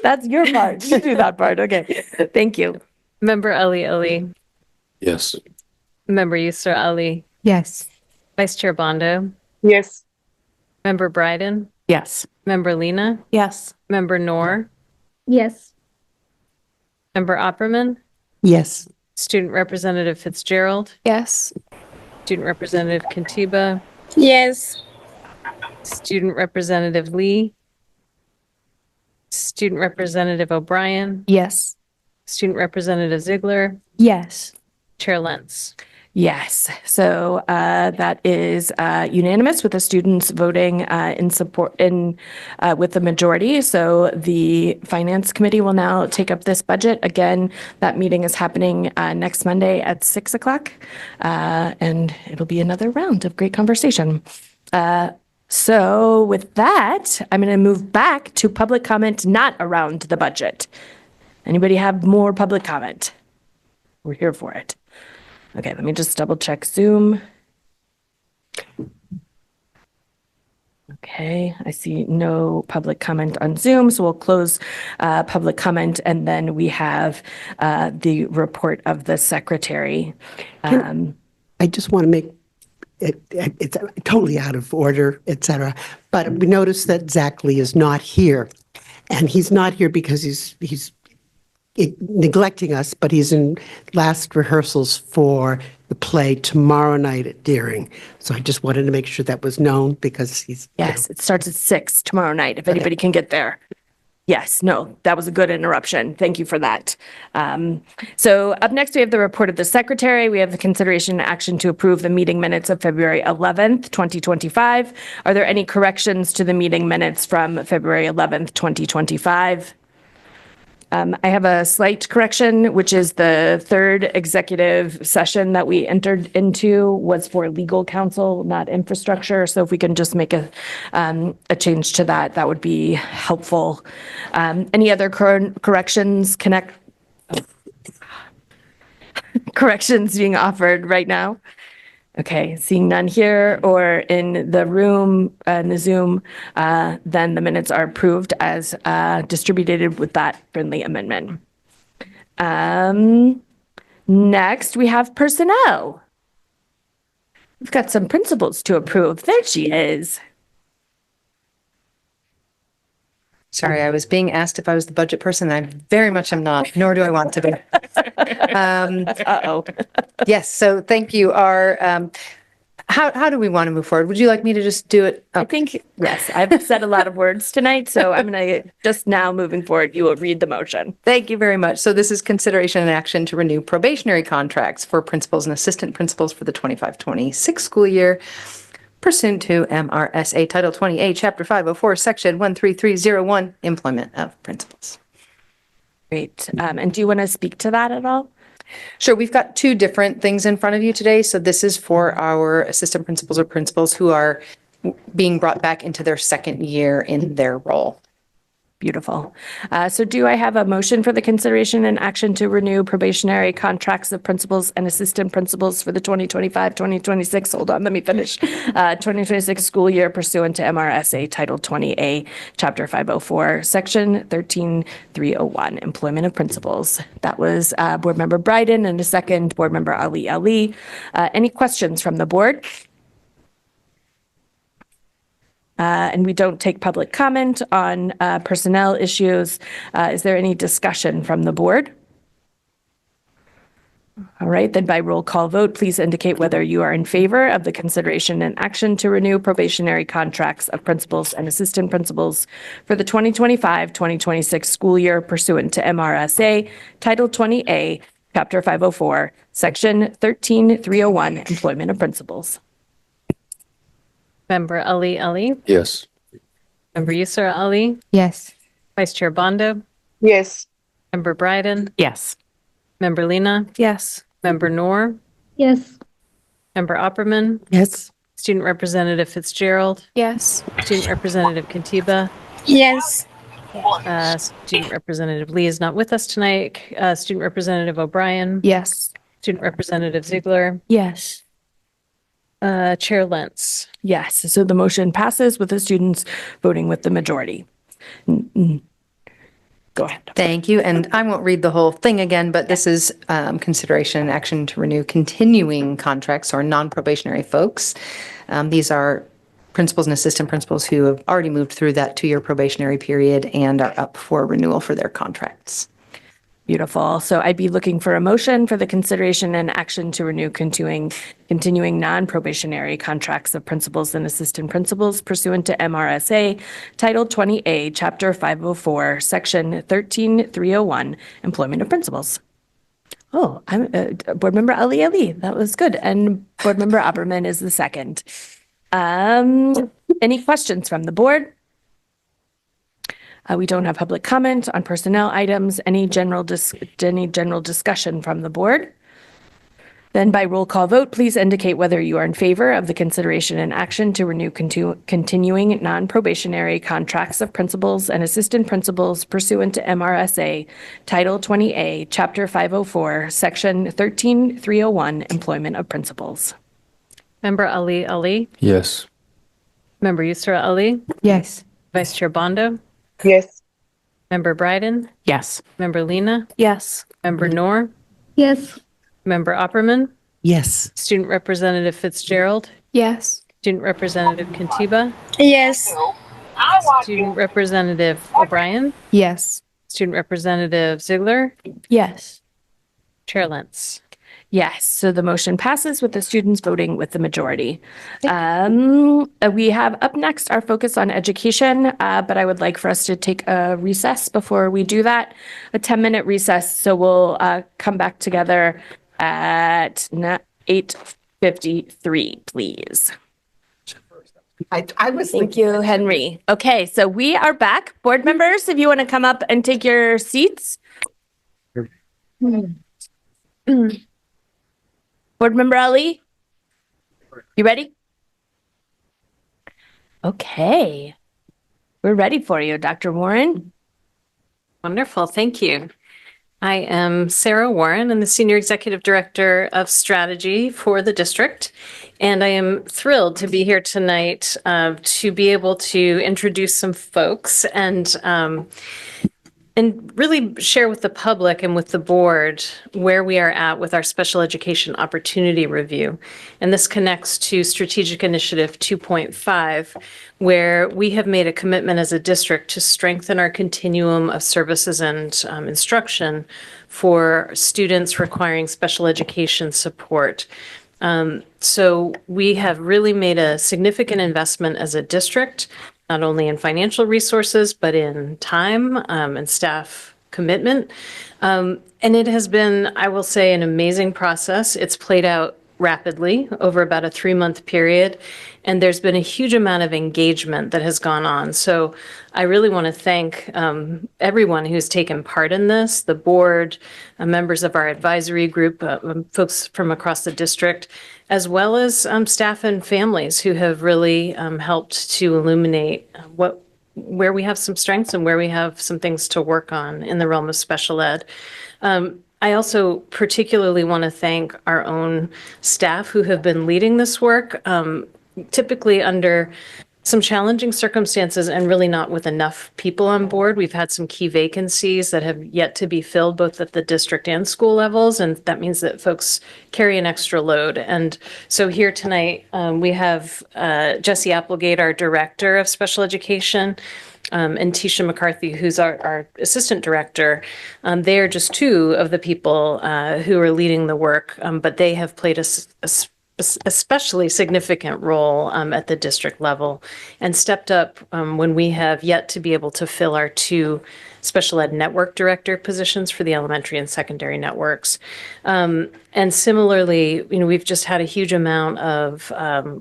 That's your part. You do that part. Okay. Thank you. Member Ali. Yes. Member Yusra Ali. Yes. Vice Chair Bondo. Yes. Member Bryden. Yes. Member Lena. Yes. Member Noor. Yes. Member Opperman. Yes. Student Representative Fitzgerald. Yes. Student Representative Kantiba. Yes. Student Representative Lee. Student Representative O'Brien. Yes. Student Representative Ziegler. Yes. Chair Lentz. Yes. So that is unanimous with the students voting in support with the majority. So the Finance Committee will now take up this budget. Again, that meeting is happening next Monday at 6 o'clock. And it'll be another round of great conversation. So with that, I'm going to move back to public comment not around the budget. Anybody have more public comment? We're here for it. Okay, let me just double check Zoom. Okay, I see no public comment on Zoom, so we'll close public comment, and then we have the report of the secretary. I just want to make it's totally out of order, et cetera. But we noticed that Zach Lee is not here. And he's not here because he's neglecting us, but he's in last rehearsals for the play tomorrow night at Deering. So I just wanted to make sure that was known because he's... Yes, it starts at 6 tomorrow night, if anybody can get there. Yes, no, that was a good interruption. Thank you for that. So up next, we have the report of the secretary. We have the consideration and action to approve the meeting minutes of February 11th, 2025. Are there any corrections to the meeting minutes from February 11th, 2025? I have a slight correction, which is the third executive session that we entered into was for legal counsel, not infrastructure. So if we can just make a change to that, that would be helpful. Any other corrections corrections being offered right now? Okay, seeing none here or in the room, in the Zoom, then the minutes are approved as distributed with that friendly amendment. Next, we have personnel. We've got some principals to approve. There she is. Sorry, I was being asked if I was the budget person. I very much am not, nor do I want to be. Uh-oh. Yes, so thank you. How do we want to move forward? Would you like me to just do it? I think, yes, I've said a lot of words tonight, so I'm going to just now moving forward, you will read the motion. Thank you very much. So this is consideration and action to renew probationary contracts for principals and assistant principals for the 25-26 school year. Pursuant to M.R.S.A. Title 20A, Chapter 504, Section 13301, Employment of Principals. Great. And do you want to speak to that at all? Sure. We've got two different things in front of you today. So this is for our assistant principals or principals who are being brought back into their second year in their role. Beautiful. So do I have a motion for the consideration and action to renew probationary contracts of principals and assistant principals for the 2025-2026, hold on, let me finish, 2026 school year pursuant to M.R.S.A. Title 20A, Chapter 504, Section 13301, Employment of Principals. That was Board Member Bryden and a second, Board Member Ali. Any questions from the board? And we don't take public comment on personnel issues. Is there any discussion from the board? All right, then by roll call vote, please indicate whether you are in favor of the consideration and action to renew probationary contracts of principals and assistant principals for the 2025-2026 school year pursuant to M.R.S.A. Title 20A, Chapter 504, Section 13301, Employment of Principals. Member Ali. Yes. Member Yusra Ali. Yes. Vice Chair Bondo. Yes. Member Bryden. Yes. Member Lena. Yes. Member Noor. Yes. Member Opperman. Yes. Student Representative Fitzgerald. Yes. Student Representative Kantiba. Yes. Student Representative Lee is not with us tonight. Student Representative O'Brien. Yes. Student Representative Ziegler. Yes. Chair Lentz. Yes, so the motion passes with the students voting with the majority. Go ahead. Thank you. And I won't read the whole thing again, but this is consideration and action to renew continuing contracts or non-probationary folks. These are principals and assistant principals who have already moved through that 2-year probationary period and are up for renewal for their contracts. Beautiful. So I'd be looking for a motion for the consideration and action to renew continuing non-probationary contracts of principals and assistant principals pursuant to M.R.S.A. Title 20A, Chapter 504, Section 13301, Employment of Principals. Oh, I'm Board Member Ali. That was good. And Board Member Opperman is the second. Any questions from the board? We don't have public comment on personnel items. Any general discussion from the board? Then by roll call vote, please indicate whether you are in favor of the consideration and action to renew continuing non-probationary contracts of principals and assistant principals pursuant to M.R.S.A. Title 20A, Chapter 504, Section 13301, Employment of Principals. Member Ali. Yes. Member Yusra Ali. Yes. Vice Chair Bondo. Yes. Member Bryden. Yes. Member Lena. Yes. Member Noor. Yes. Member Opperman. Yes. Student Representative Fitzgerald. Yes. Student Representative Kantiba. Yes. Student Representative O'Brien. Yes. Student Representative Ziegler. Yes. Chair Lentz. Yes, so the motion passes with the students voting with the majority. We have up next our focus on education, but I would like for us to take a recess before we do that, a 10-minute recess. So we'll come back together at 8:53, please. I was Thank you, Henry. Okay, so we are back. Board members, if you want to come up and take your seats. Board Member Ali, you ready? Okay, we're ready for you, Dr. Warren. Wonderful. Thank you. I am Sarah Warren. I'm the Senior Executive Director of Strategy for the district, and I am thrilled to be here tonight to be able to introduce some folks and really share with the public and with the board where we are at with our special education opportunity review. And this connects to Strategic Initiative 2.5, where we have made a commitment as a district to strengthen our continuum of services and instruction for students requiring special education support. So we have really made a significant investment as a district, not only in financial resources, but in time and staff commitment. And it has been, I will say, an amazing process. It's played out rapidly over about a 3-month period, and there's been a huge amount of engagement that has gone on. So I really want to thank everyone who's taken part in this, the board, members of our advisory group, folks from across the district, as well as staff and families who have really helped to illuminate what where we have some strengths and where we have some things to work on in the realm of special ed. I also particularly want to thank our own staff who have been leading this work, typically under some challenging circumstances and really not with enough people on board. We've had some key vacancies that have yet to be filled both at the district and school levels, and that means that folks carry an extra load. And so here tonight, we have Jessie Applegate, our Director of Special Education, and Tisha McCarthy, who's our assistant director. They are just two of the people who are leading the work, but they have played a especially significant role at the district level and stepped up when we have yet to be able to fill our two special ed network director positions for the elementary and secondary networks. And similarly, we've just had a huge amount of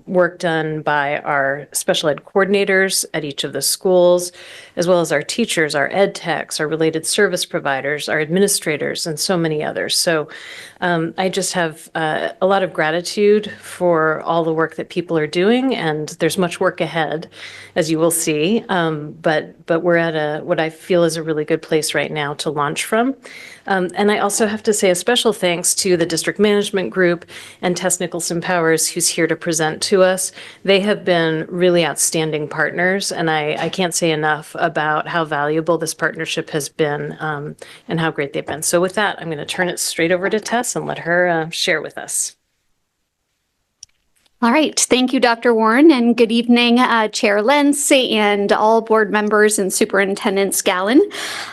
work done by our special ed coordinators at each of the schools, as well as our teachers, our ed techs, our related service providers, our administrators, and so many others. So I just have a lot of gratitude for all the work that people are doing, and there's much work ahead, as you will see. But we're at what I feel is a really good place right now to launch from. And I also have to say a special thanks to the district management group and Tess Nicholson Powers, who's here to present to us. They have been really outstanding partners, and I can't say enough about how valuable this partnership has been and how great they've been. So with that, I'm going to turn it straight over to Tess and let her share with us. All right. Thank you, Dr. Warren, and good evening, Chair Lentz and all board members and Superintendent Scallon.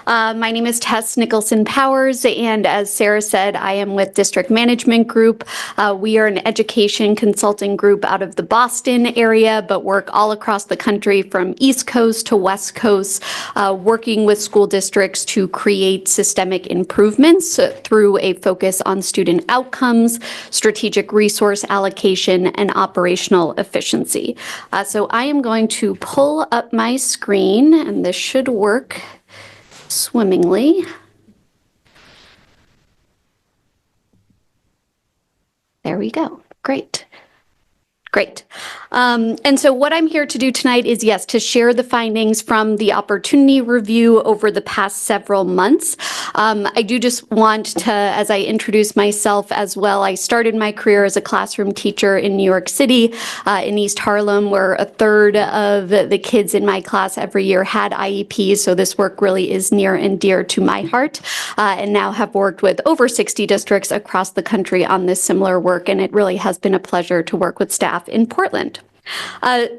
My name is Tess Nicholson Powers, and as Sarah said, I am with District Management Group. We are an education consulting group out of the Boston area, but work all across the country from East Coast to West Coast, working with school districts to create systemic improvements through a focus on student outcomes, strategic resource allocation, and operational efficiency. So I am going to pull up my screen, and this should work swimmingly. There we go. Great. Great. And so what I'm here to do tonight is, yes, to share the findings from the opportunity review over the past several months. I do just want to, as I introduce myself as well, I started my career as a classroom teacher in New York City, in East Harlem, where a third of the kids in my class every year had IEPs. So this work really is near and dear to my heart, and now have worked with over 60 districts across the country on this similar work. And it really has been a pleasure to work with staff in Portland.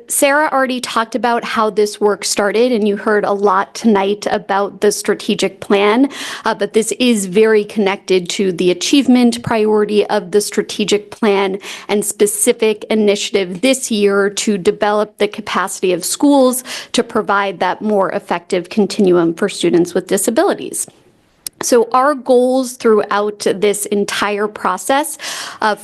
Sarah already talked about how this work started, and you heard a lot tonight about the strategic plan, but this is very connected to the achievement priority of the strategic plan and specific initiative this year to develop the capacity of schools to provide that more effective continuum for students with disabilities. So our goals throughout this entire process,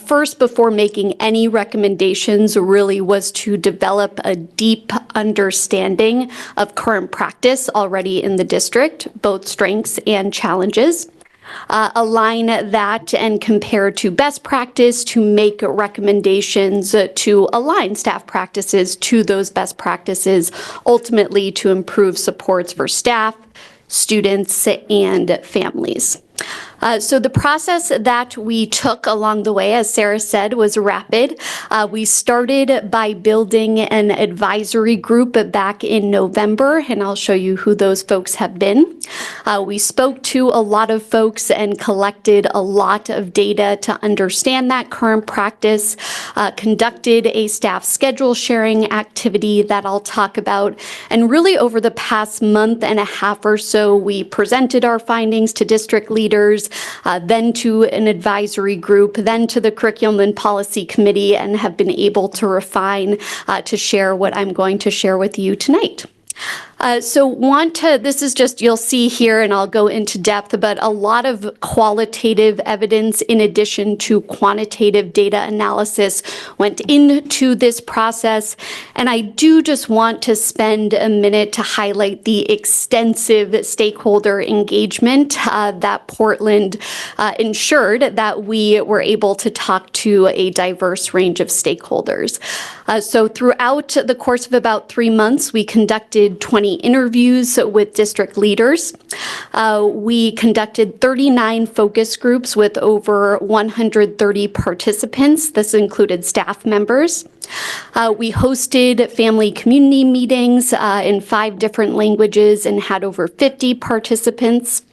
first, before making any recommendations, really was to develop a deep understanding of current practice already in the district, both strengths and challenges. Align that and compare to best practice to make recommendations to align staff practices to those best practices, ultimately to improve supports for staff, students, and families. So the process that we took along the way, as Sarah said, was rapid. We started by building an advisory group back in November, and I'll show you who those folks have been. We spoke to a lot of folks and collected a lot of data to understand that current practice, conducted a staff schedule sharing activity that I'll talk about, and really over the past month and a half or so, we presented our findings to district leaders, then to an advisory group, then to the Curriculum and Policy Committee, and have been able to refine to share what I'm going to share with you tonight. This is just, you'll see here, and I'll go into depth, but a lot of qualitative evidence in addition to quantitative data analysis went into this process. And I do just want to spend a minute to highlight the extensive stakeholder engagement that Portland ensured that we were able to talk to a diverse range of stakeholders. So throughout the course of about 3 months, we conducted 20 2020 interviews with district leaders. We conducted 39 focus groups with over 130 participants. This included staff members. We hosted family community meetings in 5 different languages and had over 50 participants.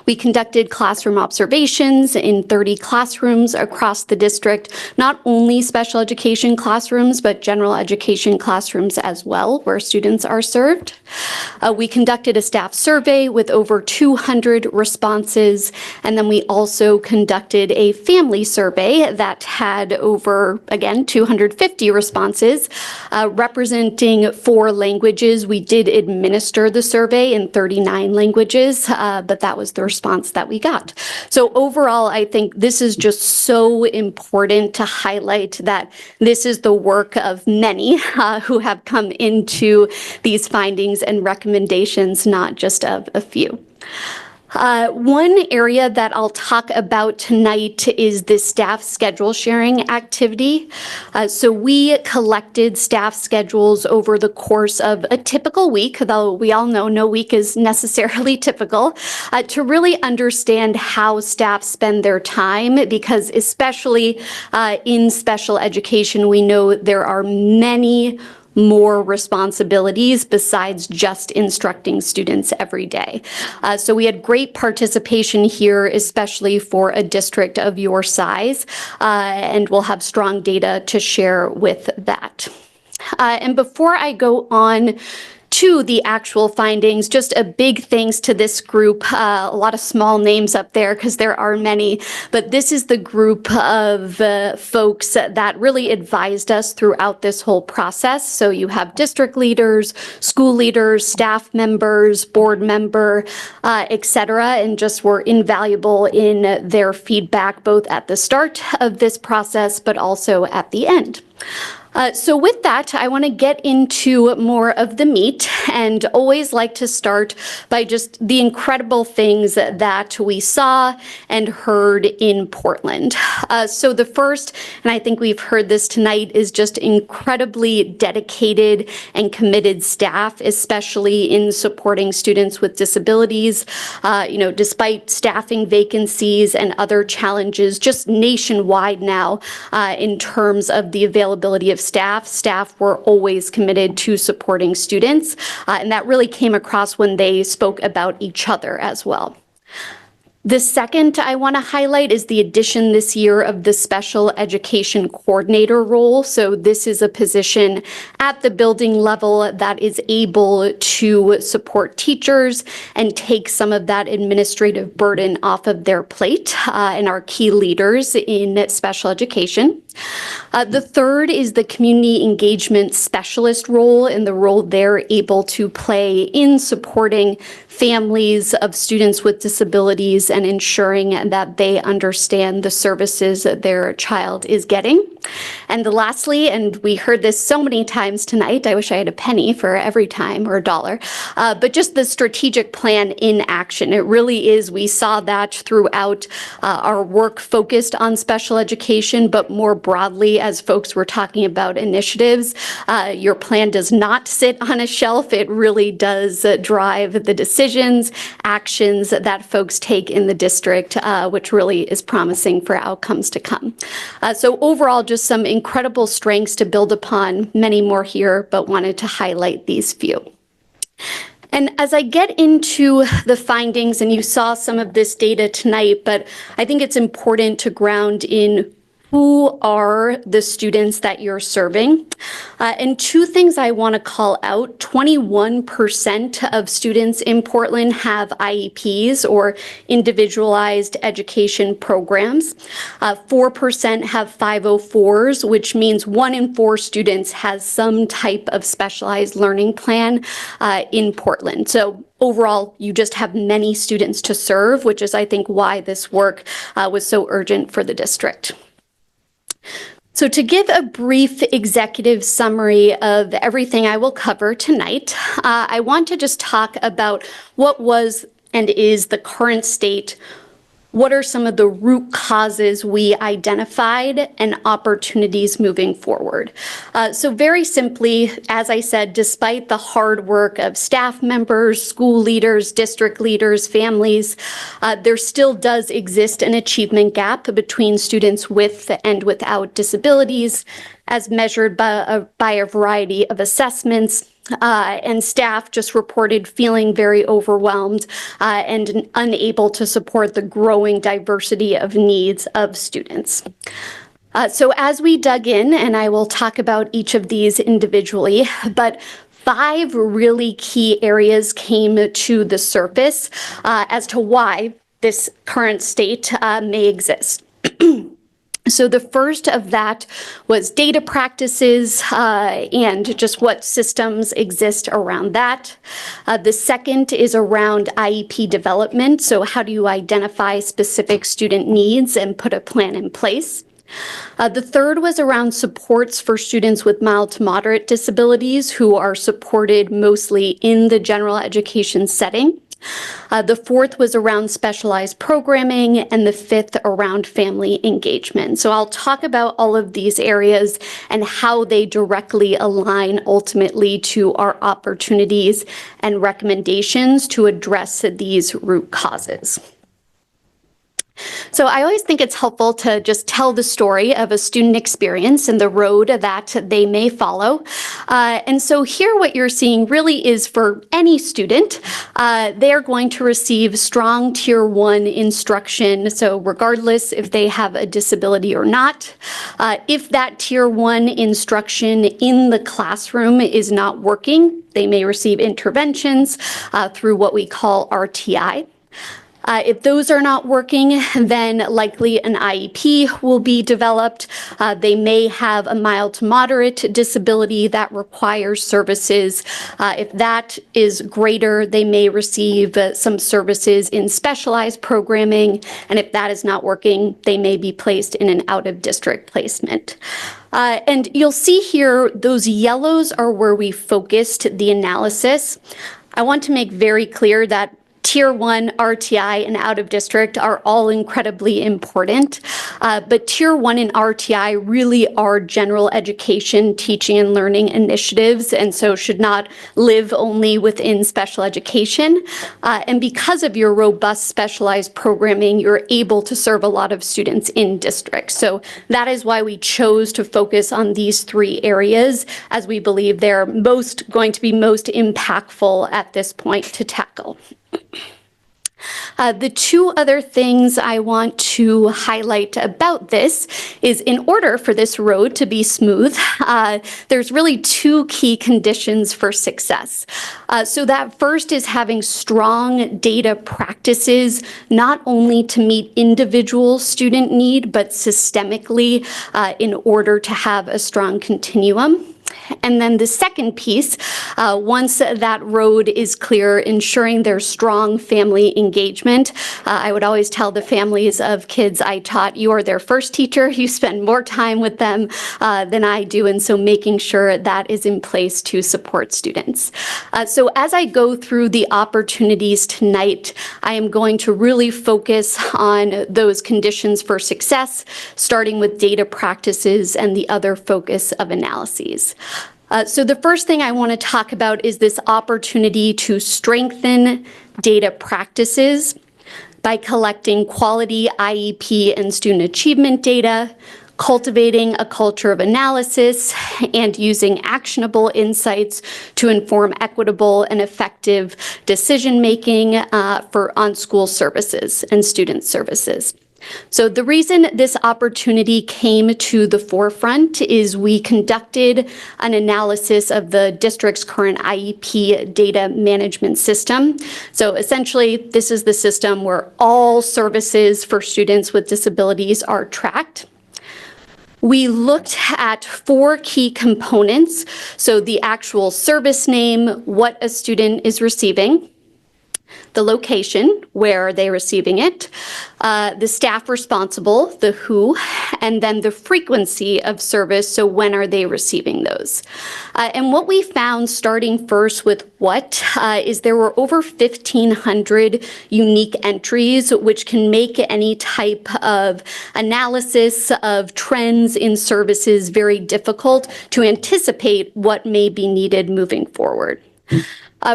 We conducted classroom observations in 30 classrooms across the district, not only special education classrooms, but general education classrooms as well, where students are served. We conducted a staff survey with over 200 responses, and then we also conducted a family survey that had over, again, 250 responses, representing 4 languages. We did administer the survey in 39 languages, but that was the response that we got. So overall, I think this is just so important to highlight that this is the work of many who have come into these findings and recommendations, not just of a few. One area that I'll talk about tonight is the staff schedule sharing activity. So we collected staff schedules over the course of a typical week, though we all know no week is necessarily typical, to really understand how staff spend their time, because especially in special education, we know there are many more responsibilities besides just instructing students every day. So we had great participation here, especially for a district of your size, and we'll have strong data to share with that. And before I go on to the actual findings, just a big thanks to this group. A lot of small names up there because there are many, but this is the group of folks that really advised us throughout this whole process. So you have district leaders, school leaders, staff members, board member, etc., and just were invaluable in their feedback, both at the start of this process, but also at the end. So with that, I want to get into more of the meat, and always like to start by just the incredible things that we saw and heard in Portland. So the first, and I think we've heard this tonight, is just incredibly dedicated and committed staff, especially in supporting students with disabilities. Despite staffing vacancies and other challenges just nationwide now in terms of the availability of staff were always committed to supporting students, and that really came across when they spoke about each other as well. The second I want to highlight is the addition this year of the special education coordinator role. So this is a position at the building level that is able to support teachers and take some of that administrative burden off of their plate and our key leaders in special education. The third is the community engagement specialist role, and the role they're able to play in supporting families of students with disabilities and ensuring that they understand the services that their child is getting. And lastly, and we heard this so many times tonight, I wish I had a penny for every time or a dollar, but just the strategic plan in action. It really is, we saw that throughout our work focused on special education, but more broadly as folks were talking about initiatives. Your plan does not sit on a shelf. It really does drive the decisions, actions that folks take in the district, which really is promising for outcomes to come. So overall, just some incredible strengths to build upon, many more here, but wanted to highlight these few. And as I get into the findings, and you saw some of this data tonight, but I think it's important to ground in who are the students that you're serving. And 2 things I want to call out: 21% of students in Portland have IEPs, or individualized education programs. 4% have 504s, which means 1 in 4 students has some type of specialized learning plan in Portland. So overall, you just have many students to serve, which is, I think, why this work was so urgent for the district. So to give a brief executive summary of everything I will cover tonight, I want to just talk about what was and is the current state what are some of the root causes we identified and opportunities moving forward. So very simply, as I said, despite the hard work of staff members, school leaders, district leaders, families, there still does exist an achievement gap between students with and without disabilities, as measured by a variety of assessments. And staff just reported feeling very overwhelmed and unable to support the growing diversity of needs of students. So as we dug in, and I will talk about each of these individually, but 5 really key areas came to the surface as to why this current state may exist. So the first of that was data practices and just what systems exist around that. The second is around IEP development. So how do you identify specific student needs and put a plan in place? The third was around supports for students with mild to moderate disabilities who are supported mostly in the general education setting. The fourth was around specialized programming, and the fifth around family engagement. So I'll talk about all of these areas and how they directly align ultimately to our opportunities and recommendations to address these root causes. So I always think it's helpful to just tell the story of a student experience and the road that they may follow. And so here what you're seeing really is for any student, they're going to receive strong Tier 1 instruction. So regardless if they have a disability or not, if that Tier 1 instruction in the classroom is not working, they may receive interventions through what we call RTI. If those are not working, then likely an IEP will be developed. They may have a mild to moderate disability that requires services. If that is greater, they may receive some services in specialized programming. And if that is not working, they may be placed in an out-of-district placement. And you'll see here, those yellows are where we focused the analysis. I want to make very clear that Tier 1, RTI, and out-of-district are all incredibly important, but Tier 1 and RTI really are general education teaching and learning initiatives, and so should not live only within special education. And because of your robust specialized programming, you're able to serve a lot of students in districts. So that is why we chose to focus on these 3 areas, as we believe they're going to be most impactful at this point to tackle. The 2 other things I want to highlight about this is, in order for this road to be smooth, there's really 2 key conditions for success. So that first is having strong data practices, not only to meet individual student need, but systemically in order to have a strong continuum. And then the second piece, once that road is clear, ensuring there's strong family engagement. I would always tell the families of kids I taught, you are their first teacher. You spend more time with them than I do. And so making sure that is in place to support students. So as I go through the opportunities tonight, I am going to really focus on those conditions for success, starting with data practices and the other focus of analyses. So the first thing I want to talk about is this opportunity to strengthen data practices by collecting quality IEP and student achievement data, cultivating a culture of analysis, and using actionable insights to inform equitable and effective decision-making on school services and student services. So the reason this opportunity came to the forefront is we conducted an analysis of the district's current IEP data management system. So essentially, this is the system where all services for students with disabilities are tracked. We looked at 4 key components. So the actual service name, what a student is receiving, the location, where are they receiving it, the staff responsible, the who, and then the frequency of service, so when are they receiving those. And what we found, starting first with what, is there were over 1,500 unique entries, which can make any type of analysis of trends in services very difficult to anticipate what may be needed moving forward.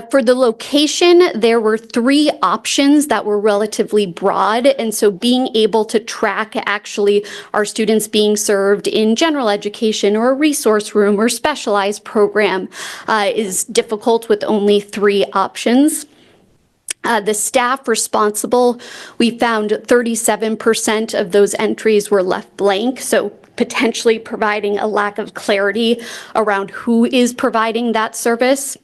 For the location, there were 3 options that were relatively broad, and so being able to track actually are students being served in general education or a resource room or specialized program is difficult with only 3 options. The staff responsible, we found 37% of those entries were left blank, so potentially providing a lack of clarity around who is providing that service.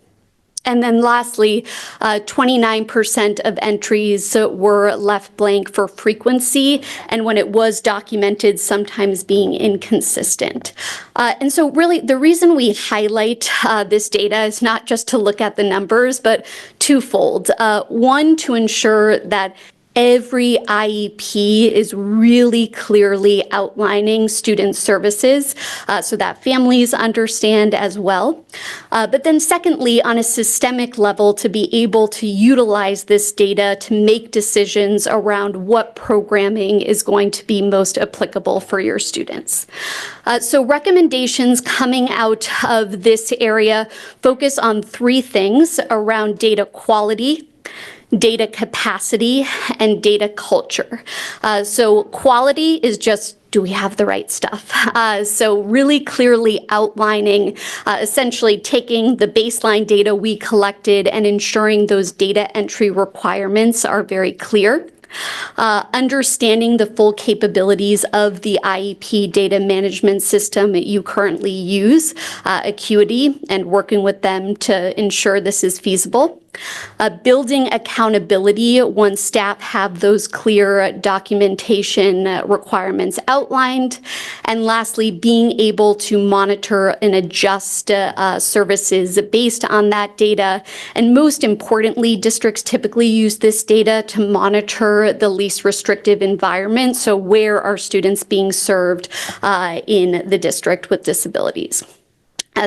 And then lastly, 29% of entries were left blank for frequency, and when it was documented, sometimes being inconsistent. And so really the reason we highlight this data is not just to look at the numbers, but twofold. One, to ensure that every IEP is really clearly outlining student services so that families understand as well. But then secondly, on a systemic level, to be able to utilize this data to make decisions around what programming is going to be most applicable for your students. So recommendations coming out of this area focus on 3 things around data quality, data capacity, and data culture. So quality is just, do we have the right stuff? So really clearly outlining, essentially taking the baseline data we collected and ensuring those data entry requirements are very clear. Understanding the full capabilities of the IEP data management system that you currently use, Acuity, and working with them to ensure this is feasible. Building accountability once staff have those clear documentation requirements outlined. And lastly, being able to monitor and adjust services based on that data. And most importantly, districts typically use this data to monitor the least restrictive environment. So where are students being served in the district with disabilities?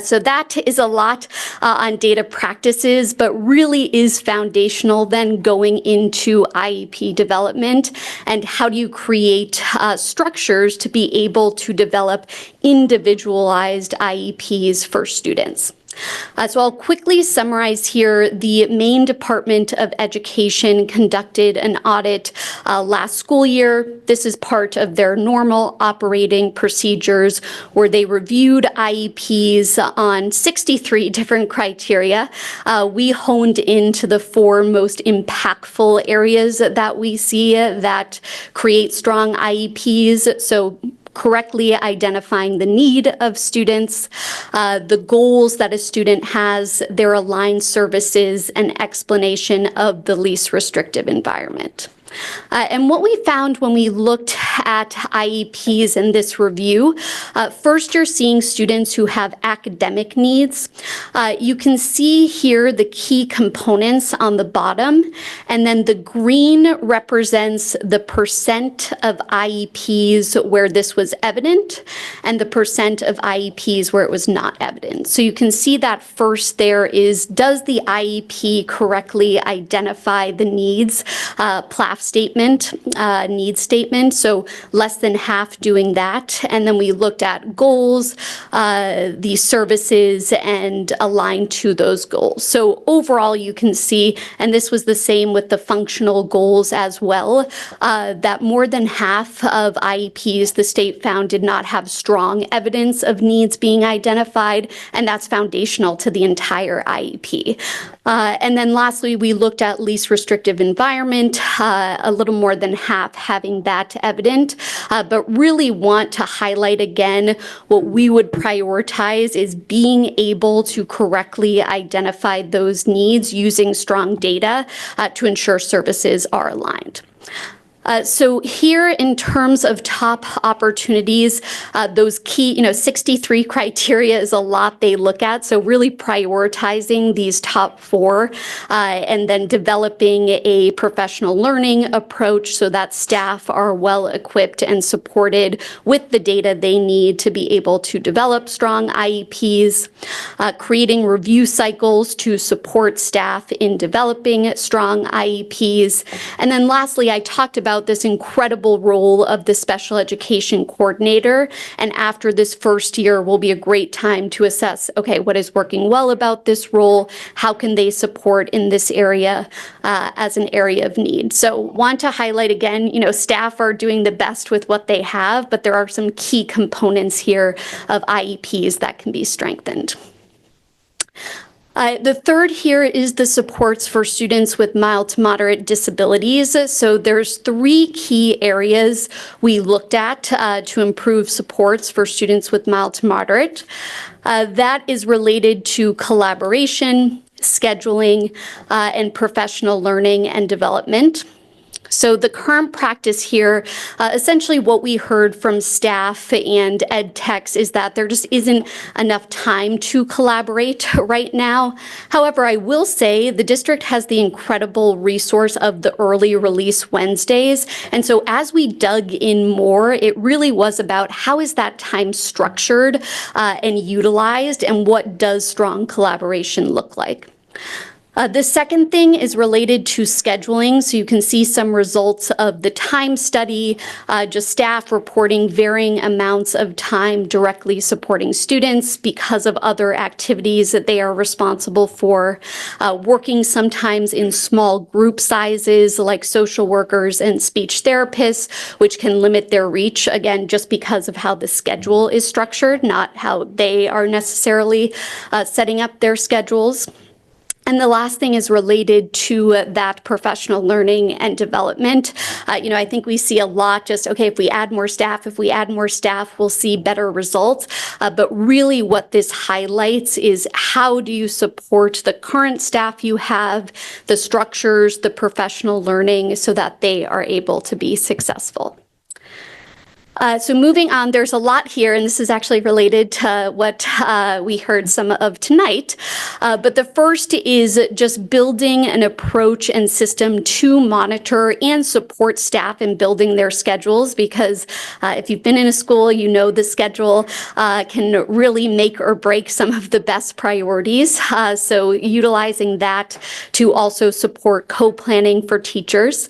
So that is a lot on data practices, but really is foundational then going into IEP development and how do you create structures to be able to develop individualized IEPs for students. So I'll quickly summarize here. The Maine Department of Education conducted an audit last school year. This is part of their normal operating procedures where they reviewed IEPs on 63 different criteria. We honed into the 4 most impactful areas that we see that create strong IEPs. So correctly identifying the need of students, the goals that a student has, their aligned services, and explanation of the least restrictive environment. And what we found when we looked at IEPs in this review, first you're seeing students who have academic needs. You can see here the key components on the bottom, and then the green represents the percent of IEPs where this was evident, and the percent of IEPs where it was not evident. So you can see that first there is, does the IEP correctly identify the needs? PLAF statement, needs statement, so less than half doing that. And then we looked at goals, the services, and aligned to those goals. So overall, you can see, and this was the same with the functional goals as well, that more than half of IEPs the state found did not have strong evidence of needs being identified, and that's foundational to the entire IEP. And then lastly, we looked at least restrictive environment, a little more than half having that evident, but really want to highlight again what we would prioritize is being able to correctly identify those needs using strong data to ensure services are aligned. So here, in terms of top opportunities, those key, 63 criteria is a lot they look at. So really prioritizing these top 4 and then developing a professional learning approach so that staff are well equipped and supported with the data they need to be able to develop strong IEPs, creating review cycles to support staff in developing strong IEPs. And then lastly, I talked about this incredible role of the special education coordinator. And after this first year will be a great time to assess, okay, what is working well about this role? How can they support in this area as an area of need? So want to highlight again, staff are doing the best with what they have, but there are some key components here of IEPs that can be strengthened. The third here is the supports for students with mild to moderate disabilities. So there's 3 key areas we looked at to improve supports for students with mild to moderate. That is related to collaboration, scheduling, and professional learning and development. So the current practice here, essentially what we heard from staff and ed techs is that there just isn't enough time to collaborate right now. However, I will say the district has the incredible resource of the early release Wednesdays. And so as we dug in more, it really was about how is that time structured and utilized, and what does strong collaboration look like? The second thing is related to scheduling. So you can see some results of the time study, just staff reporting varying amounts of time directly supporting students because of other activities that they are responsible for, working sometimes in small group sizes like social workers and speech therapists, which can limit their reach, again, just because of how the schedule is structured, not how they are necessarily setting up their schedules. And the last thing is related to that professional learning and development. I think we see a lot just, okay, if we add more staff, we'll see better results. But really what this highlights is how do you support the current staff you have, the structures, the professional learning, so that they are able to be successful. So moving on, there's a lot here, and this is actually related to what we heard some of tonight. But the first is just building an approach and system to monitor and support staff in building their schedules, because if you've been in a school, you know the schedule can really make or break some of the best priorities. So utilizing that to also support co-planning for teachers.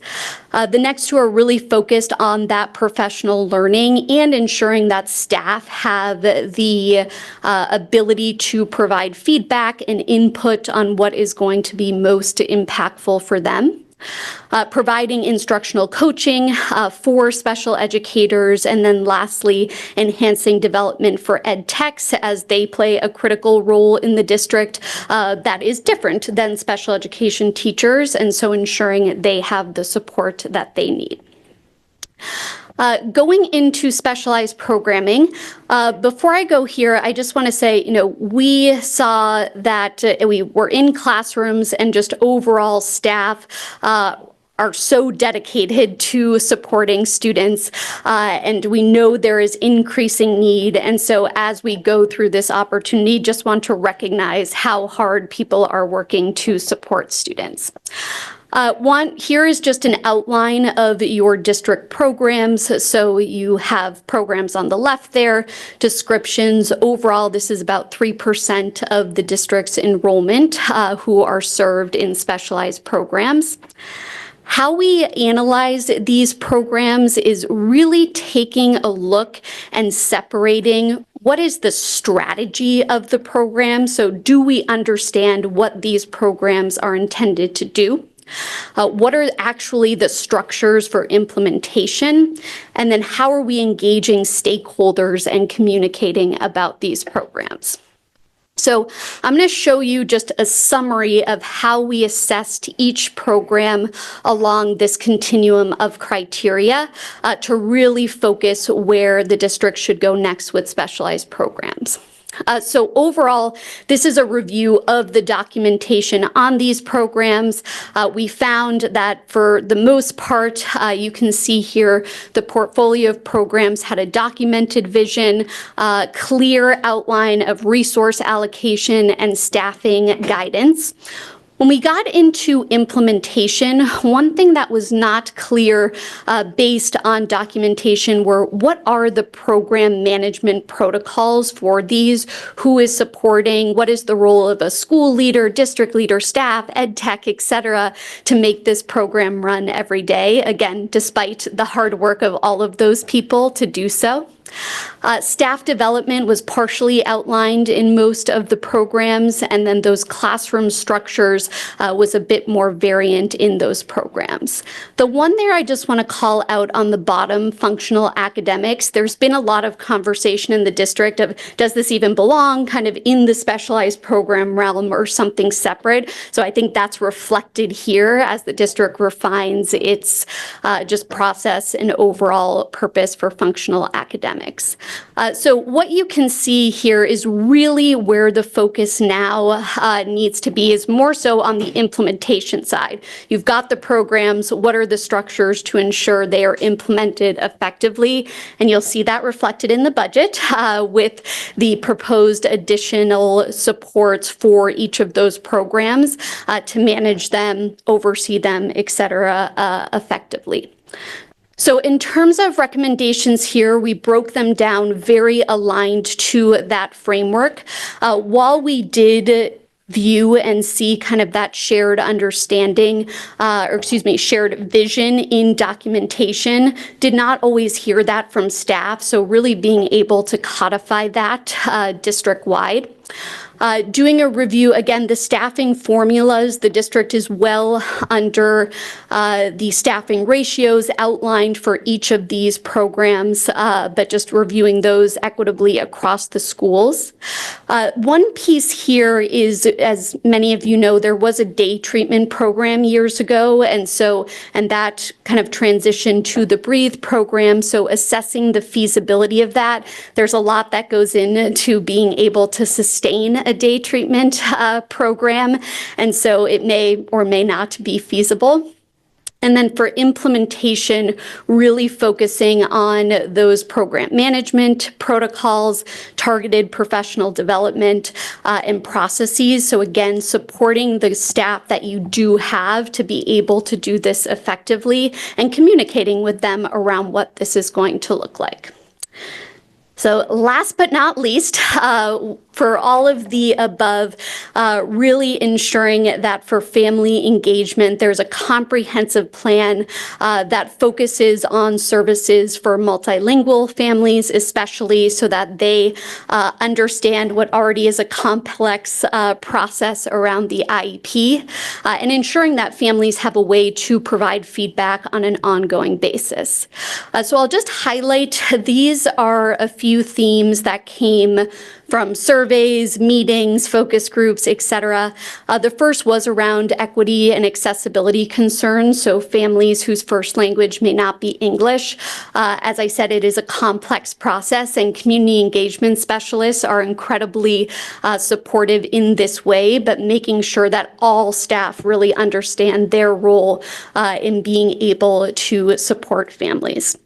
The next 2 are really focused on that professional learning and ensuring that staff have the ability to provide feedback and input on what is going to be most impactful for them. Providing instructional coaching for special educators, and then lastly, enhancing development for ed techs as they play a critical role in the district that is different than special education teachers, and so ensuring they have the support that they need. Going into specialized programming, before I go here, I just want to say, we saw that we were in classrooms and just overall staff are so dedicated to supporting students, and we know there is increasing need. And so as we go through this opportunity, just want to recognize how hard people are working to support students. Here is just an outline of your district programs. So you have programs on the left there, descriptions. Overall, this is about 3% of the district's enrollment who are served in specialized programs. How we analyze these programs is really taking a look and separating what is the strategy of the program. So do we understand what these programs are intended to do? What are actually the structures for implementation? And then how are we engaging stakeholders and communicating about these programs? So I'm going to show you just a summary of how we assessed each program along this continuum of criteria to really focus where the district should go next with specialized programs. So overall, this is a review of the documentation on these programs. We found that for the most part, you can see here the portfolio of programs had a documented vision, clear outline of resource allocation and staffing guidance. When we got into implementation, one thing that was not clear based on documentation were what are the program management protocols for these, who is supporting, what is the role of a school leader, district leader, staff, ed tech, et cetera, to make this program run every day, again, despite the hard work of all of those people to do so. Staff development was partially outlined in most of the programs, and then those classroom structures was a bit more variant in those programs. The one there I just want to call out on the bottom, functional academics, there's been a lot of conversation in the district of does this even belong kind of in the specialized program realm or something separate? So I think that's reflected here as the district refines its just process and overall purpose for functional academics. So what you can see here is really where the focus now needs to be is more so on the implementation side. You've got the programs, what are the structures to ensure they are implemented effectively? And you'll see that reflected in the budget with the proposed additional supports for each of those programs to manage them, oversee them, et cetera, effectively. So in terms of recommendations here, we broke them down very aligned to that framework. While we did view and see kind of that shared understanding, shared vision in documentation, did not always hear that from staff. So really being able to codify that district-wide. Doing a review, again, the staffing formulas, the district is well under the staffing ratios outlined for each of these programs, but just reviewing those equitably across the schools. One piece here is, as many of you know, there was a day treatment program years ago, and that kind of transitioned to the Breathe program. So assessing the feasibility of that, there's a lot that goes into being able to sustain a day treatment program, and so it may or may not be feasible. And then for implementation, really focusing on those program management protocols, targeted professional development, and processes. So again, supporting the staff that you do have to be able to do this effectively and communicating with them around what this is going to look like. So last but not least, for all of the above, really ensuring that for family engagement, there's a comprehensive plan that focuses on services for multilingual families, especially so that they understand what already is a complex process around the IEP, and ensuring that families have a way to provide feedback on an ongoing basis. So I'll just highlight these are a few themes that came from surveys, meetings, focus groups, et cetera. The first was around equity and accessibility concerns, so families whose first language may not be English. As I said, it is a complex process, and community engagement specialists are incredibly supportive in this way, but making sure that all staff really understand their role in being able to support families.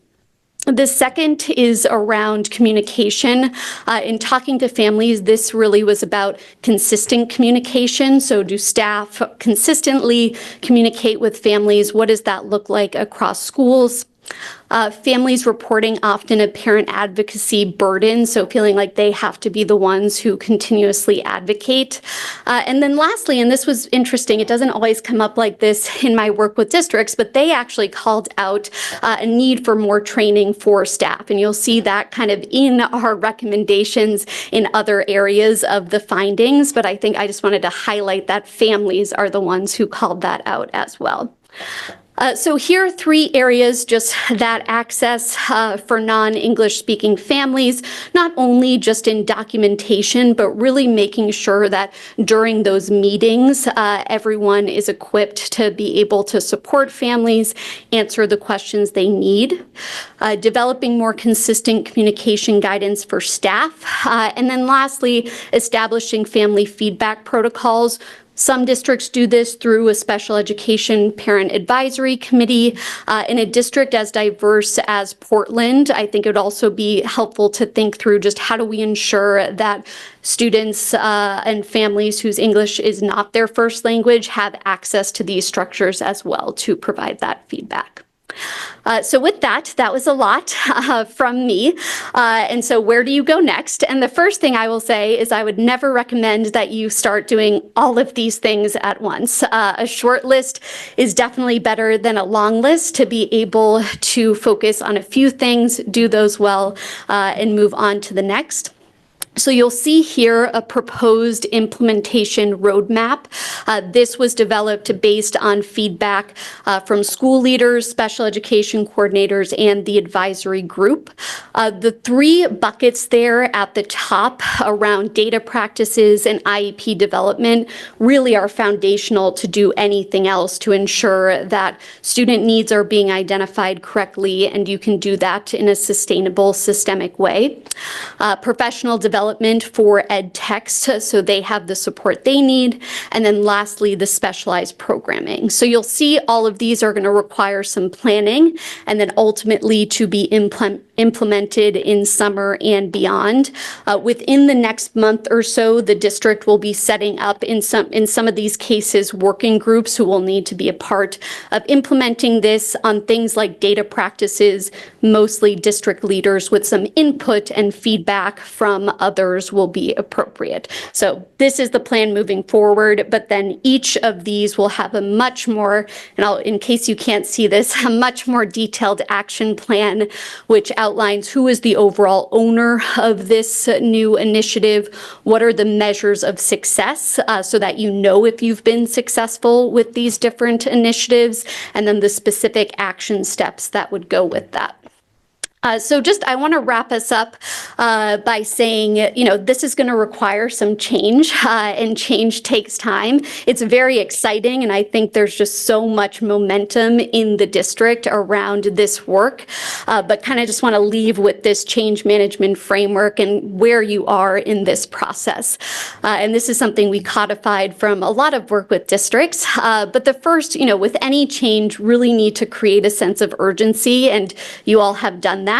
The second is around communication. In talking to families, this really was about consistent communication. So do staff consistently communicate with families? What does that look like across schools? Families reporting often a parent advocacy burden, so feeling like they have to be the ones who continuously advocate. And then lastly, and this was interesting, it doesn't always come up like this in my work with districts, but they actually called out a need for more training for staff. And you'll see that kind of in our recommendations in other areas of the findings, but I think I just wanted to highlight that families are the ones who called that out as well. So here are 3 areas just that access for non-English speaking families, not only just in documentation, but really making sure that during those meetings, everyone is equipped to be able to support families, answer the questions they need, developing more consistent communication guidance for staff, and then lastly, establishing family feedback protocols. Some districts do this through a special education parent advisory committee. In a district as diverse as Portland, I think it would also be helpful to think through just how do we ensure that students and families whose English is not their first language have access to these structures as well to provide that feedback. So with that was a lot from me. And so where do you go next? And the first thing I will say is I would never recommend that you start doing all of these things at once. A short list is definitely better than a long list to be able to focus on a few things, do those well, and move on to the next. So you'll see here a proposed implementation roadmap. This was developed based on feedback from school leaders, special education coordinators, and the advisory group. The 3 buckets there at the top around data practices and IEP development really are foundational to do anything else to ensure that student needs are being identified correctly, and you can do that in a sustainable, systemic way. Professional development for ed techs, so they have the support they need. And then lastly, the specialized programming. So you'll see all of these are going to require some planning and then ultimately to be implemented in summer and beyond. Within the next month or so, the district will be setting up in some of these cases working groups who will need to be a part of implementing this on things like data practices, mostly district leaders with some input and feedback from others will be appropriate. So this is the plan moving forward, but then each of these will have a much more, and in case you can't see this, a much more detailed action plan, which outlines who is the overall owner of this new initiative, what are the measures of success, so that you know if you've been successful with these different initiatives, and then the specific action steps that would go with that. So I want to wrap us up by saying, this is going to require some change, and change takes time. It's very exciting, and I think there's just so much momentum in the district around this work, but kind of just want to leave with this change management framework and where you are in this process. And this is something we codified from a lot of work with districts, but the first, with any change, really need to create a sense of urgency, and you all have done that.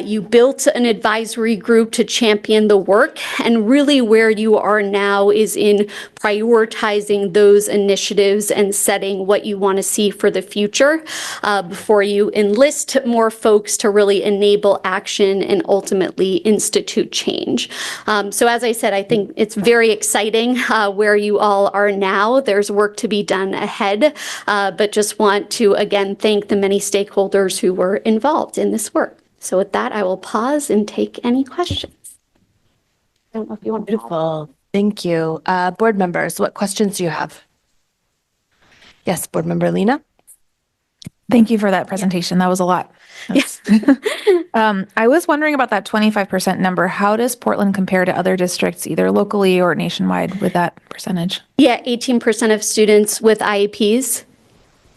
You built an advisory group to champion the work, and really where you are now is in prioritizing those initiatives and setting what you want to see for the future before you enlist more folks to really enable action and ultimately institute change. So as I said, I think it's very exciting where you all are now. There's work to be done ahead, but just want to again thank the many stakeholders who were involved in this work. So with that, I will pause and take any questions. I don't know if you want to. Beautiful. Thank you. Board members, what questions do you have? Yes, Board Member Lena. Thank you for that presentation. That was a lot. Yes. I was wondering about that 25% number. How does Portland compare to other districts, either locally or nationwide, with that percentage? Yeah, 18% of students with IEPs.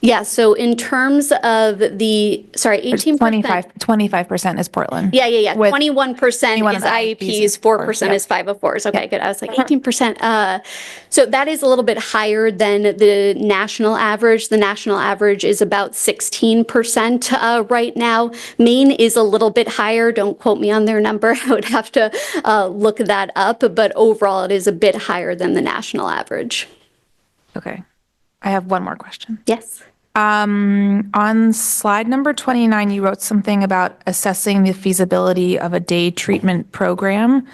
Yeah, so in terms of 18%. 25% is Portland. Yeah. With 21% is IEPs, 4% is 504s. Okay, good. I was like 18%. So that is a little bit higher than the national average. The national average is about 16% right now. Maine is a little bit higher. Don't quote me on their number. I would have to look that up. But overall, it is a bit higher than the national average. Okay. I have one more question. Yes. On slide number 29, you wrote something about assessing the feasibility of a day treatment program.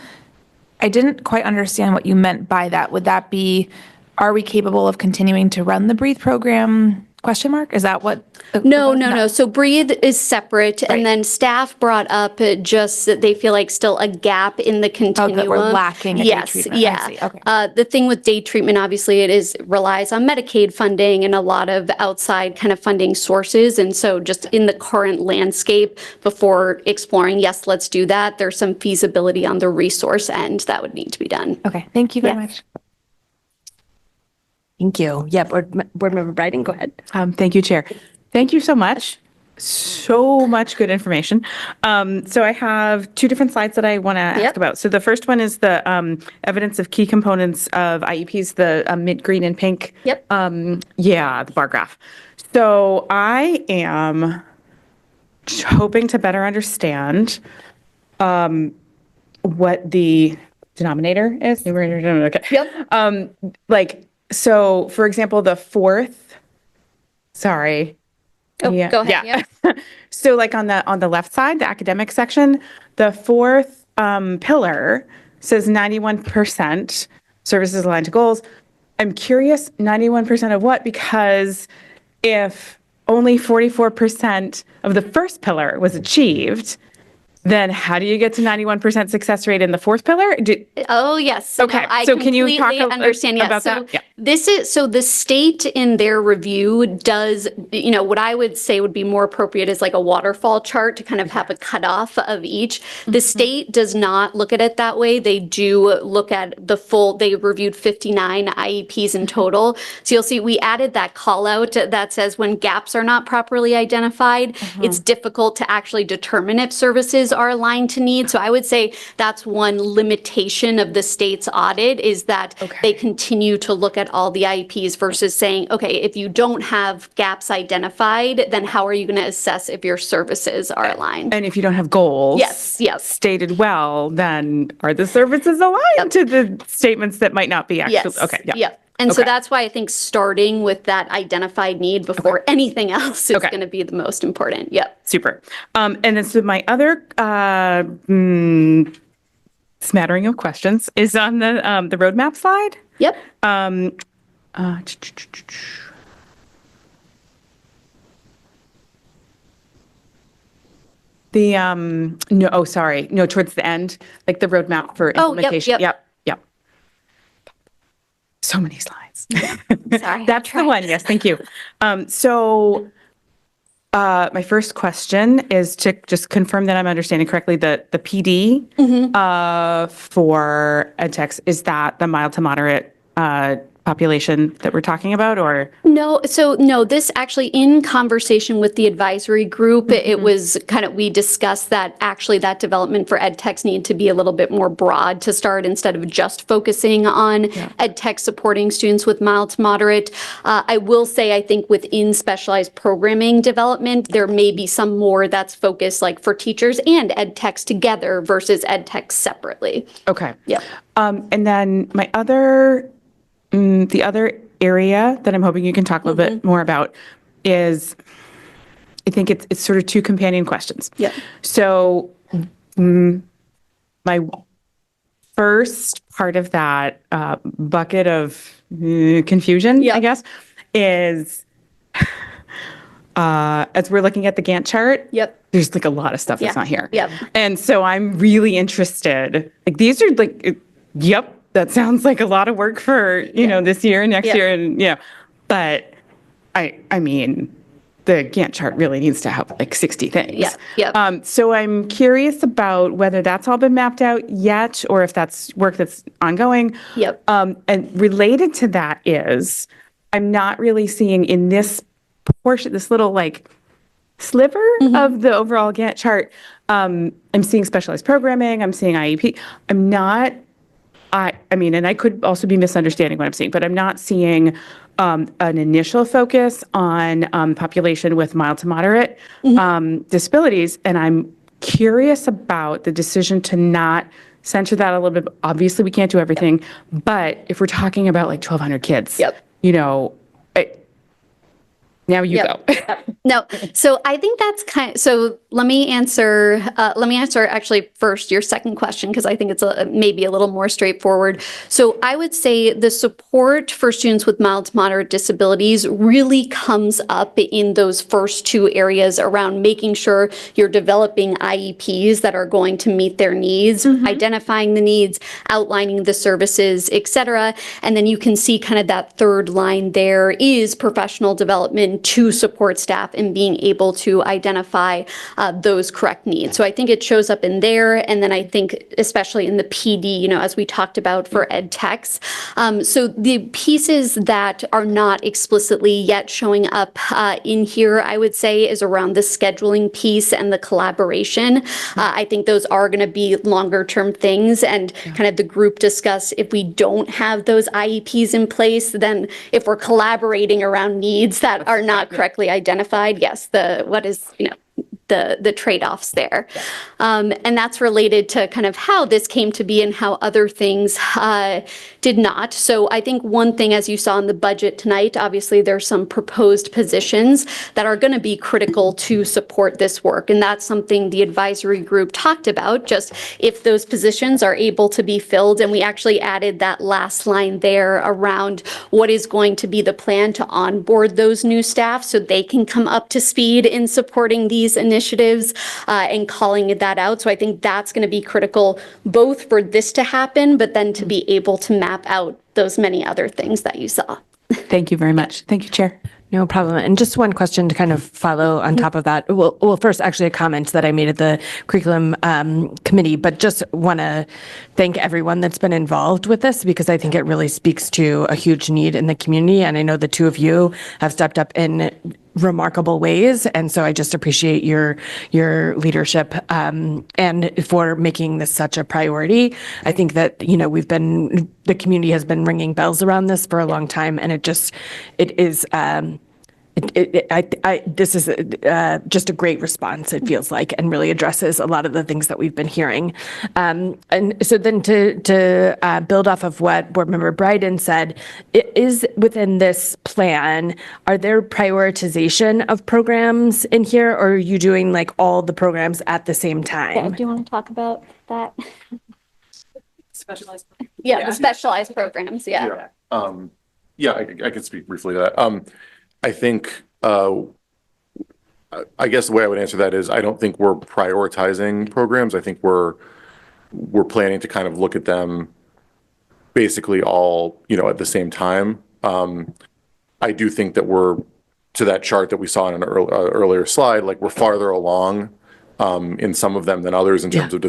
I didn't quite understand what you meant by that. Would that be, are we capable of continuing to run the BREATHE program? question mark? Is that what? No. So breathe is separate. And then staff brought up just that they feel like still a gap in the continuum. that we're lacking a day Yes, treatment. I yeah. see. Okay. The thing with day treatment, obviously, relies on Medicaid funding and a lot of outside kind of funding sources. And so just in the current landscape, before exploring, yes, let's do that, there's some feasibility on the resource end that would need to be done. Okay, thank you very much. Thank you. Yeah, Board Member Bryden, go ahead. Thank you, Chair. Thank you so much. So much good information. So I have two different slides that I want to ask about. So the first one is the evidence of key components of IEPs, the mint, green, and pink. Yep. The bar graph. So I am hoping to better understand what the denominator is. Okay. Yep. So, for example, the fourth, sorry. Go ahead. Yeah. So on the left side, the academic section, the fourth pillar says 91% services aligned to goals. I'm curious, 91% of what? Because if only 44% of the first pillar was achieved, then how do you get to 91% success rate in the fourth pillar? Oh, yes. Okay. No, I So can you talk completely understand. Yes. about So that? Yeah. the state in their review does, what I would say would be more appropriate is like a waterfall chart to kind of have a cutoff of each. The state does not look at it that way. They do look at the full, they reviewed 59 IEPs in total. So you'll see we added that call out that says when gaps are not properly identified, it's difficult to actually determine if services are aligned to need. So I would say that's one limitation of the state's audit is that they continue to look at all the IEPs versus saying, okay, if you don't have gaps identified, then how are you going to assess if your services are aligned? And if you don't have goals stated well, then are the services aligned to the statements that might not be actually? Yes. Okay. Yeah. Yep. And so that's why I think starting with that identified need before anything else is going to be the most important. Yep. Super. And then so my other smattering of questions is on the roadmap slide. Yep. Towards the end, like the roadmap for implementation. Yep. So many slides. Sorry. That's the one. Yes, thank you. So my first question is to just confirm that I'm understanding correctly. The PD for EdTechs, is that the mild to moderate population that we're talking about, or? No, this actually in conversation with the advisory group, it was we discussed that actually that development for ed techs need to be a little bit more broad to start instead of just focusing on ed tech supporting students with mild to moderate. I will say, I think within specialized programming development, there may be some more that's focused like for teachers and ed techs together versus ed techs separately. Okay. Yeah. And then my the other area that I'm hoping you can talk a little bit more about is, I think it's sort of two companion questions. Yeah. So my first part of that bucket of confusion, I guess, is as we're looking at the Gantt chart, there's like a lot of stuff that's not here. Yep. And so I'm really interested. Like these are like, that sounds like a lot of work for, this year and next year. And but I mean, the Gantt chart really needs to have like 60 things. So I'm curious about whether that's all been mapped out yet, or if that's work that's ongoing. And related to that is, I'm not really seeing in this portion, this little like sliver of the overall Gantt chart. I'm seeing specialized programming. I'm seeing IEP. I'm not. I mean, and I could also be misunderstanding what I'm seeing, but I'm not seeing an initial focus on population with mild to moderate disabilities. And I'm curious about the decision to not center that a little bit. Obviously, we can't do everything, but if we're talking about like 1,200 kids, Now you Yep. go. No, so I think that's so let me answer actually first your second question, because I think it's maybe a little more straightforward. So I would say the support for students with mild to moderate disabilities really comes up in those first two areas around making sure you're developing IEPs that are going to meet their needs, identifying the needs, outlining the services, et cetera. And then you can see kind of that third line there is professional development to support staff and being able to identify those correct needs. So I think it shows up in there. And then I think especially in the PD, as we talked about for ed techs. So the pieces that are not explicitly yet showing up in here, I would say, is around the scheduling piece and the collaboration. I think those are going to be longer term things, and kind of the group discuss if we don't have those IEPs in place, then if we're collaborating around needs that are not correctly identified, yes, the trade-offs there. And that's related to kind of how this came to be and how other things did not. So I think one thing, as you saw in the budget tonight, obviously there's some proposed positions that are going to be critical to support this work. And that's something the advisory group talked about, just if those positions are able to be filled. And we actually added that last line there around what is going to be the plan to onboard those new staff so they can come up to speed in supporting these initiatives and calling that out. So I think that's going to be critical both for this to happen, but then to be able to map out those many other things that you saw. Thank you very much. Thank you, Chair. No problem. And just one question to kind of follow on top of that. Well, first, actually, a comment that I made at the curriculum committee, but just want to thank everyone that's been involved with this, because I think it really speaks to a huge need in the community. And I know the two of you have stepped up in remarkable ways. And so I just appreciate your leadership and for making this such a priority. I think that, the community has been ringing bells around this for a long time, and this is just a great response, it feels like, and really addresses a lot of the things that we've been hearing. And so then to build off of what Board Member Bryden said, is within this plan, are there prioritization of programs in here, or are you doing like all the programs at the same time? Yeah, do you want to talk about that? Specialized. Yeah, the specialized programs, Yeah, I can speak briefly to that. I think, I guess the way I would answer that is I don't think we're prioritizing programs. I think we're planning to kind of look at them basically all, at the same time. I do think that we're, to that chart that we saw in an earlier slide, like we're farther along in some of them than others in terms of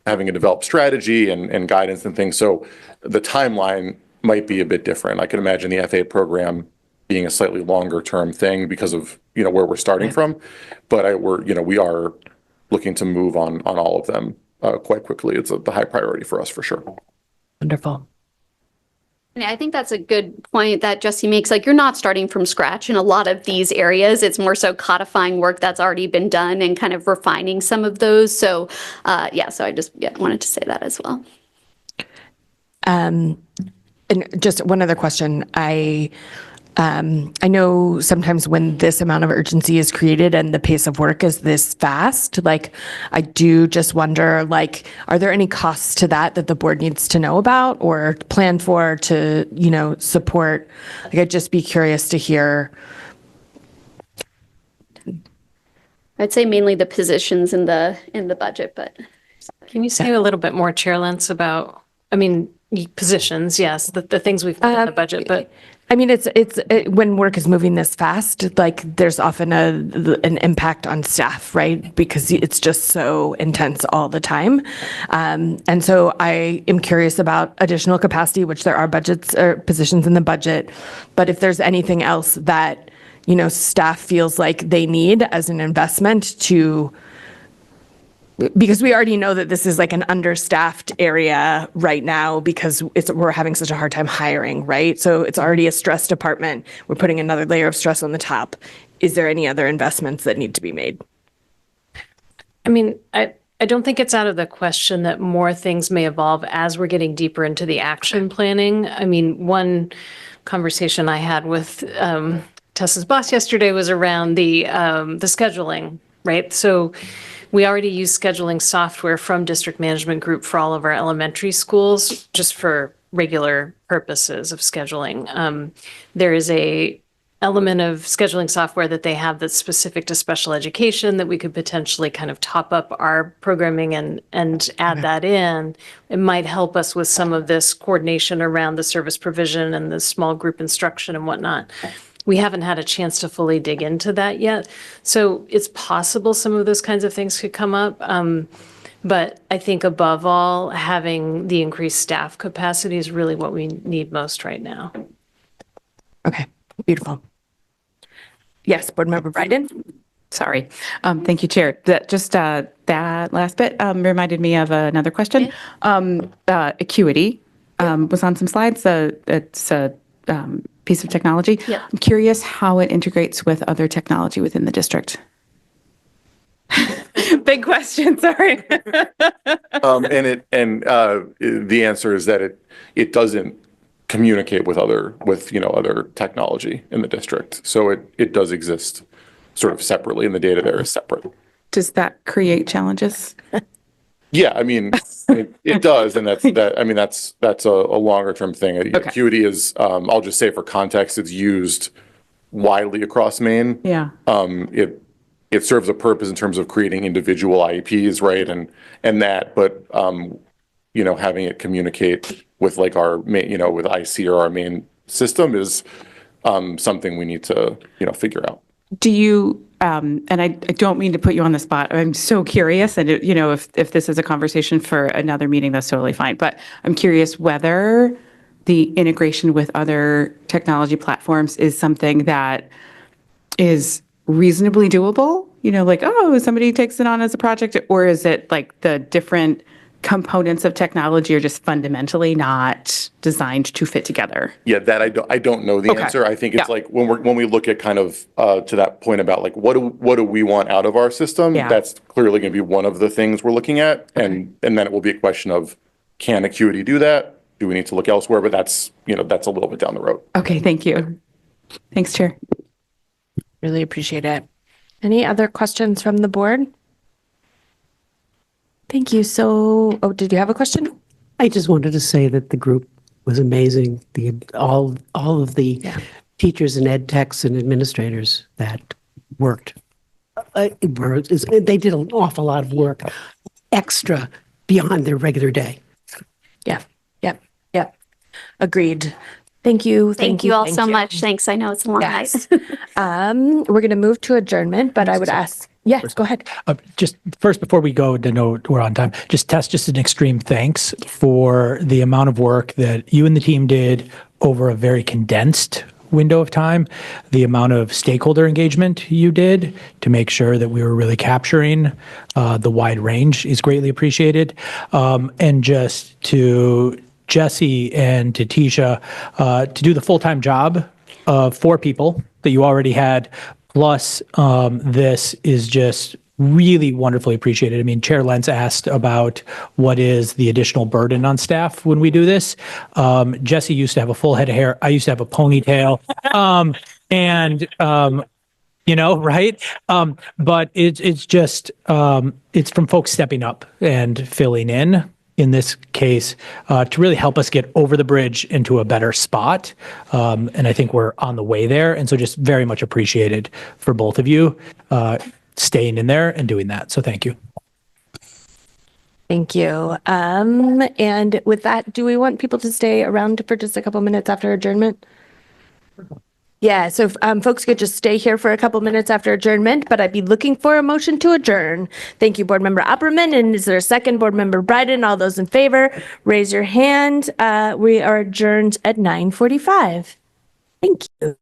having a developed strategy and guidance and things. So the timeline might be a bit different. I can imagine the FA program being a slightly longer term thing because of, where we're starting from. But we are looking to move on all of them quite quickly. It's the high priority for us for sure. Wonderful. Yeah, I think that's a good point that Jesse makes. Like, you're not starting from scratch in a lot of these areas. It's more so codifying work that's already been done and kind of refining some of those. So, so I just wanted to say that as well. And just one other question. I know sometimes when this amount of urgency is created and the pace of work is this fast, like I do just wonder, like, are there any costs to that the board needs to know about or plan for to, support? Like, I'd just be curious to hear. I'd say mainly the positions in the budget, but. Can you say a little bit more, Chair Lentz, about, positions, yes, the things we've put in the budget, but. It's when work is moving this fast, like there's often an impact on staff, right? Because it's just so intense all the time. And so I am curious about additional capacity, which there are budgets or positions in the budget. But if there's anything else that, staff feels like they need as an investment because we already know that this is like an understaffed area right now because we're having such a hard time hiring, right? So it's already a stressed department. We're putting another layer of stress on the top. Is there any other investments that need to be made? I don't think it's out of the question that more things may evolve as we're getting deeper into the action planning. One conversation I had with Tessa's boss yesterday was around the scheduling, right? So we already use scheduling software from District Management Group for all of our elementary schools, just for regular purposes of scheduling. There is a element of scheduling software that they have that's specific to special education that we could potentially kind of top up our programming and add that in. It might help us with some of this coordination around the service provision and the small group instruction and whatnot. We haven't had a chance to fully dig into that yet. So it's possible some of those kinds of things could come up. But I think above all, having the increased staff capacity is really what we need most right now. Okay, beautiful. Yes, Board Member Bryden. Sorry. Thank you, Chair. That last bit reminded me of another question. Acuity was on some slides. It's a piece of technology. Yep. I'm curious how it integrates with other technology within the district. Big question, sorry. The answer is that it doesn't communicate with other technology in the district. So it does exist sort of separately, and the data there is separate. Does that create challenges? Yeah, I mean, it does, and that's a longer term thing. Okay. Acuity is, I'll just say for context, it's used widely across Maine. Yeah. It serves a purpose in terms of creating individual IEPs, right? And that, but having it communicate with like our main, with IC or our main system is something we need to, figure out. Do you, and I don't mean to put you on the spot, I'm so curious, and if this is a conversation for another meeting, that's totally fine, but I'm curious whether the integration with other technology platforms is something that is reasonably doable, like, oh, somebody takes it on as a project, or is it like the different components of technology are just fundamentally not designed to fit together? Yeah, that I don't know the answer. I think it's like when we look at kind of to that point about like what do we want out of our system? Yeah. That's clearly going to be one of the things we're looking at, and then it will be a question of, can Acuity do that? Do we need to look elsewhere? But that's that's a little bit down the road. Okay, thank you. Thanks, Chair. Really appreciate it. Any other questions from the board? Thank you. So, did you have a question? I just wanted to say that the group was amazing. All of the teachers and ed techs and administrators that worked, they did an awful lot of work extra beyond their regular day. Yeah. Yep. Agreed. Thank you. Thank you all so much. Thanks. I know it's a long night. We're going to move to adjournment, but I would ask. Yes, go ahead. Just first, before we go, to know we're on time, just an extreme thanks for the amount of work that you and the team did over a very condensed window of time, the amount of stakeholder engagement you did to make sure that we were really capturing the wide range is greatly appreciated. And just to Jesse and to Tisha, to do the full-time job of 4 people that you already had, plus this is just really wonderfully appreciated. I mean, Chair Lentz asked about what is the additional burden on staff when we do this. Jesse used to have a full head of hair. I used to have a ponytail. Right? But it's just, it's from folks stepping up and filling in this case, to really help us get over the bridge into a better spot. And I think we're on the way there. And so just very much appreciated for both of you staying in there and doing that. So thank you. Thank you. And with that, do we want people to stay around for just a couple minutes after adjournment? Yeah, so folks could just stay here for a couple minutes after adjournment, but I'd be looking for a motion to adjourn. Thank you, Board Member Opperman. And is there a second? Board Member Bryden? All those in favor, raise your hand. We are adjourned at 9:45. Thank you.